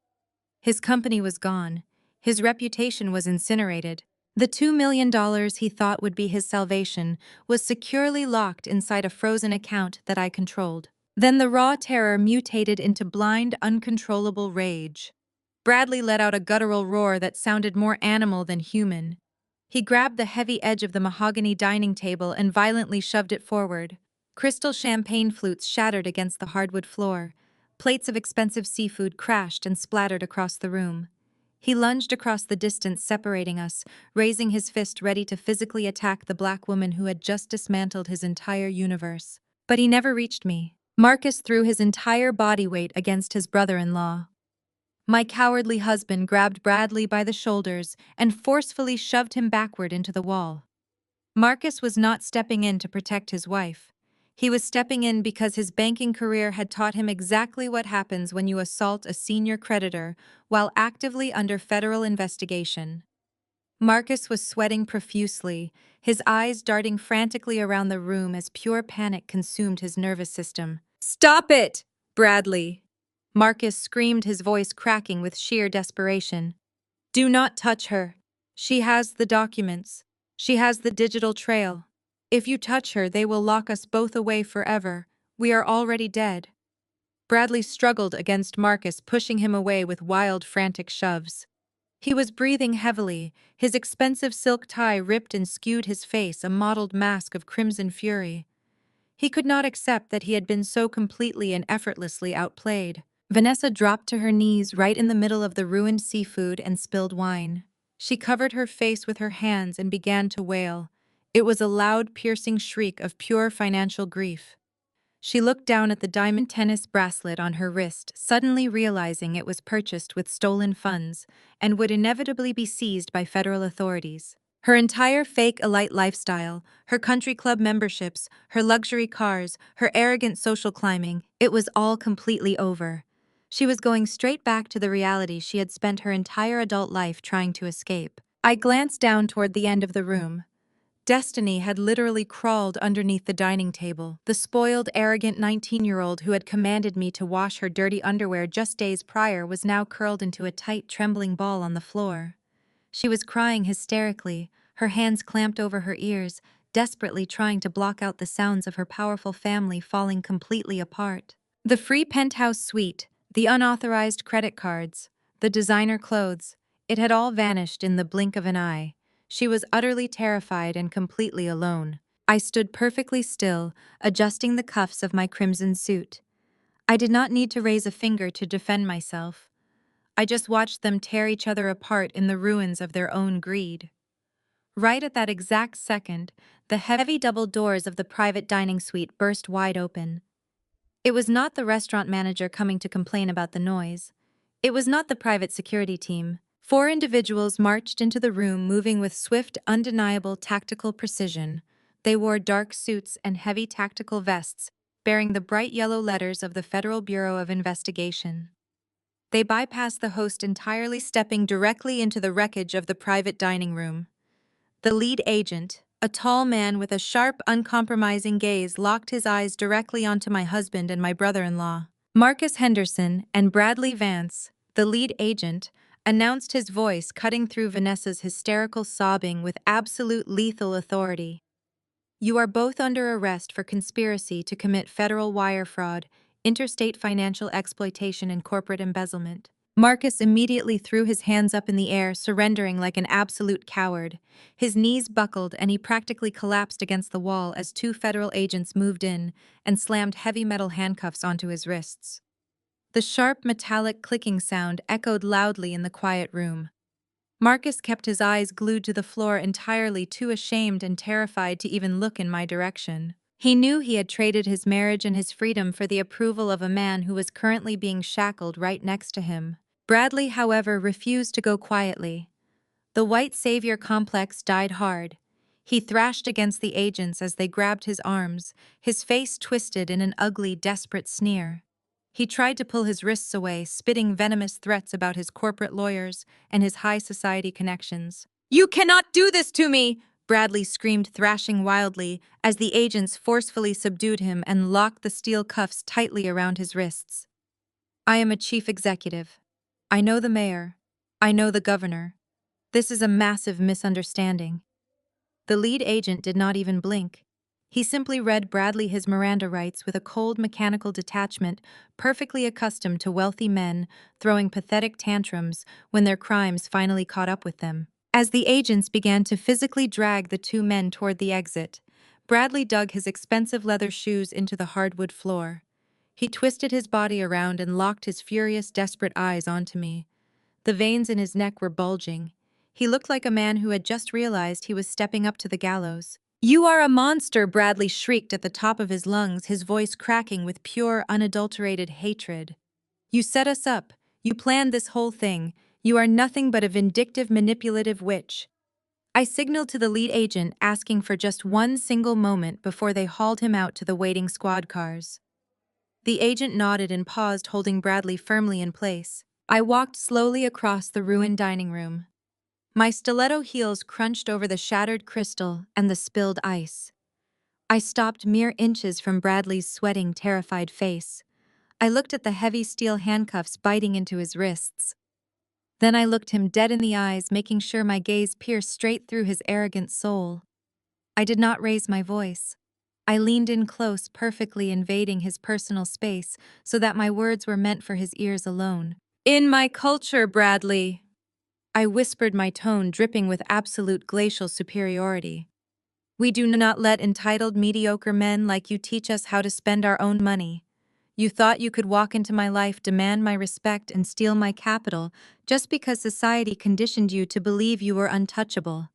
His company was gone. His reputation was incinerated. The $2 million he thought would be his salvation was securely locked inside a frozen account that I controlled. Then the raw terror mutated into blind, uncontrollable rage. Bradley let out a guttural roar that sounded more animal than human. He grabbed the heavy edge of the mahogany dining table and violently shoved it forward. Crystal champagne flutes shattered against the hardwood floor. Plates of expensive seafood crashed and splattered across the room. He lunged across the distance separating us, raising his fist ready to physically attack the black woman who had just dismantled his entire universe. But he never reached me. Marcus threw his entire body weight against his brother-in-law. My cowardly husband grabbed Bradley by the shoulders and forcefully shoved him backward into the wall. Marcus was not stepping in to protect his wife. He was stepping in because his banking career had taught him exactly what happens when you assault a senior creditor while actively under federal investigation. Marcus was sweating profusely, his eyes darting frantically around the room as pure panic consumed his nervous system. "Stop it, Bradley!" Marcus screamed, his voice cracking with sheer desperation. "Do not touch her. She has the documents. She has the digital trail. If you touch her, they will lock us both away forever. We are already dead." Bradley struggled against Marcus, pushing him away with wild, frantic shoves. He was breathing heavily, his expensive silk tie ripped and skewed his face, a mottled mask of crimson fury. He could not accept that he had been so completely and effortlessly outplayed. Vanessa dropped to her knees right in the middle of the ruined seafood and spilled wine. She covered her face with her hands and began to wail. It was a loud, piercing shriek of pure financial grief. She looked down at the diamond tennis bracelet on her wrist, suddenly realizing it was purchased with stolen funds and would inevitably be seized by federal authorities. Her entire fake elite lifestyle, her country club memberships, her luxury cars, her arrogant social climbing, it was all completely over. She was going straight back to the reality she had spent her entire adult life trying to escape. I glanced down toward the end of the room. Destiny had literally crawled underneath the dining table. The spoiled, arrogant 19-year-old who had commanded me to wash her dirty underwear just days prior was now curled into a tight, trembling ball on the floor. She was crying hysterically, her hands clamped over her ears, desperately trying to block out the sounds of her powerful family falling completely apart. The free penthouse suite, the unauthorized credit cards, the designer clothes, it had all vanished in the blink of an eye. She was utterly terrified and completely alone. I stood perfectly still, adjusting the cuffs of my crimson suit. I did not need to raise a finger to defend myself. I just watched them tear each other apart in the ruins of their own greed. Right at that exact second, the heavy double doors of the private dining suite burst wide open. It was not the restaurant manager coming to complain about the noise. It was not the private security team. 4 individuals marched into the room, moving with swift, undeniable tactical precision. They wore dark suits and heavy tactical vests, bearing the bright yellow letters of the Federal Bureau of Investigation. They bypassed the host entirely, stepping directly into the wreckage of the private dining room. The lead agent, a tall man with a sharp, uncompromising gaze, locked his eyes directly onto my husband and my brother-in-law. Marcus Henderson and Bradley Vance, the lead agent, announced, his voice cutting through Vanessa's hysterical sobbing with absolute lethal authority. You are both under arrest for conspiracy to commit federal wire fraud, interstate financial exploitation, and corporate embezzlement. Marcus immediately threw his hands up in the air, surrendering like an absolute coward. His knees buckled and he practically collapsed against the wall as 2 federal agents moved in and slammed heavy metal handcuffs onto his wrists. The sharp, metallic clicking sound echoed loudly in the quiet room. Marcus kept his eyes glued to the floor, entirely too ashamed and terrified to even look in my direction. He knew he had traded his marriage and his freedom for the approval of a man who was currently being shackled right next to him. Bradley, however, refused to go quietly. The white savior complex died hard. He thrashed against the agents as they grabbed his arms, his face twisted in an ugly, desperate sneer. He tried to pull his wrists away, spitting venomous threats about his corporate lawyers and his high society connections. "You cannot do this to me!" Bradley screamed, thrashing wildly, as the agents forcefully subdued him and locked the steel cuffs tightly around his wrists. "I am a chief executive. I know the mayor. I know the governor. This is a massive misunderstanding." The lead agent did not even blink. He simply read Bradley his Miranda rights with a cold, mechanical detachment, perfectly accustomed to wealthy men throwing pathetic tantrums when their crimes finally caught up with them. As the agents began to physically drag the 2 men toward the exit, Bradley dug his expensive leather shoes into the hardwood floor. He twisted his body around and locked his furious, desperate eyes onto me. The veins in his neck were bulging. He looked like a man who had just realized he was stepping up to the gallows. "You are a monster!" Bradley shrieked at the top of his lungs, his voice cracking with pure, unadulterated hatred. "You set us up. You planned this whole thing. You are nothing but a vindictive, manipulative witch." I signaled to the lead agent, asking for just one single moment before they hauled him out to the waiting squad cars. The agent nodded and paused, holding Bradley firmly in place. I walked slowly across the ruined dining room. My stiletto heels crunched over the shattered crystal and the spilled ice. I stopped mere inches from Bradley's sweating, terrified face. I looked at the heavy steel handcuffs biting into his wrists. Then I looked him dead in the eyes, making sure my gaze pierced straight through his arrogant soul. I did not raise my voice. I leaned in close, perfectly invading his personal space so that my words were meant for his ears alone. "In my culture, Bradley," I whispered, my tone dripping with absolute glacial superiority, "we do not let entitled, mediocre men like you teach us how to spend our own money. You thought you could walk into my life, demand my respect, and steal my capital just because society conditioned you to believe you were untouchable.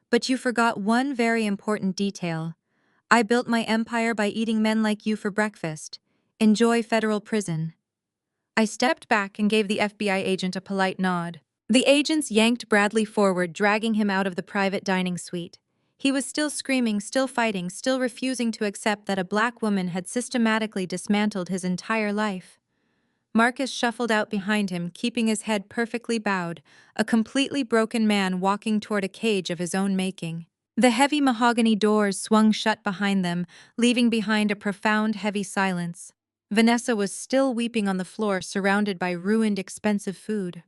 But you forgot one very important detail. I built my empire by eating men like you for breakfast. Enjoy federal prison. I stepped back and gave the FBI agent a polite nod. The agents yanked Bradley forward, dragging him out of the private dining suite. He was still screaming, still fighting, still refusing to accept that a black woman had systematically dismantled his entire life. Marcus shuffled out behind him, keeping his head perfectly bowed, a completely broken man walking toward a cage of his own making. The heavy mahogany doors swung shut behind them, leaving behind a profound, heavy silence. Vanessa was still weeping on the floor, surrounded by ruined, expensive food.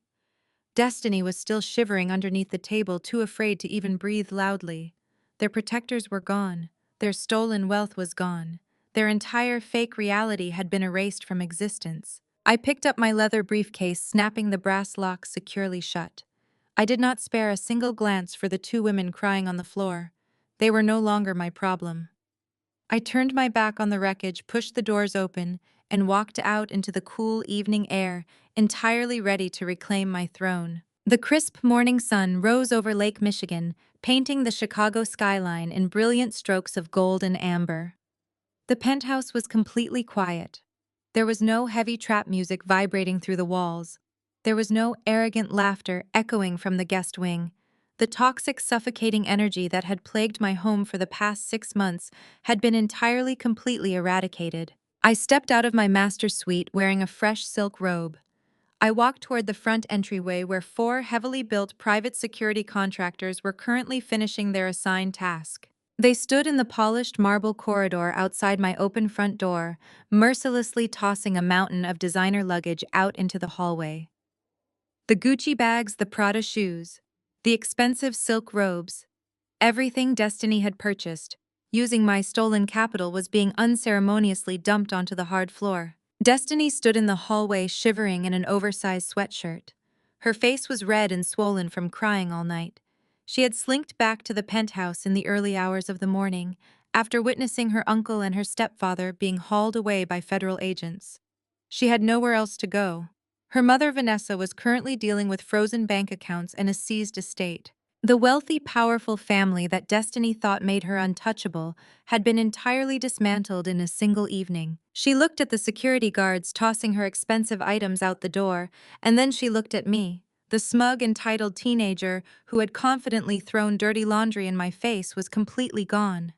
Destiny was still shivering underneath the table, too afraid to even breathe loudly. Their protectors were gone. Their stolen wealth was gone. Their entire fake reality had been erased from existence. I picked up my leather briefcase, snapping the brass lock securely shut. I did not spare a single glance for the two women crying on the floor. They were no longer my problem. I turned my back on the wreckage, pushed the doors open, and walked out into the cool evening air, entirely ready to reclaim my throne. The crisp morning sun rose over Lake Michigan, painting the Chicago skyline in brilliant strokes of gold and amber. The penthouse was completely quiet. There was no heavy trap music vibrating through the walls. There was no arrogant laughter echoing from the guest wing. The toxic, suffocating energy that had plagued my home for the past 6 months had been entirely, completely eradicated. I stepped out of my master suite wearing a fresh silk robe. I walked toward the front entryway where 4 heavily built private security contractors were currently finishing their assigned task. They stood in the polished marble corridor outside my open front door, mercilessly tossing a mountain of designer luggage out into the hallway. The Gucci bags, the Prada shoes, the expensive silk robes, everything Destiny had purchased, using my stolen capital, was being unceremoniously dumped onto the hard floor. Destiny stood in the hallway shivering in an oversized sweatshirt. Her face was red and swollen from crying all night. She had slinked back to the penthouse in the early hours of the morning, after witnessing her uncle and her stepfather being hauled away by federal agents. She had nowhere else to go. Her mother, Vanessa, was currently dealing with frozen bank accounts and a seized estate. The wealthy, powerful family that Destiny thought made her untouchable had been entirely dismantled in a single evening. She looked at the security guards tossing her expensive items out the door, and then she looked at me. The smug, entitled teenager who had confidently thrown dirty laundry in my face was completely gone.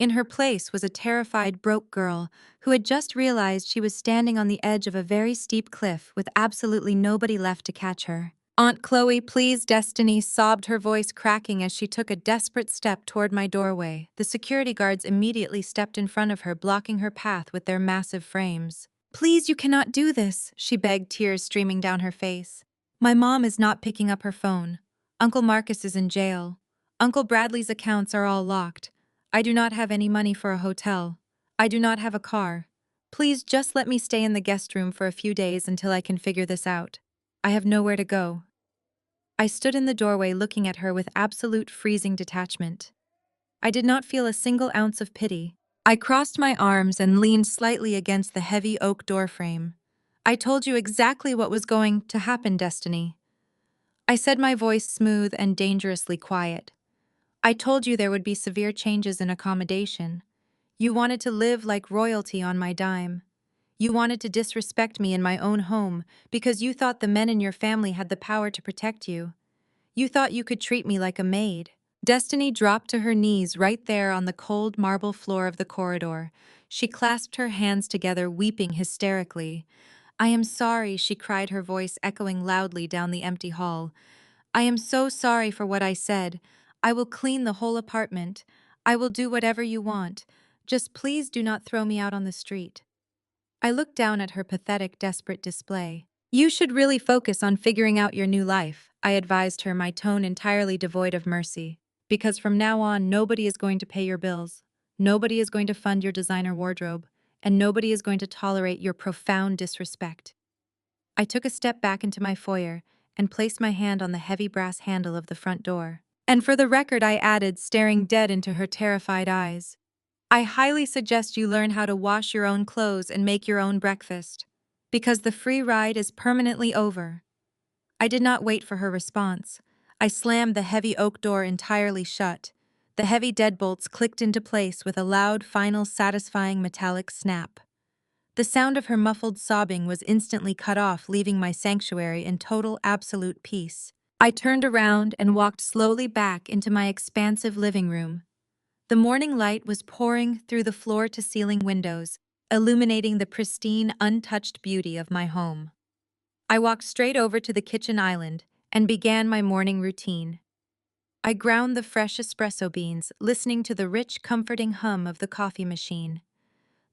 In her place was a terrified, broke girl who had just realized she was standing on the edge of a very steep cliff with absolutely nobody left to catch her. "Aunt Chloe, please," Destiny sobbed, her voice cracking as she took a desperate step toward my doorway. The security guards immediately stepped in front of her, blocking her path with their massive frames. "Please, you cannot do this," she begged, tears streaming down her face. "My mom is not picking up her phone. Uncle Marcus is in jail. Uncle Bradley's accounts are all locked. I do not have any money for a hotel. I do not have a car. Please just let me stay in the guest room for a few days until I can figure this out. I have nowhere to go." I stood in the doorway looking at her with absolute freezing detachment. I did not feel a single ounce of pity. I crossed my arms and leaned slightly against the heavy oak doorframe. "I told you exactly what was going to happen, Destiny." I said, my voice smooth and dangerously quiet. "I told you there would be severe changes in accommodation. You wanted to live like royalty on my dime. You wanted to disrespect me in my own home because you thought the men in your family had the power to protect you. You thought you could treat me like a maid." Destiny dropped to her knees right there on the cold marble floor of the corridor. She clasped her hands together, weeping hysterically. "I am sorry," she cried, her voice echoing loudly down the empty hall. "I am so sorry for what I said. I will clean the whole apartment. I will do whatever you want. Just please do not throw me out on the street." I looked down at her pathetic, desperate display. "You should really focus on figuring out your new life," I advised her, my tone entirely devoid of mercy. "Because from now on, nobody is going to pay your bills. Nobody is going to fund your designer wardrobe. And nobody is going to tolerate your profound disrespect." I took a step back into my foyer and placed my hand on the heavy brass handle of the front door. "And for the record," I added, staring dead into her terrified eyes, I highly suggest you learn how to wash your own clothes and make your own breakfast, because the free ride is permanently over. I did not wait for her response. I slammed the heavy oak door entirely shut. The heavy deadbolts clicked into place with a loud, final, satisfying metallic snap. The sound of her muffled sobbing was instantly cut off, leaving my sanctuary in total, absolute peace. I turned around and walked slowly back into my expansive living room. The morning light was pouring through the floor-to-ceiling windows, illuminating the pristine, untouched beauty of my home. I walked straight over to the kitchen island and began my morning routine. I ground the fresh espresso beans, listening to the rich, comforting hum of the coffee machine.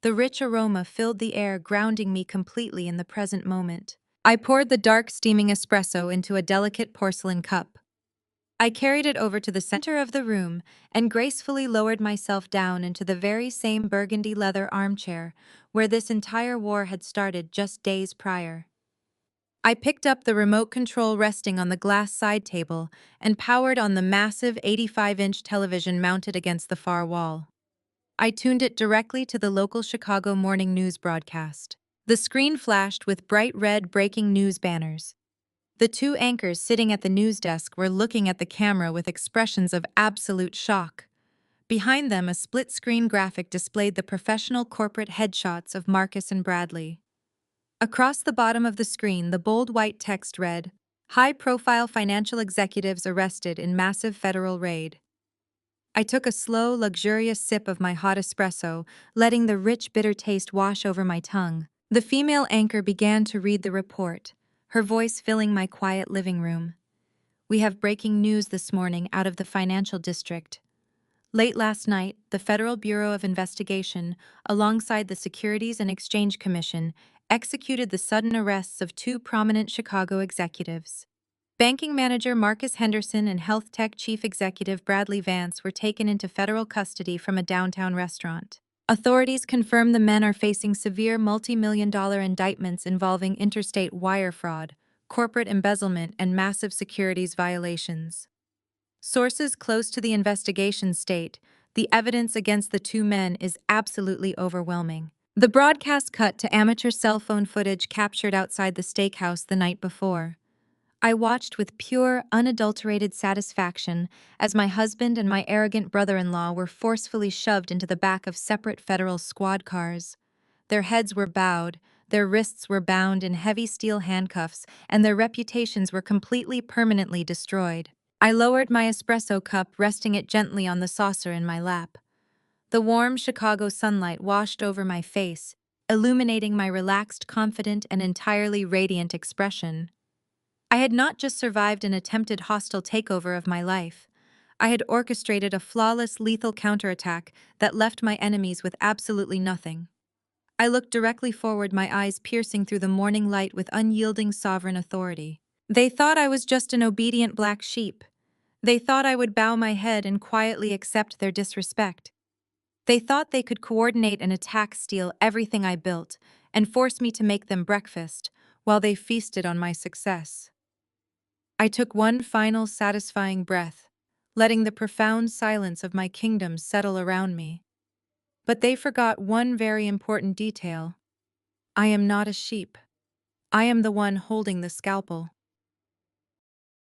The rich aroma filled the air, grounding me completely in the present moment. I poured the dark, steaming espresso into a delicate porcelain cup. I carried it over to the center of the room and gracefully lowered myself down into the very same burgundy leather armchair where this entire war had started just days prior. I picked up the remote control resting on the glass side table and powered on the massive 85-inch television mounted against the far wall. I tuned it directly to the local Chicago morning news broadcast. The screen flashed with bright red breaking news banners. The two anchors sitting at the news desk were looking at the camera with expressions of absolute shock. Behind them, a split-screen graphic displayed the professional corporate headshots of Marcus and Bradley. Across the bottom of the screen, the bold white text read, "High-profile financial executives arrested in massive federal raid." I took a slow, luxurious sip of my hot espresso, letting the rich, bitter taste wash over my tongue. The female anchor began to read the report, her voice filling my quiet living room. "We have breaking news this morning out of the financial district. Late last night, the Federal Bureau of Investigation, alongside the Securities and Exchange Commission, executed the sudden arrests of two prominent Chicago executives. Banking manager Marcus Henderson and health tech chief executive Bradley Vance were taken into federal custody from a downtown restaurant. Authorities confirm the men are facing severe multi-million-dollar indictments involving interstate wire fraud, corporate embezzlement, and massive securities violations." Sources close to the investigation state, "The evidence against the two men is absolutely overwhelming." The broadcast cut to amateur cell phone footage captured outside the steakhouse the night before. I watched with pure, unadulterated satisfaction as my husband and my arrogant brother-in-law were forcefully shoved into the back of separate federal squad cars. Their heads were bowed, their wrists were bound in heavy steel handcuffs, and their reputations were completely permanently destroyed. I lowered my espresso cup, resting it gently on the saucer in my lap. The warm Chicago sunlight washed over my face, illuminating my relaxed, confident, and entirely radiant expression. I had not just survived an attempted hostile takeover of my life. I had orchestrated a flawless, lethal counterattack that left my enemies with absolutely nothing. I looked directly forward, my eyes piercing through the morning light with unyielding sovereign authority. They thought I was just an obedient black sheep. They thought I would bow my head and quietly accept their disrespect. They thought they could coordinate an attack, steal everything I built, and force me to make them breakfast, while they feasted on my success. I took one final satisfying breath, letting the profound silence of my kingdom settle around me. But they forgot one very important detail. I am not a sheep. I am the one holding the scalpel.